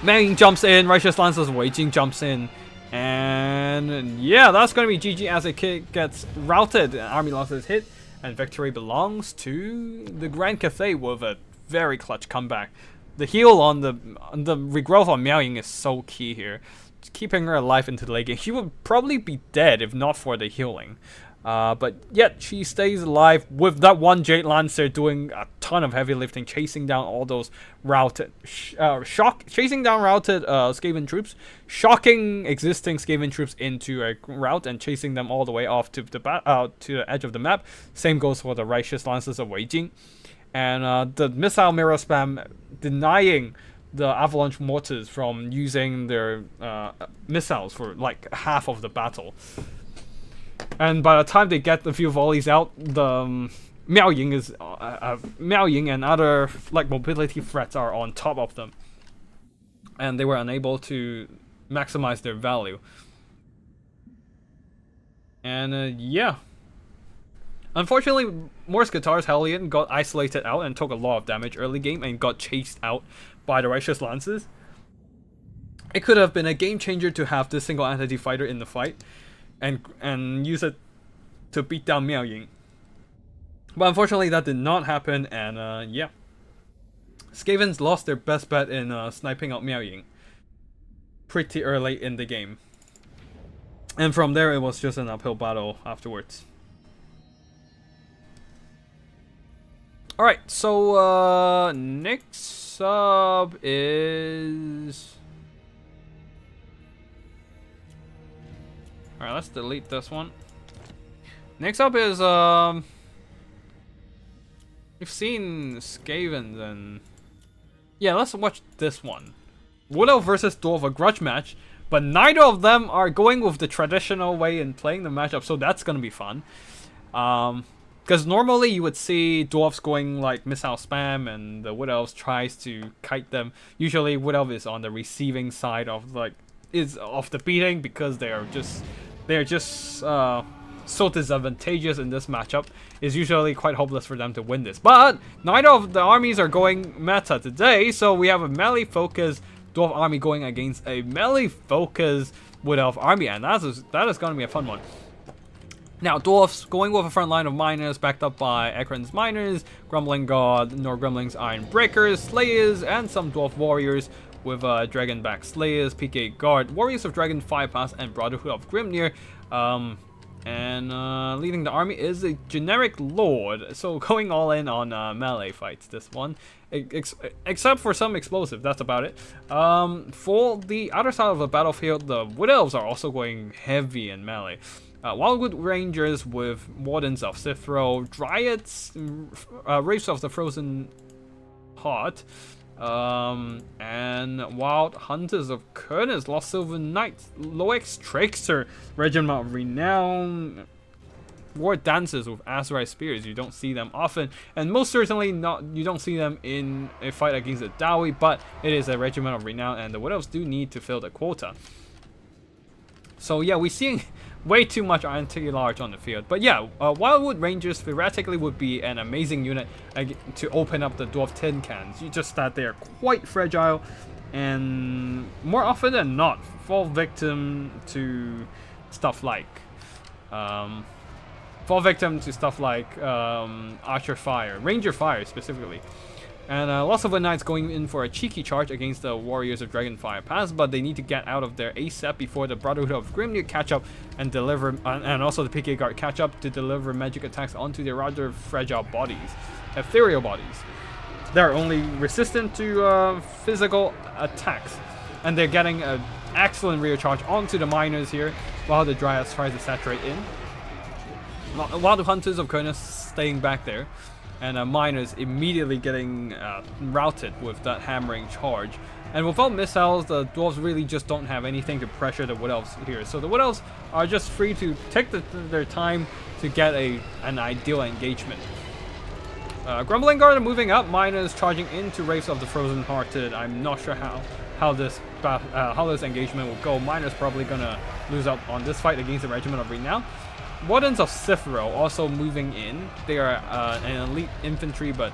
A: Meng jumps in, Righteous Lances Wei Jing jumps in. And yeah, that's gonna be GG as a Kick gets routed. Army losses hit. And victory belongs to the Grand Cathay with a very clutch comeback. The heal on the regrowth on Miao Ying is so key here. Just keeping her alive into the late game. She would probably be dead if not for the healing. But yet she stays alive with that one Jade Lancer doing a ton of heavy lifting, chasing down all those routed, chasing down routed Skaven troops, shocking existing Skaven troops into a rout and chasing them all the way off to the edge of the map. Same goes for the Righteous Lances of Wei Jing. And the missile mirror spam denying the avalanche mortars from using their missiles for like half of the battle. And by the time they get the few volleys out, the Miao Ying and other like mobility threats are on top of them, and they were unable to maximize their value. And yeah, unfortunately, Morse Guitar's Hellion got isolated out and took a lot of damage early game and got chased out by the Righteous Lances. It could have been a game changer to have this single entity fighter in the fight. And use it to beat down Miao Ying. But unfortunately that did not happen, and yeah. Skavens lost their best bet in sniping out Miao Ying pretty early in the game. And from there it was just an uphill battle afterwards. Alright, so next up is... Alright, let's delete this one. Next up is, we've seen Skavens and... Yeah, let's watch this one. Wood Elf versus Dwarf, a grudge match. But neither of them are going with the traditional way in playing the matchup, so that's gonna be fun. Because normally you would see Dwarfs going like missile spam and the Wood Elves tries to kite them. Usually Wood Elf is on the receiving side of like, is of the beating because they're just so disadvantageous in this matchup. It's usually quite hopeless for them to win this. But neither of the armies are going meta today, so we have a melee focused Dwarf army going against a melee focused Wood Elf army, and that is going to be a fun one. Now, Dwarfs going with a front line of miners backed up by Ekran's miners, Grumbling God, nor Grumbling's Iron Breakers, Slayers, and some Dwarf warriors with Dragonback Slayers, PK Guard, Warriors of Dragon Firepass, and Brotherhood of Grimnir. And leading the army is a generic Lord, so going all in on melee fights this one, except for some explosive, that's about it. For the other side of the battlefield, the Wood Elves are also going heavy in melee. Wildwood Rangers with Wardens of Sithro, Dryads, Wraiths of the Frozen Heart, and Wild Hunters of Kurnis, Lost Silver Knights, Loex Trickster, Regiment of Renown, War Dancers with Azrai Spears. You don't see them often, and most certainly not. You don't see them in a fight against a Dawi, but it is a Regiment of Renown, and the Wood Elves do need to fill the quota. So yeah, we're seeing way too much anti-large on the field. But yeah, Wildwood Rangers theoretically would be an amazing unit to open up the Dwarf tin cans. You just that they're quite fragile and more often than not fall victim to stuff like Archer Fire, Ranger Fire specifically. And Lost of the Knights going in for a cheeky charge against the Warriors of Dragonfire Pass, but they need to get out of there ASAP before the Brotherhood of Grimnir catch up and deliver, and also the PK Guard catch up to deliver magic attacks onto their rather fragile bodies, ethereal bodies. They're only resistant to physical attacks, and they're getting an excellent rear charge onto the miners here, while the Dryads try to saturate in. While the Hunters of Kurnis staying back there. and miners immediately getting routed with that hammering charge. And without missiles, the dwarves really just don't have anything to pressure the wood elves here. So the wood elves are just free to take their time to get an ideal engagement. Grumbling Guard are moving up, miners charging into Wraiths of the Frozen Hearted. I'm not sure how this engagement will go. Miners probably gonna lose out on this fight against the Regiment of Renown. Wardens of Sithro also moving in. They are an elite infantry, but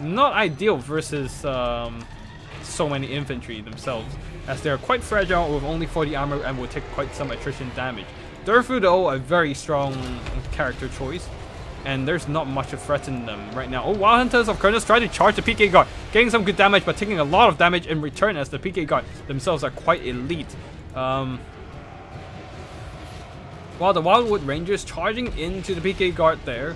A: not ideal versus so many infantry themselves, as they're quite fragile with only 40 armor and will take quite some attrition damage. Durfu, though, a very strong character choice, and there's not much to threaten them right now. Oh, Wild Hunters of Kurnus try to charge the PK Guard, getting some good damage, but taking a lot of damage in return, as the PK Guard themselves are quite elite. While the Wildwood Rangers charging into the PK Guard there,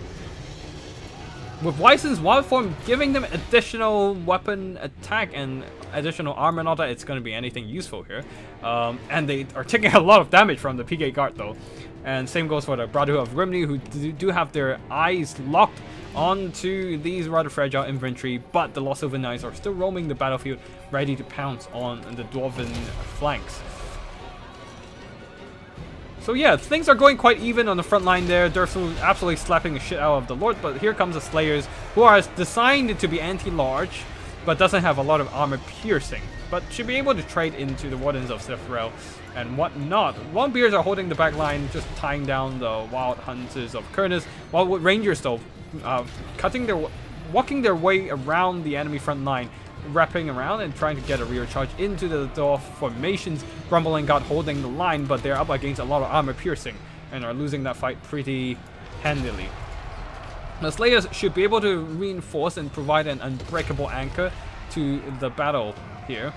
A: with Weisson's Wild Form giving them additional weapon attack and additional armor, not that it's going to be anything useful here. And they are taking a lot of damage from the PK Guard though. And same goes for the Brotherhood of Grimnir, who do have their eyes locked onto these rather fragile infantry, but the Lost Silver Knights are still roaming the battlefield, ready to pounce on the Dwarven flanks. So yeah, things are going quite even on the front line there. Durfu absolutely slapping the shit out of the Lord, but here comes the Slayers, who are designed to be anti-large, but doesn't have a lot of armor piercing, but should be able to trade into the Wardens of Sithrel and whatnot. Longbeards are holding the back line, just tying down the Wild Hunters of Kurnus, while with Rangers though, walking their way around the enemy front line, wrapping around and trying to get a rear charge into the dwarf formations. Grumbling Guard holding the line, but they're up against a lot of armor piercing and are losing that fight pretty handily. The Slayers should be able to reinforce and provide an unbreakable anchor to the battle here.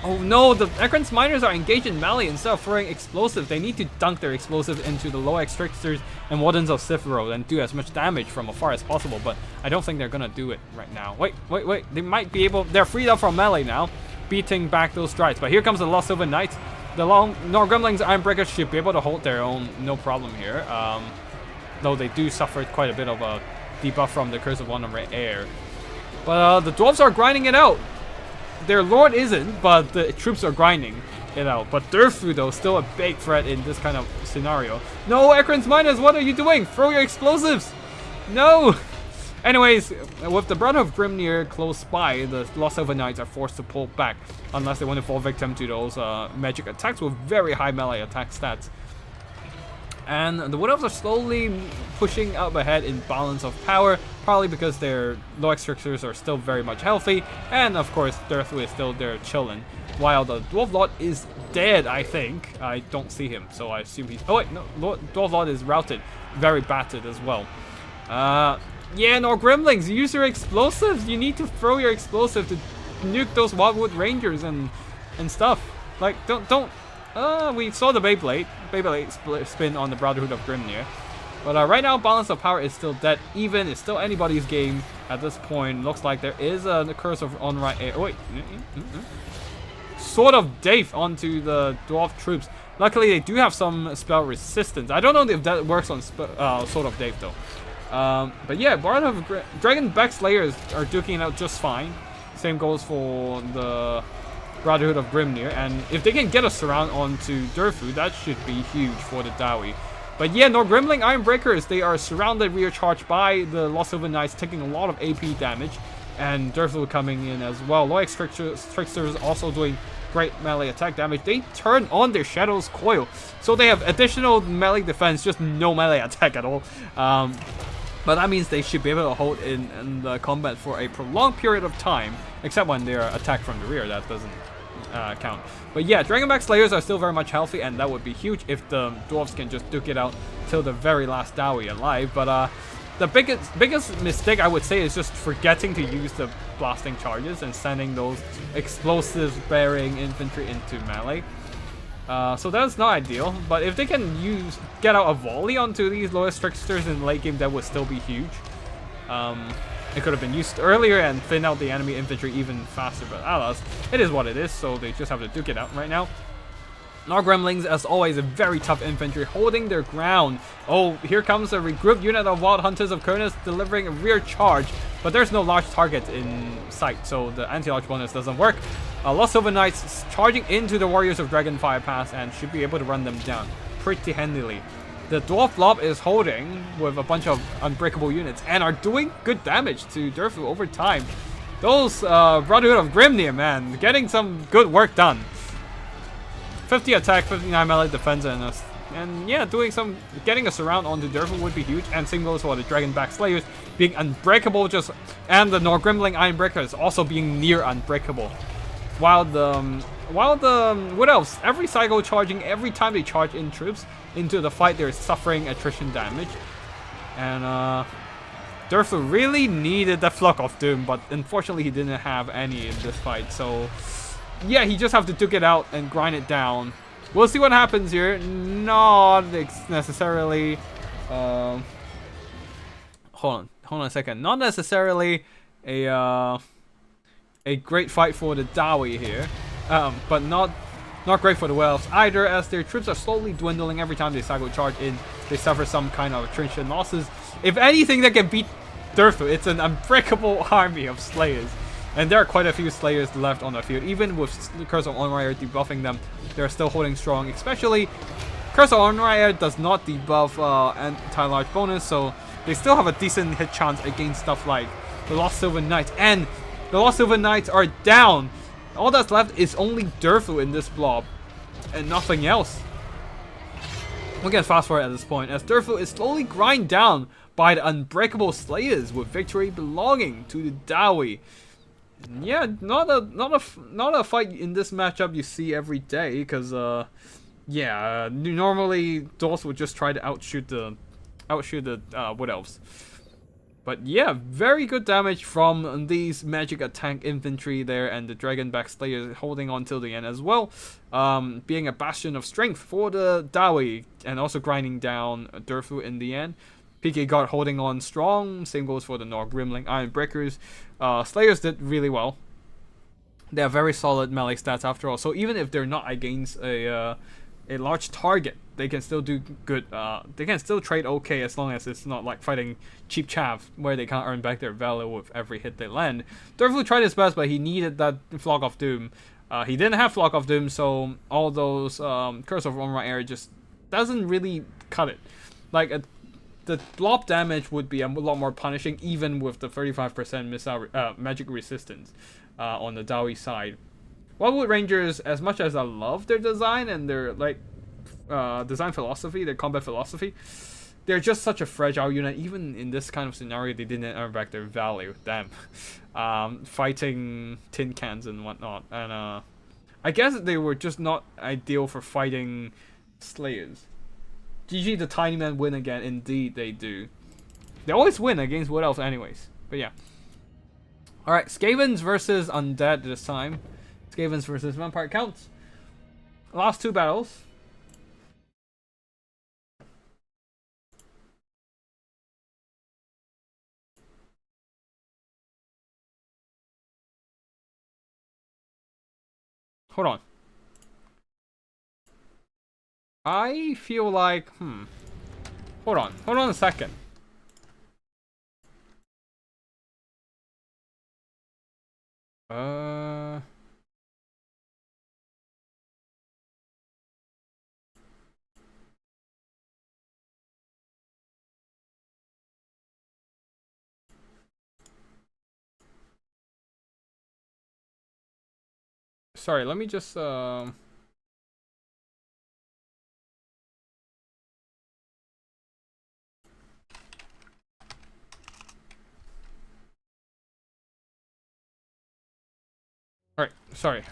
A: Oh no, the Ekron's miners are engaged in melee instead of throwing explosives. They need to dunk their explosives into the low Tricksters and Wardens of Sithro and do as much damage from afar as possible, but I don't think they're gonna do it right now. Wait, they might be able, they're freed up from melee now, beating back those strides, but here comes the Lost Silver Knights. The Gremlings Ironbreakers should be able to hold their own, no problem here, though they do suffer quite a bit of a debuff from the Curse of Wandering Air. But the Dwarves are grinding it out. Their lord isn't, but the troops are grinding it out. But Durfu, though, still a big threat in this kind of scenario. No, Ekron's miners, what are you doing? Throw your explosives! No! Anyways, with the Brotherhood of Grimnir close by, the Lost Silver Knights are forced to pull back, unless they want to fall victim to those magic attacks with very high melee attack stats. And the Wood Elves are slowly pushing up ahead in balance of power, probably because their low Tricksters are still very much healthy, and of course Durfu is still there chilling, while the Dwarf Lord is dead, I think. I don't see him, so I assume he's... Oh wait, no, Dwarf Lord is routed, very battered as well. Yeah, no, Gremlings, use your explosives! You need to throw your explosive to nuke those Wildwood Rangers and stuff. Like, don't... we saw the Beyblade spin on the Brotherhood of Grimnir. But right now, balance of power is still dead even. It's still anybody's game at this point. Looks like there is a curse of on-right air. Oh, wait. Sword of Dave onto the dwarf troops. Luckily, they do have some spell resistance. I don't know if that works on Sword of Dave, though. But yeah, Dragon Back Slayers are duking it out just fine. Same goes for the Brotherhood of Grimnir, and if they can get a surround onto Durfu, that should be huge for the Dowie. But yeah, no, Gremling Ironbreakers, they are surrounded, rear charged by the Lost Silver Knights, taking a lot of AP damage, and Durfu coming in as well. Loix Tricksters also doing great melee attack damage. They turn on their Shadow's Coil, so they have additional melee defense, just no melee attack at all. But that means they should be able to hold in the combat for a prolonged period of time, except when they are attacked from the rear. That doesn't count. But yeah, Dragonback Slayers are still very much healthy, and that would be huge if the Dwarves can just duke it out till the very last Dowie alive. But the biggest mistake, I would say, is just forgetting to use the blasting charges and sending those explosive-bearing infantry into melee. So that's not ideal, but if they can get out a volley onto these lowest tricksters in the late game, that would still be huge. It could have been used earlier and thin out the enemy infantry even faster, but alas, it is what it is, so they just have to duke it out right now. Our Gremlins, as always, a very tough infantry, holding their ground. Oh, here comes a regrouped unit of Wild Hunters of Kurnus delivering a rear charge, but there's no large target in sight, so the anti-large bonus doesn't work. Lost Silver Knights charging into the Warriors of Dragonfire Pass and should be able to run them down pretty handily. The Dwarf Blob is holding with a bunch of unbreakable units and are doing good damage to Durfu over time. Those Brotherhood of Grimnir, man, getting some good work done. 50 attack, 59 melee defense, and yeah, getting a surround onto Durfu would be huge. And same goes for the Dragonback Slayers being unbreakable, and the Norgrimling Ironbreaker is also being near unbreakable. While the Wood Elves, every cycle charging, every time they charge in troops into the fight, they're suffering attrition damage. And Durfu really needed the Flock of Doom, but unfortunately he didn't have any in this fight, so yeah, he just have to duke it out and grind it down. We'll see what happens here. Not necessarily hold on a second. Not necessarily a great fight for the Dawi here, but not great for the Wells either, as their troops are slowly dwindling every time they cycle charge in. They suffer some kind of attrition losses. If anything that can beat Durfu, it's an unbreakable army of Slayers. And there are quite a few Slayers left on the field. Even with Curse of Onraya debuffing them, they're still holding strong. Especially, Curse of Onraya does not debuff anti-large bonus, so they still have a decent hit chance against stuff like the Lost Silver Knights. And the Lost Silver Knights are down. All that's left is only Durfu in this blob, and nothing else. We can fast forward at this point, as Durfu is slowly grind down by the unbreakable Slayers, with victory belonging to the Dawi. Yeah, not a fight in this matchup you see every day, because normally Dwarfs would just try to outshoot the Wood Elves. But yeah, very good damage from these magic attack infantry there, and the Dragonback Slayers holding on till the end as well, being a bastion of strength for the Dawi, and also grinding down Durfu in the end. PK Guard holding on strong. Same goes for the Norgrimling Ironbreakers. Slayers did really well. They have very solid melee stats after all. So even if they're not against a large target, they can still do good. They can still trade okay, as long as it's not like fighting cheap chaff where they can't earn back their value with every hit they land. Durfu tried his best, but he needed that Flock of Doom. He didn't have Flock of Doom, so all those Curse of Onraya just doesn't really cut it. Like the blob damage would be a lot more punishing, even with the 35% missile magic resistance on the Dawi side. Wildwood Rangers, as much as I love their design and their design philosophy, their combat philosophy, they're just such a fragile unit. Even in this kind of scenario, they didn't earn back their value. Damn. Fighting tin cans and whatnot. And I guess they were just not ideal for fighting Slayers. GG, the Tiny Men win again. Indeed, they do. They always win against Wood Elves anyways. But yeah. Alright, Skavens versus Undead this time. Skavens versus Vampire Counts. Last two battles. Hold on. I feel like, hold on a second. Sorry, let me just, Alright, sorry.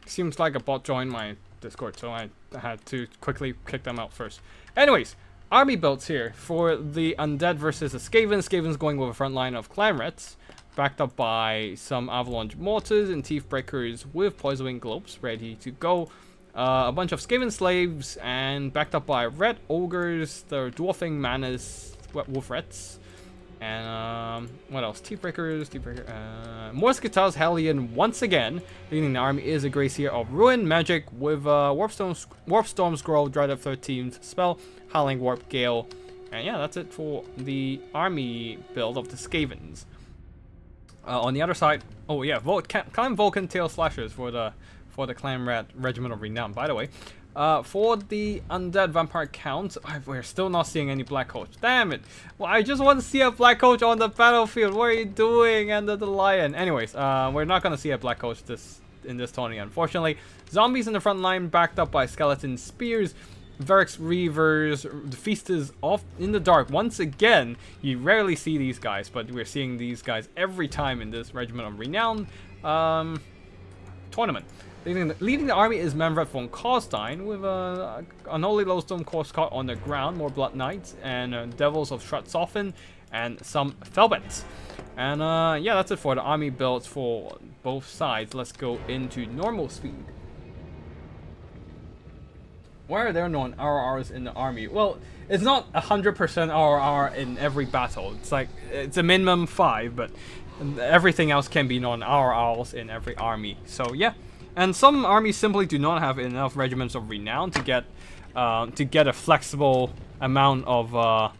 A: Seems like a bot joined my Discord, so I had to quickly kick them out first. Anyways, army builds here for the Undead versus the Skavens. Skavens going with a front line of Clanrats, backed up by some Avalanche Mortars and Teeth Breakers with Poisoning Globes ready to go. A bunch of Skaven Slaves, and backed up by Red Ogres, the Dwarfing Manas Wolf Rats, And what else? Teeth-breakers, Morsqueta's Hellion once again. Leading the army is a Gracier of Ruin Magic with Warp Storm Scroll, Dread of 13th spell, Howling Warp Gale. And yeah, that's it for the army build of the Skavens. On the other side, oh yeah, Clan Vulcan Tail Slashers for the Clan Rat Regiment of Renown. By the way, for the Undead Vampire count, we're still not seeing any Black Coach. Damn it! Well, I just want to see a Black Coach on the battlefield. What are you doing, Under the Lion? Anyways, we're not gonna see a Black Coach in this tourney, unfortunately. Zombies in the front line, backed up by skeleton spears. Verix Reavers, the Feasters off in the dark. Once again, you rarely see these guys, but we're seeing these guys every time in this Regiment of Renown tournament. Leading the army is Manfred von Karstein with Unholy Lowstone Corpse Cart on the ground, more Blood Knights, and Devils of Shratsofen, and some Felbets. And yeah, that's it for the army builds for both sides. Let's go into normal speed. Why are there no RRs in the army? Well, it's not 100% RR in every battle. It's like, it's a minimum 5, but everything else can be non-RRs in every army. So yeah, and some armies simply do not have enough regiments of renown to get a flexible amount of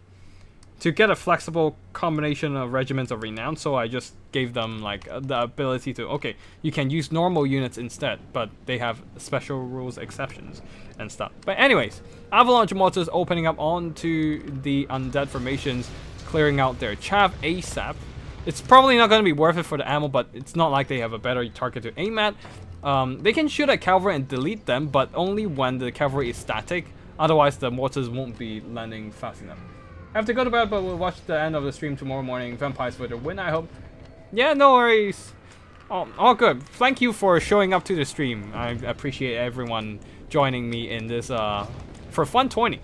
A: to get a flexible combination of regiments of renown. So I just gave them like the ability to, okay, you can use normal units instead, but they have special rules exceptions and stuff. But anyways, Avalanche Mortars opening up onto the undead formations, clearing out their chaff ASAP. It's probably not going to be worth it for the ammo, but it's not like they have a better target to aim at. They can shoot at cavalry and delete them, but only when the cavalry is static. Otherwise, the mortars won't be landing fast enough. I have to go to bed, but we'll watch the end of the stream tomorrow morning. Vampires for the win, I hope. Yeah, no worries. Oh, all good. Thank you for showing up to the stream. I appreciate everyone joining me in this for Fun 20.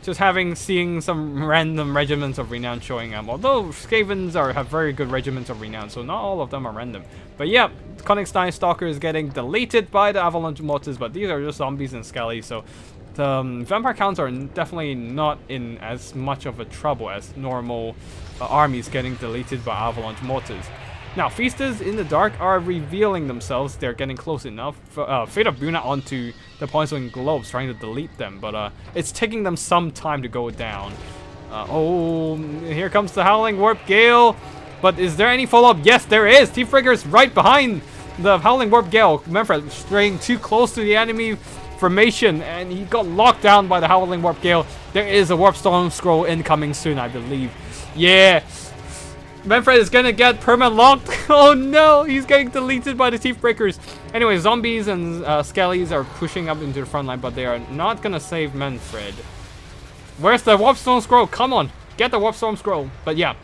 A: Just seeing some random regiments of renown showing up. Although Skavens have very good regiments of renown, so not all of them are random. But yeah, Königstein Stalker is getting deleted by the Avalanche Mortars, but these are just zombies and skellies, so the vampire counts are definitely not in as much of a trouble as normal armies getting deleted by Avalanche Mortars. Now, Feasters in the dark are revealing themselves. They're getting close enough. Fate of Buna onto the Poison Globes, trying to delete them, but it's taking them some time to go down. Oh, here comes the Howling Warp Gale. But is there any follow-up? Yes, there is. Teeth-breakers right behind the Howling Warp Gale. Manfred straying too close to the enemy formation, and he got locked down by the Howling Warp Gale. There is a Warp Storm Scroll incoming soon, I believe. Yeah. Manfred is gonna get permanent locked. Oh no, he's getting deleted by the Teeth-breakers. Anyway, zombies and skellies are pushing up into the front line, but they are not gonna save Manfred. Where's the Warp Storm Scroll? Come on, get the Warp Storm Scroll. But yeah,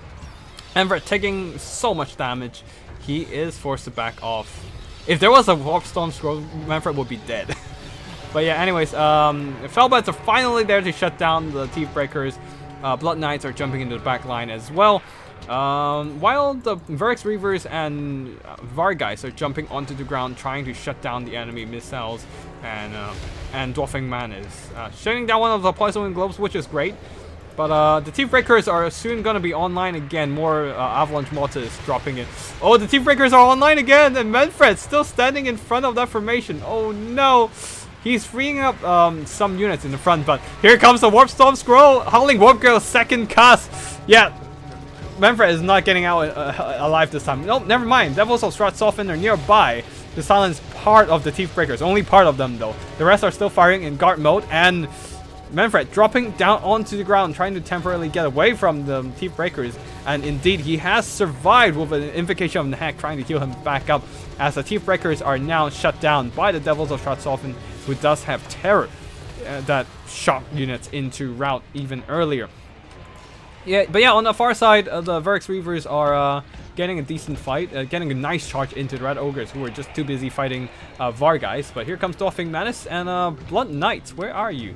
A: Manfred taking so much damage, he is forced to back off. If there was a Warp Storm Scroll, Manfred would be dead. But yeah, anyways, Felbats are finally there to shut down the Teeth-breakers. Blood Knights are jumping into the back line as well. While the Verix Reavers and Vargeis are jumping onto the ground, trying to shut down the enemy missiles, and Dwarfing Man is shutting down one of the Poison Globes, which is great. But the Teeth-breakers are soon going to be online again. More Avalanche Mortars dropping in. Oh, the Teeth-breakers are online again, and Manfred still standing in front of that formation. Oh no! He's freeing up some units in the front, but here comes the Warp Storm Scroll. Howling Warp Girl's second cast. Yeah, Manfred is not getting out alive this time. Nope, never mind. Devils of Stratsofen are nearby to silence part of the Teeth-breakers. Only part of them, though. The rest are still firing in guard mode, and Manfred dropping down onto the ground, trying to temporarily get away from the Teeth-breakers. And indeed, he has survived with an Invocation of the Heck, trying to heal him back up, as the Teeth-breakers are now shut down by the Devils of Stratsofen, who does have terror that shot units into rout even earlier. Yeah, but yeah, on the far side, the Verix Reavers are getting a decent fight, getting a nice charge into the Red Ogres, who are just too busy fighting Vargeis. But here comes Dwarfing Menace and Blood Knights. Where are you?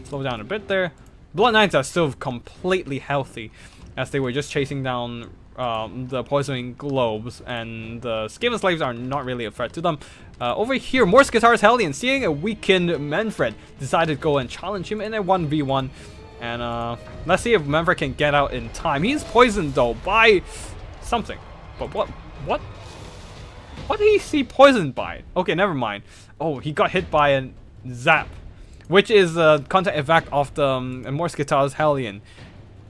A: Slow down a bit there. Blood Knights are still completely healthy, as they were just chasing down the Poisoning Globes, and the Skaven Slaves are not really a threat to them. Over here, Morsqueta's Hellion, seeing a weakened Manfred, decided to go and challenge him in a 1v1. And let's see if Memphis can get out in time. He's poisoned though by something. But what? What did he see poisoned by? Okay, never mind. Oh, he got hit by a zap, which is a contact effect of the Morsketar's Hellion,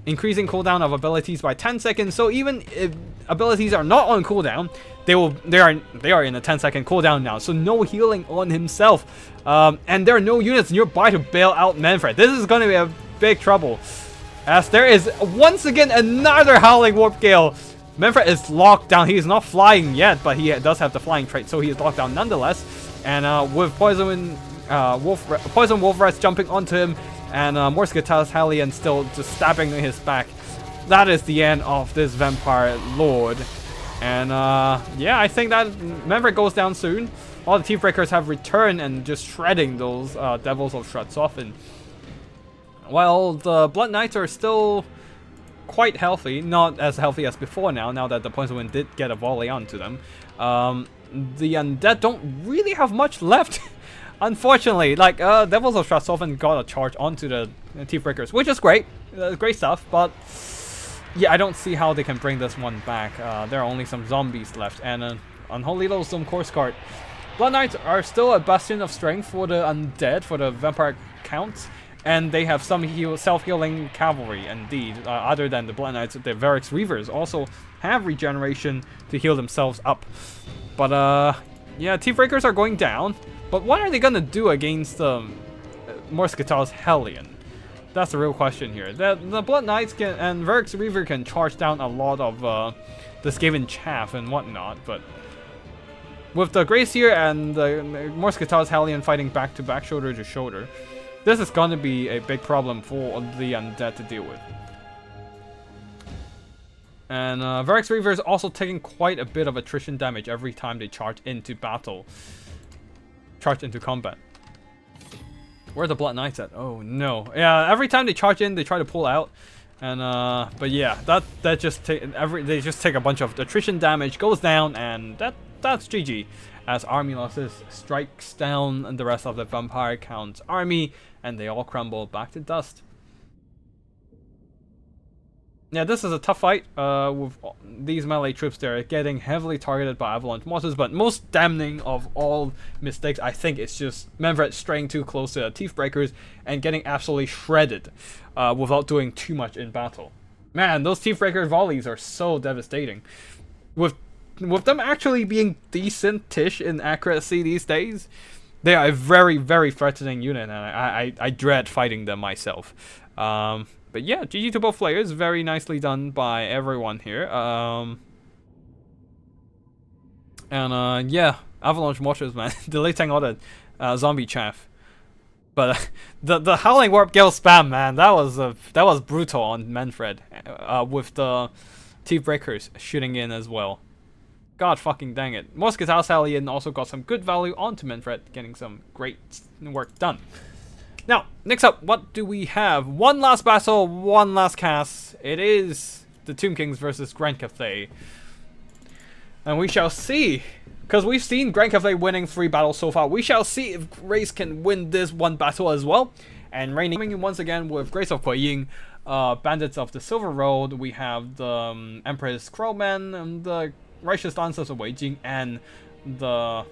A: increasing cooldown of abilities by 10 seconds. So even if abilities are not on cooldown, they are in a 10-second cooldown now. So no healing on himself, and there are no units nearby to bail out Manfred. This is going to be a big trouble, as there is once again another Howling Warp Gale. Manfred is locked down. He is not flying yet, but he does have the flying trait, so he is locked down nonetheless. And with Poison Wolf Rats jumping onto him, and Morsketar's Hellion still just stabbing in his back, that is the end of this Vampire Lord. And yeah, I think that Manfred goes down soon. All the Teeth Breakers have returned and just shredding those Devils of Shradsofen. While the Blood Knights are still quite healthy, not as healthy as before now that the Poison Wind did get a volley onto them. The Undead don't really have much left. Unfortunately, like, Devils of Shradsofen got a charge onto the Teeth Breakers, which is great. Great stuff, but yeah, I don't see how they can bring this one back. There are only some zombies left, and Unholy Loathsome Course Guard. Blood Knights are still a bastion of strength for the Undead, for the Vampire counts, and they have some self-healing cavalry, indeed. Other than the Blood Knights, the Varix Reavers also have regeneration to heal themselves up. But yeah, Teeth Breakers are going down. But what are they gonna do against Morsketar's Hellion? That's the real question here. The Blood Knights and Varix Reaver can charge down a lot of the Skaven chaff and whatnot, but with the Gracier and the Morsketar's Hellion fighting back to back, shoulder to shoulder, this is gonna be a big problem for the Undead to deal with. And Varix Reaver is also taking quite a bit of attrition damage every time they charge into battle. Charge into combat. Where are the Blood Knights at? Oh no. Yeah, every time they charge in, they try to pull out. And but yeah, that just they just take a bunch of attrition damage, goes down, and that's GG. As army losses strikes down the rest of the Vampire Count's army, and they all crumble back to dust. Yeah, this is a tough fight with these melee troops. They're getting heavily targeted by avalanche monsters, but most damning of all mistakes, I think, is just Manfred straying too close to the Teeth Breakers and getting absolutely shredded without doing too much in battle. Man, those Teeth Breaker volleys are so devastating. With them actually being decent-ish in accuracy these days, they are a very, very threatening unit, and I dread fighting them myself. But yeah, GG to both players. Very nicely done by everyone here. And yeah, Avalanche Watchers, man. Deleting all the zombie chaff. But the Howling Warp Gale spam, man, that was brutal on Manfred. With the Teeth Breakers shooting in as well. God fucking dang it. Morsketar's Hellion also got some good value onto Manfred, getting some great work done. Now, next up, what do we have? One last battle, one last cast. It is the Tomb Kings versus Grand Cathay. And we shall see. Because we've seen Grand Cathay winning 3 battles so far. We shall see if Grace can win this one battle as well. And reigning coming in once again with Grace of Kuei-Yin, Bandits of the Silver Road. We have the Empress Crowman, and the Righteous Dancers of Wei Jing, and the...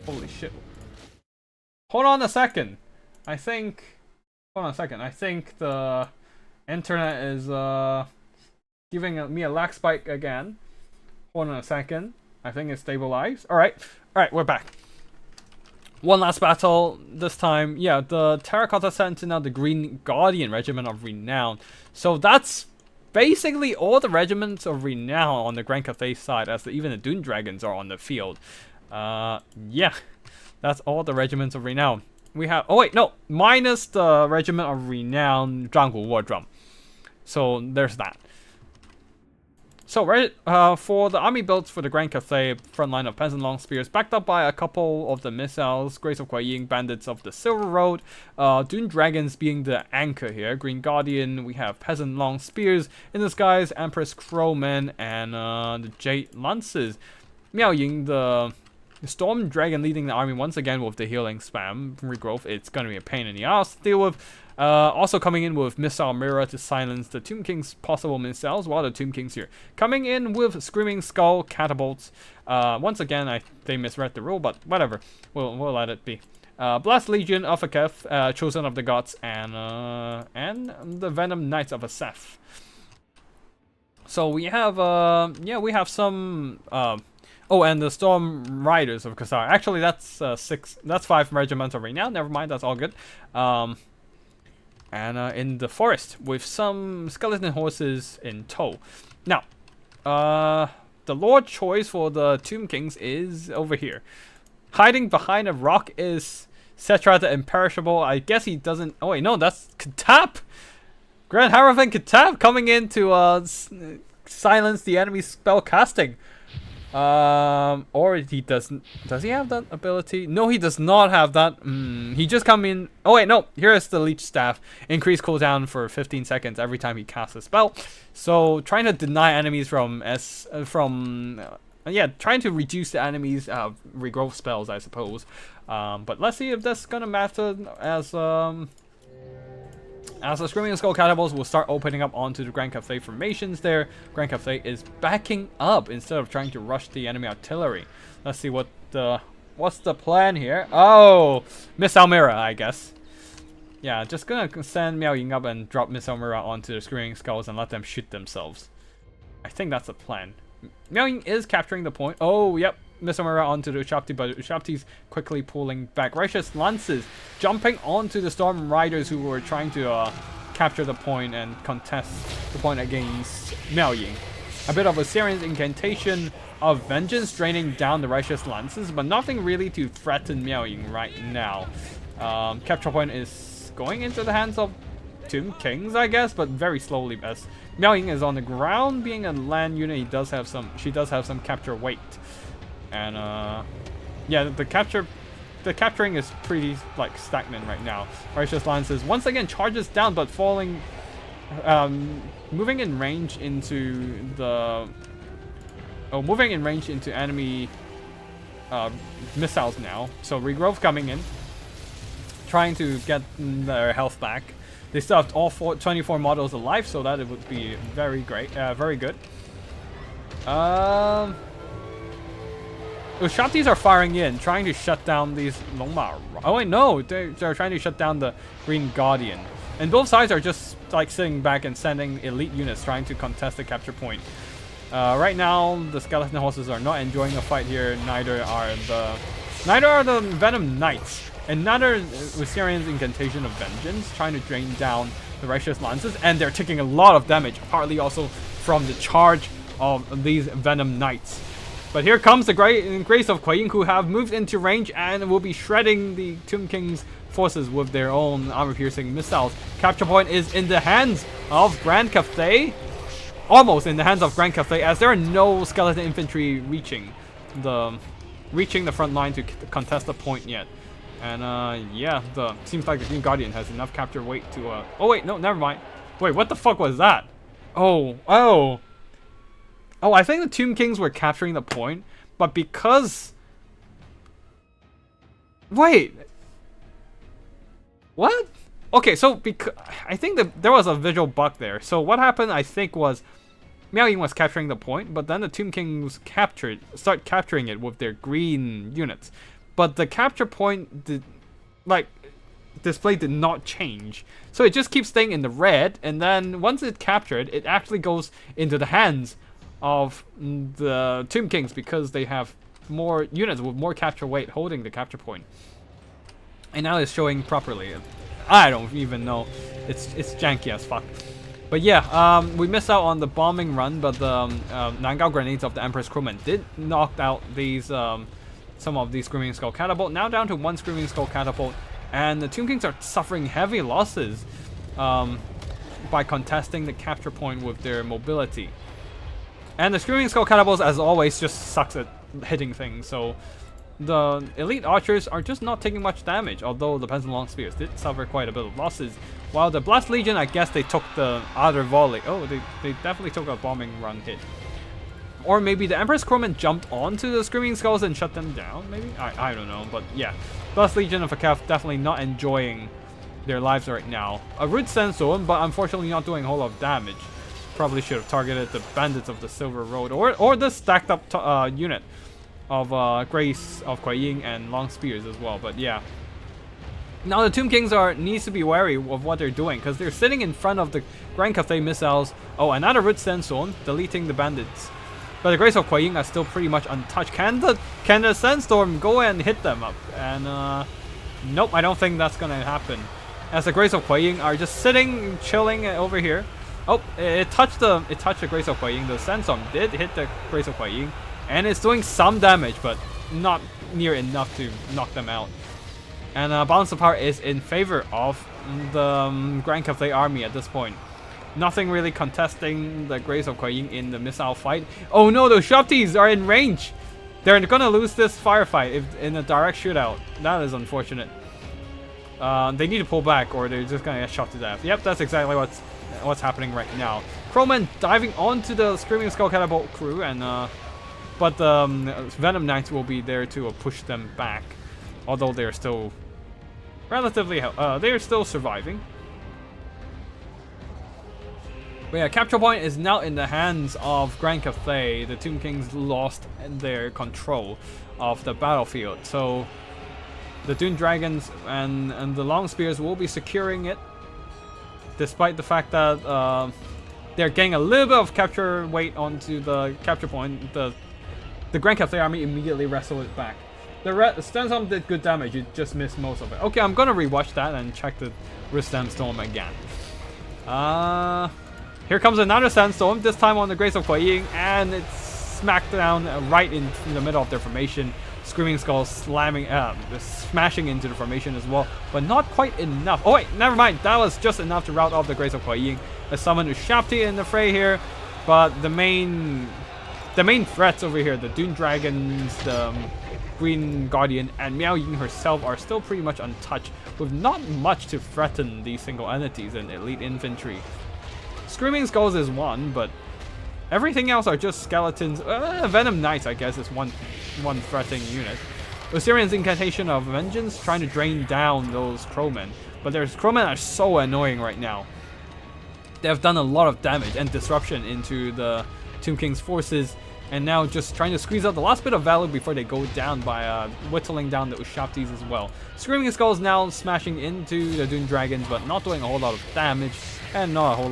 A: Holy shit. Hold on a second. I think the internet is giving me a lag spike again. Hold on a second. I think it's stabilized. Alright, we're back. One last battle. This time, yeah, the Terracotta Sentinel, the Green Guardian Regiment of Renown. So that's basically all the regiments of Renown on the Grand Cathay side, as even the Dune Dragons are on the field. Yeah, that's all the regiments of Renown. We have, oh wait, no, minus the Regiment of Renown Zhanggu War Drum. So there's that. So for the army builds for the Grand Cathay, front line of Peasant Long Spears, backed up by a couple of the missiles, Grace of Kuei-Yin, Bandits of the Silver Road, Dune Dragons being the anchor here, Green Guardian, we have Peasant Long Spears in the skies, Empress Crowmen, and the Jade Lances. Miao Ying, the Storm Dragon leading the army once again with the healing spam regrowth. It's going to be a pain in the ass to deal with. Also coming in with Missile Mirror to silence the Tomb King's possible missiles, while the Tomb King's here. Coming in with Screaming Skull Catapults. Once again, they misread the rule, but whatever. We'll let it be. Blast Legion of Akef, Chosen of the Gods, and the Venom Knights of Aseph. So we have, we have some, oh, and the Storm Riders of Kasar. Actually, that's 5 regiments of renown. Never mind, that's all good. And in the forest with some skeleton horses in tow. Now, the Lord choice for the Tomb Kings is over here. Hiding behind a rock is Cetra the Imperishable. I guess he doesn't... Oh wait, no, that's Katap! Grand Hierophant Katap coming in to silence the enemy's spell casting. Or he doesn't... Does he have that ability? No, he does not have that. He just come in... Oh wait, no. Here is the Leech Staff. Increase cooldown for 15 seconds every time he casts a spell. So, trying to deny enemies trying to reduce the enemy's regrowth spells, I suppose. But let's see if that's gonna matter as the Screaming Skull Catapults will start opening up onto the Grand Cafe formations there. Grand Cafe is backing up instead of trying to rush the enemy artillery. Let's see what's the plan here. Oh, Missile Mirror, I guess. Yeah, just gonna send Miao Ying up and drop Missile Mirror onto the Screaming Skulls and let them shoot themselves. I think that's the plan. Miao Ying is capturing the point. Oh, yep. Missile Mirror onto the Ushapti, but Ushapti's quickly pulling back. Righteous Lances jumping onto the Storm Riders who were trying to capture the point and contest the point against Miao Ying. A bit of a Syrian's Incantation of Vengeance draining down the Righteous Lances, but nothing really to threaten Miao Ying right now. Capture point is going into the hands of Tomb Kings, I guess, but very slowly as Miao Ying is on the ground. Being a land unit, she does have some capture weight. And yeah, the capturing is pretty like stagnant right now. Righteous Lances once again charges down, but falling, moving in range into enemy missiles now. So regrowth coming in, trying to get their health back. They still have all 24 models alive, so that it would be very great, very good. Ushaptis are firing in, trying to shut down these Longma. Oh wait, no, they're trying to shut down the Green Guardian. And both sides are just like sitting back and sending elite units trying to contest the capture point. Right now, the Skeleton Horses are not enjoying the fight here. Neither are the Venom Knights. Another Syrian's Incantation of Vengeance, trying to drain down the Righteous Lances, and they're taking a lot of damage, partly also from the charge of these Venom Knights. But here comes the Grace of Kuei Yin, who have moved into range and will be shredding the Tomb King's forces with their own armor-piercing missiles. Capture point is in the hands of Grand Cathay. Almost in the hands of Grand Cathay, as there are no skeleton infantry reaching the front line to contest the point yet. And yeah, seems like the Green Guardian has enough capture weight to oh wait, no, never mind. Wait, what the fuck was that? Oh, I think the Tomb Kings were capturing the point, but because... Wait. What? Okay, so I think that there was a visual bug there. So what happened, I think, was Miao Ying was capturing the point, but then the Tomb Kings start capturing it with their green units. But the capture point display did not change. So it just keeps staying in the red, and then once it's captured, it actually goes into the hands of the Tomb Kings because they have more units with more capture weight holding the capture point. And now it's showing properly. I don't even know. It's janky as fuck. But yeah, we missed out on the bombing run, but the Nangao grenades of the Emperor's Crewmen did knock out these some of these Screaming Skull Catapult. Now down to 1 Screaming Skull Catapult, and the Tomb Kings are suffering heavy losses by contesting the capture point with their mobility. And the Screaming Skull Catapults, as always, just sucks at hitting things, so the elite archers are just not taking much damage, although the Peasant Long Spears did suffer quite a bit of losses. While the Blast Legion, I guess they took the other volley. Oh, they definitely took a bombing run hit. Or maybe the Emperor's Crewmen jumped onto the Screaming Skulls and shut them down, maybe? I don't know, but yeah. Blast Legion of Akaf definitely not enjoying their lives right now. A root sandstorm, but unfortunately not doing a whole lot of damage. Probably should have targeted the bandits of the Silver Road or the stacked up unit of Grace of Kuei Ying and long spears as well. But yeah. Now the Tomb Kings needs to be wary of what they're doing because they're sitting in front of the Grand Cathay missiles. Oh, another root sandstorm, deleting the bandits. But the Grace of Kuei Ying are still pretty much untouched. Can the sandstorm go and hit them up? And nope, I don't think that's gonna happen. As the Grace of Kuei Ying are just sitting, chilling over here. Oh, it touched the Grace of Kuei Ying. The sandstorm did hit the Grace of Kuei Ying, and it's doing some damage, but not near enough to knock them out. And balance of power is in favor of the Grand Cathay army at this point. Nothing really contesting the Grace of Kuei Ying in the missile fight. Oh no, those Shopties are in range. They're gonna lose this firefight if in a direct shootout. That is unfortunate. They need to pull back or they're just gonna get shot to death. Yep, that's exactly what's happening right now. Crowman diving onto the Screaming Skull Catapult crew, and but the Venom Knights will be there to push them back. Although they're still relatively they're still surviving. But yeah, capture point is now in the hands of Grand Cathay. The Tomb Kings lost their control of the battlefield, so the Dune Dragons and the Long Spears will be securing it, despite the fact that they're getting a little bit of capture weight onto the capture point. The Grand Cathay army immediately wrestled it back. The Sandstorm did good damage, you just missed most of it. Okay, I'm gonna rewatch that and check the Sandstorm again. Here comes another Sandstorm, this time on the Grace of Kuei Ying, and it's smacked down right in the middle of their formation. Screaming Skull smashing into the formation as well, but not quite enough. Oh wait, never mind, that was just enough to rout off the Grace of Kuei Ying. A summon Ushapti in the fray here, but the main threats over here, the Dune Dragons, the Green Guardian, and Miao Ying herself are still pretty much untouched, with not much to threaten these single entities and elite infantry. Screaming Skulls is one, but everything else are just skeletons. Venom Knights, I guess, is one threatening unit. Osirian's Incantation of Vengeance trying to drain down those Crowmen, but their Crowmen are so annoying right now. They have done a lot of damage and disruption into the Tomb King's forces, and now just trying to squeeze out the last bit of value before they go down by whittling down the Ushaptis as well. Screaming Skulls now smashing into the Dune Dragons, but not doing a whole lot of damage, and not a whole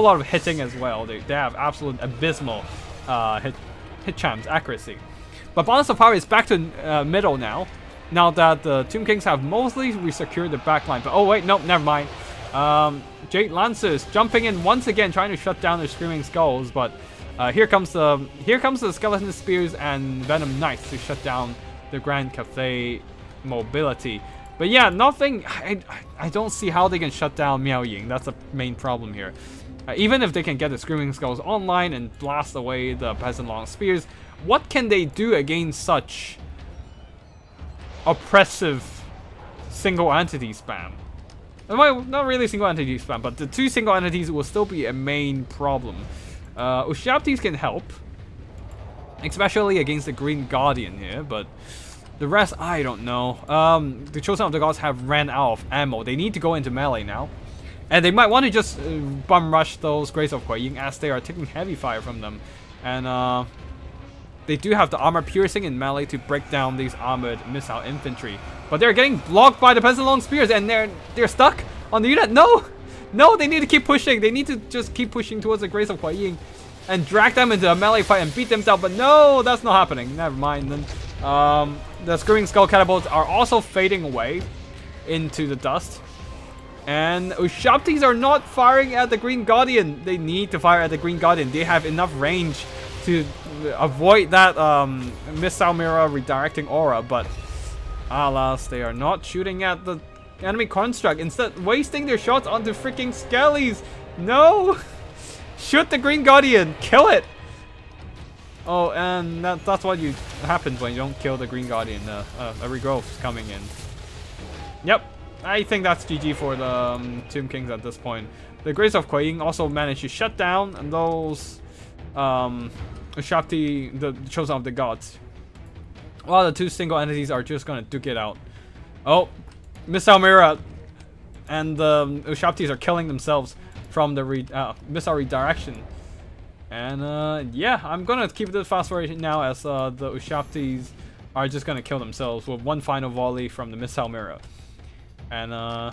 A: lot of hitting as well. They have absolute abysmal hit chance accuracy. But balance of power is back to middle now that the Tomb Kings have mostly secured the backline. But oh wait, nope, never mind. Jade Lancers jumping in once again, trying to shut down the Screaming Skulls, but here comes the Skeleton Spears and Venom Knights to shut down the Grand Cathay mobility. But yeah, nothing. I don't see how they can shut down Miao Ying. That's the main problem here. Even if they can get the Screaming Skulls online and blast away the Peasant Long Spears, what can they do against such oppressive single entity spam? Well, not really single entity spam, but the two single entities will still be a main problem. Ushaptis can help, especially against the Green Guardian here, but the rest, I don't know. The Chosen of the Gods have ran out of ammo. They need to go into melee now. And they might want to just bum rush those Grace of Kuei Ying as they are taking heavy fire from them. And they do have the armor piercing in melee to break down these armored missile infantry. But they're getting blocked by the Peasant Long Spears, and they're stuck on the unit. No! No, they need to keep pushing. They need to just keep pushing towards the Grace of Kuei Ying and drag them into a melee fight and beat them down. But no, that's not happening. Never mind then. The Screaming Skull Catapults are also fading away into the dust. And Ushaptis are not firing at the Green Guardian. They need to fire at the Green Guardian. They have enough range to avoid that missile mirror redirecting aura. But alas, they are not shooting at the enemy construct. Instead, wasting their shots onto freaking Skellies. No! Shoot the Green Guardian. Kill it. Oh, and that's what happens when you don't kill the Green Guardian. A regrowth is coming in. Yep. I think that's GG for the Tomb Kings at this point. The Grace of Kuei Ying also managed to shut down those Ushapti, the Chosen of the Gods. While the two single entities are just gonna duke it out. Oh, Missile Mirror and the Ushaptis are killing themselves from the missile redirection. And yeah, I'm gonna keep this fast forward now as the Ushaptis are just gonna kill themselves with one final volley from the missile mirror. And oh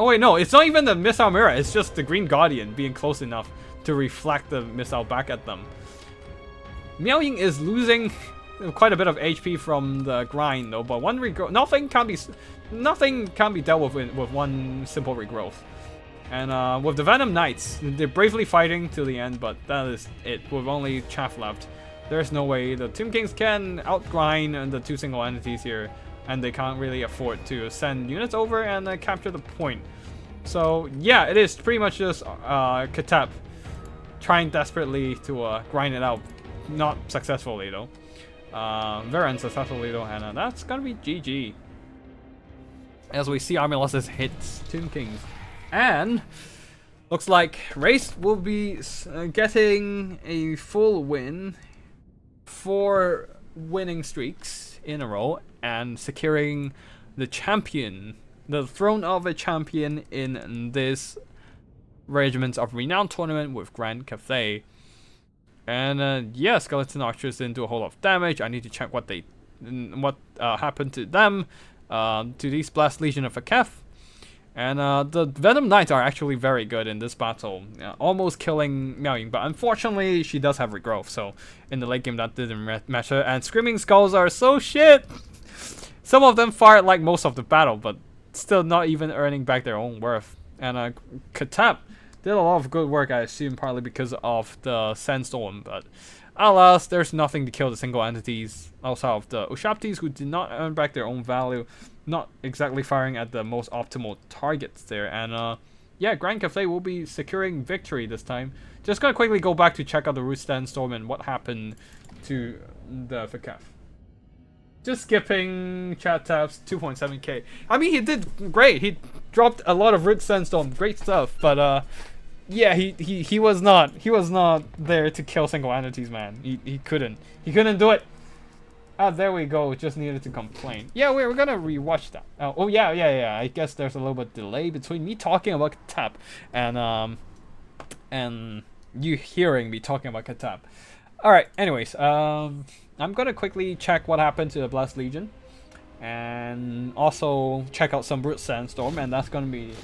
A: wait, no, it's not even the missile mirror, it's just the Green Guardian being close enough to reflect the missile back at them. Miao Ying is losing quite a bit of HP from the grind though, but one regrowth, nothing can be dealt with one simple regrowth. And with the Venom Knights, they're bravely fighting till the end, but that is it. With only Chaff left, there's no way the Tomb Kings can outgrind the two single entities here, and they can't really afford to send units over and capture the point. So yeah, it is pretty much just Katep trying desperately to grind it out, not successfully though. Very unsuccessfully though, and that's gonna be GG. As we see Army losses hits Tomb Kings. And looks like Race will be getting a full win, 4 winning streaks in a row, and securing the champion, the throne of a champion in this Regiments of Renown tournament with Grand Cathay. And yeah, Skeleton Archers didn't do a whole lot of damage. I need to check what happened to them, to these Blessed Legion of Akef. And the Venom Knights are actually very good in this battle, almost killing Miao Ying, but unfortunately she does have regrowth, so in the late game that didn't matter. And Screaming Skulls are so shit! Some of them fired like most of the battle, but still not even earning back their own worth. And Katep did a lot of good work, I assume, partly because of the Sandstorm, but alas, there's nothing to kill the single entities outside of the Ushaptis, who did not earn back their own value. Not exactly firing at the most optimal targets there. And yeah, Grand Cathay will be securing victory this time. Just gonna quickly go back to check out the Root Sandstorm and what happened to the Fakef. Just skipping chat tabs, 2.7k. I mean, he did great. He dropped a lot of Root Sandstorm, great stuff. But yeah, he was not there to kill single entities, man. He couldn't do it. Ah, there we go. Just needed to complain. Yeah, we're gonna rewatch that. Oh yeah. I guess there's a little bit delay between me talking about Katep and you hearing me talking about Katep. All right. Anyways, I'm gonna quickly check what happened to the Blessed Legion, and also check out some Brute Sandstorm, and that's gonna be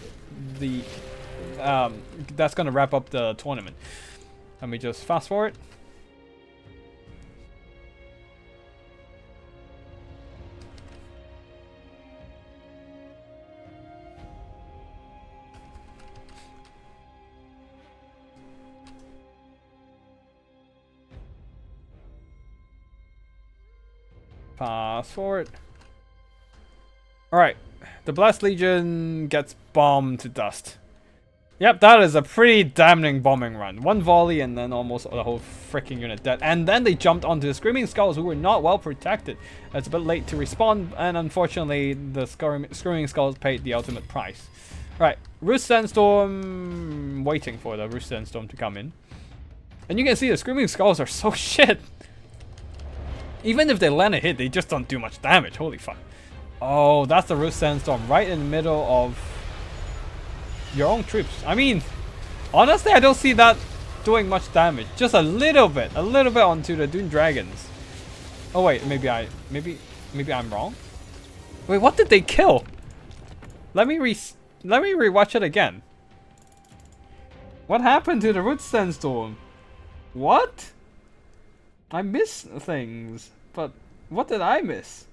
A: the that's gonna wrap up the tournament. Let me just fast forward. Fast forward. Alright, the Blessed Legion gets bombed to dust. Yep, that is a pretty damning bombing run. One volley and then almost the whole freaking unit dead. And then they jumped onto the Screaming Skulls, who were not well protected. It's a bit late to respawn, and unfortunately the Screaming Skulls paid the ultimate price. Right, Roost Sandstorm, waiting for the Roost Sandstorm to come in. And you can see the Screaming Skulls are so shit. Even if they land a hit, they just don't do much damage. Holy fuck. Oh, that's the Roost Sandstorm right in the middle of your own troops. I mean, honestly, I don't see that doing much damage. Just a little bit onto the Dune Dragons. Oh wait, maybe I'm wrong. Wait, what did they kill? Let me rewatch it again. What happened to the Root Sandstorm? What? I missed things, but what did I miss?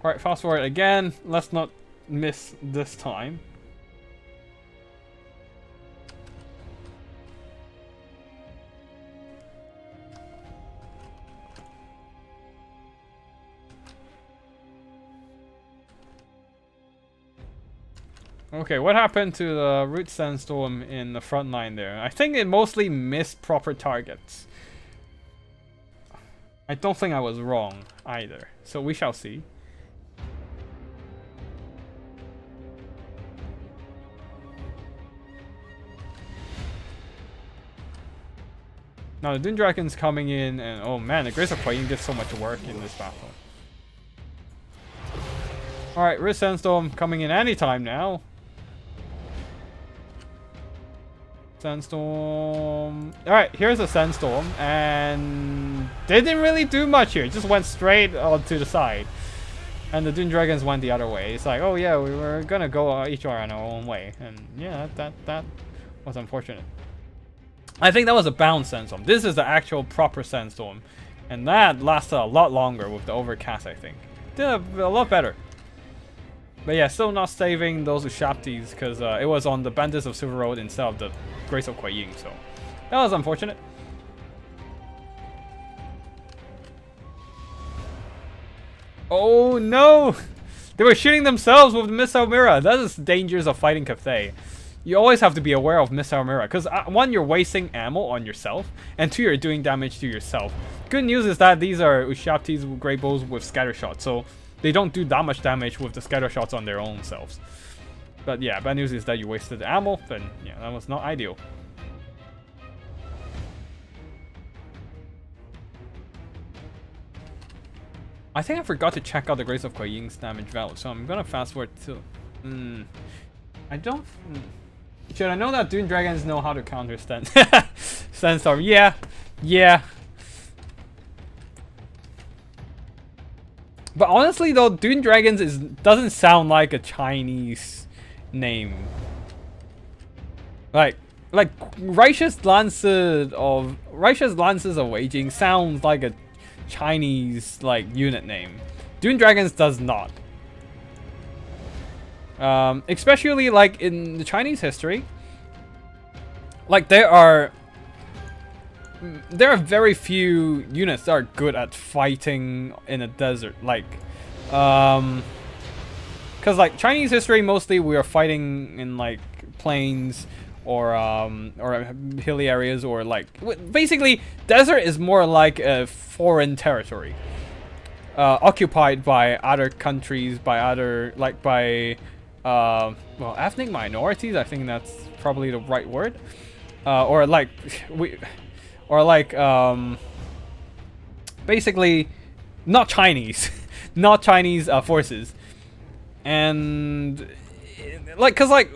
A: Alright, fast forward again. Let's not miss this time. Okay, what happened to the Root Sandstorm in the front line there? I think it mostly missed proper targets. I don't think I was wrong either, so we shall see.
B: Now the Dune Dragon's coming in, and oh man, the Grace of Quaying did so much work in this battle. Alright, Risk Sandstorm coming in anytime now. Sandstorm. Alright, here's a Sandstorm, and they didn't really do much here. It just went straight to the side. And the Dune Dragons went the other way. It's like, oh yeah, we were gonna go each on our own way. And yeah, that was unfortunate. I think that was a bound Sandstorm. This is the actual proper Sandstorm. And that lasted a lot longer with the overcast, I think. Did a lot better. But yeah, still not saving those Ushaptis because it was on the Bandits of Silver Road instead of the Grace of Quaying, so that was unfortunate. Oh no! They were shooting themselves with the Missile Mirror. That is the dangers of fighting Cathay. You always have to be aware of Missile Mirror because one, you're wasting ammo on yourself, and two, you're doing damage to yourself. Good news is that these are Ushaptis with Great Bows with scatter shots, so they don't do that much damage with the scatter shots on their own selves. But yeah, bad news is that you wasted the ammo, then yeah, that was not ideal. I think I forgot to check out the Grace of Quaying's damage value, so I'm gonna fast forward to... I don't... Should I know that Dune Dragons know how to counter Sandstorm? Yeah. But honestly though, Dune Dragons doesn't sound like a Chinese name. Like Righteous Lances of Waging sounds like a Chinese like unit name. Dune Dragons does not. Especially like in the Chinese history, like there are very few units that are good at fighting in a desert, like because like Chinese history, mostly we are fighting in like plains or hilly areas, or like basically desert is more like a foreign territory occupied by other countries, by other well, ethnic minorities. I think that's probably the right word. Basically not Chinese not Chinese forces. And like, cause like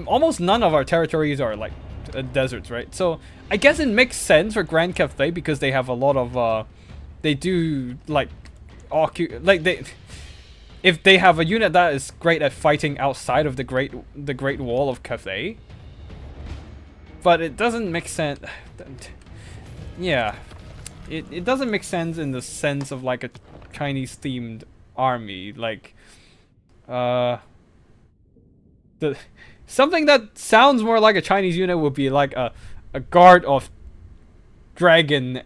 B: almost none of our territories are like deserts, right? So I guess it makes sense for Grand Cathay because they have a lot of they do like if they have a unit that is great at fighting outside of the Great Wall of Cathay. But it doesn't make sense. Yeah, it doesn't make sense in the sense of like a Chinese themed army, like something that sounds more like a Chinese unit would be like a guard of dragon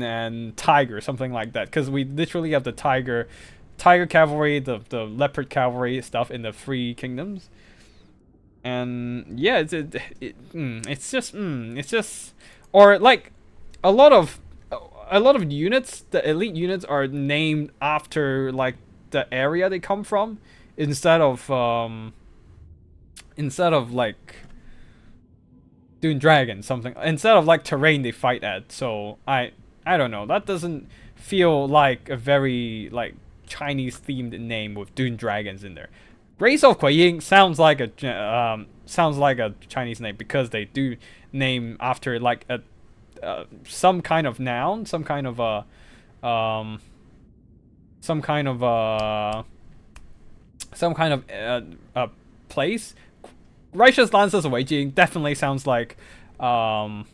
B: and tiger, something like that, because we literally have the tiger cavalry, the leopard cavalry stuff in the Three Kingdoms. And yeah, it's just or like a lot of units, the elite units are named after like the area they come from, instead of like Dune Dragon, something, instead of like terrain they fight at. So I don't know, that doesn't feel like a very like Chinese themed name with Dune Dragons in there. Grace of Quaying sounds like a Chinese name because they do name after like a some kind of noun, some kind of place. Righteous Lances of Waging definitely sounds like a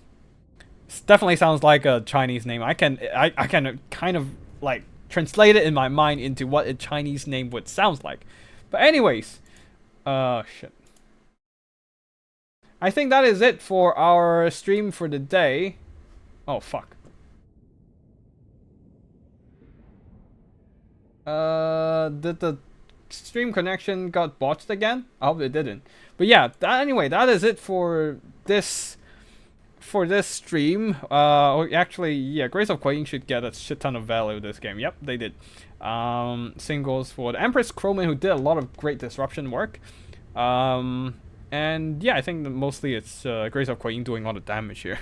B: Chinese name. I can kind of like translate it in my mind into what a Chinese name would sound like. But anyways, shit. I think that is it for our stream for the day. Oh, fuck. Did the stream connection got botched again? I hope it didn't. But yeah, anyway, that is it for this stream. Actually, yeah, Grace of Quaying should get a shit ton of value this game. Yep, they did. Same goes for the Empress Crowman, who did a lot of great disruption work. And yeah, I think that mostly it's Grace of Quaying doing all the damage here.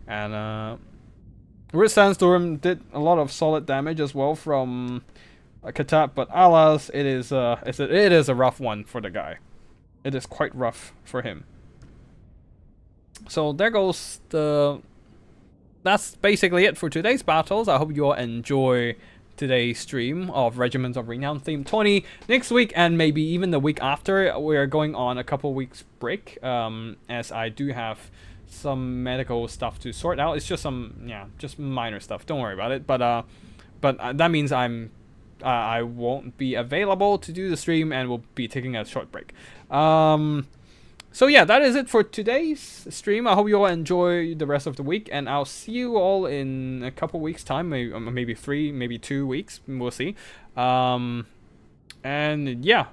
B: And Red Sandstorm did a lot of solid damage as well from Katat, but alas, it is a rough one for the guy. It is quite rough for him. So there goes that's basically it for today's battles. I hope you all enjoy today's stream of Regiments of Renown Theme 20. Next week and maybe even the week after, we're going on a couple weeks break, as I do have some medical stuff to sort out. It's just just minor stuff. Don't worry about it. But that means I won't be available to do the stream and will be taking a short break. So yeah, that is it for today's stream. I hope you all enjoy the rest of the week, and I'll see you all in a couple weeks time, maybe 3, maybe 2 weeks, we'll see. And yeah.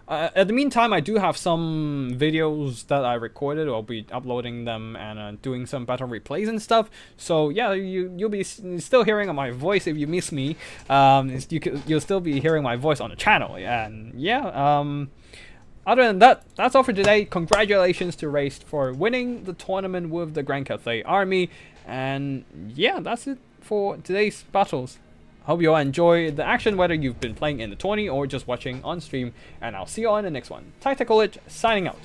B: At the meantime, I do have some videos that I recorded. I'll be uploading them and doing some battle replays and stuff. So yeah, you'll be still hearing my voice if you miss me. You'll still be hearing my voice on the channel. And yeah, other than that, that's all for today. Congratulations to Raced for winning the tournament with the Grand Cathay army. And yeah, that's it for today's battles. Hope you all enjoy the action, whether you've been playing in the tourney or just watching on stream. And I'll see you all in the next one. Tactical Lich signing out.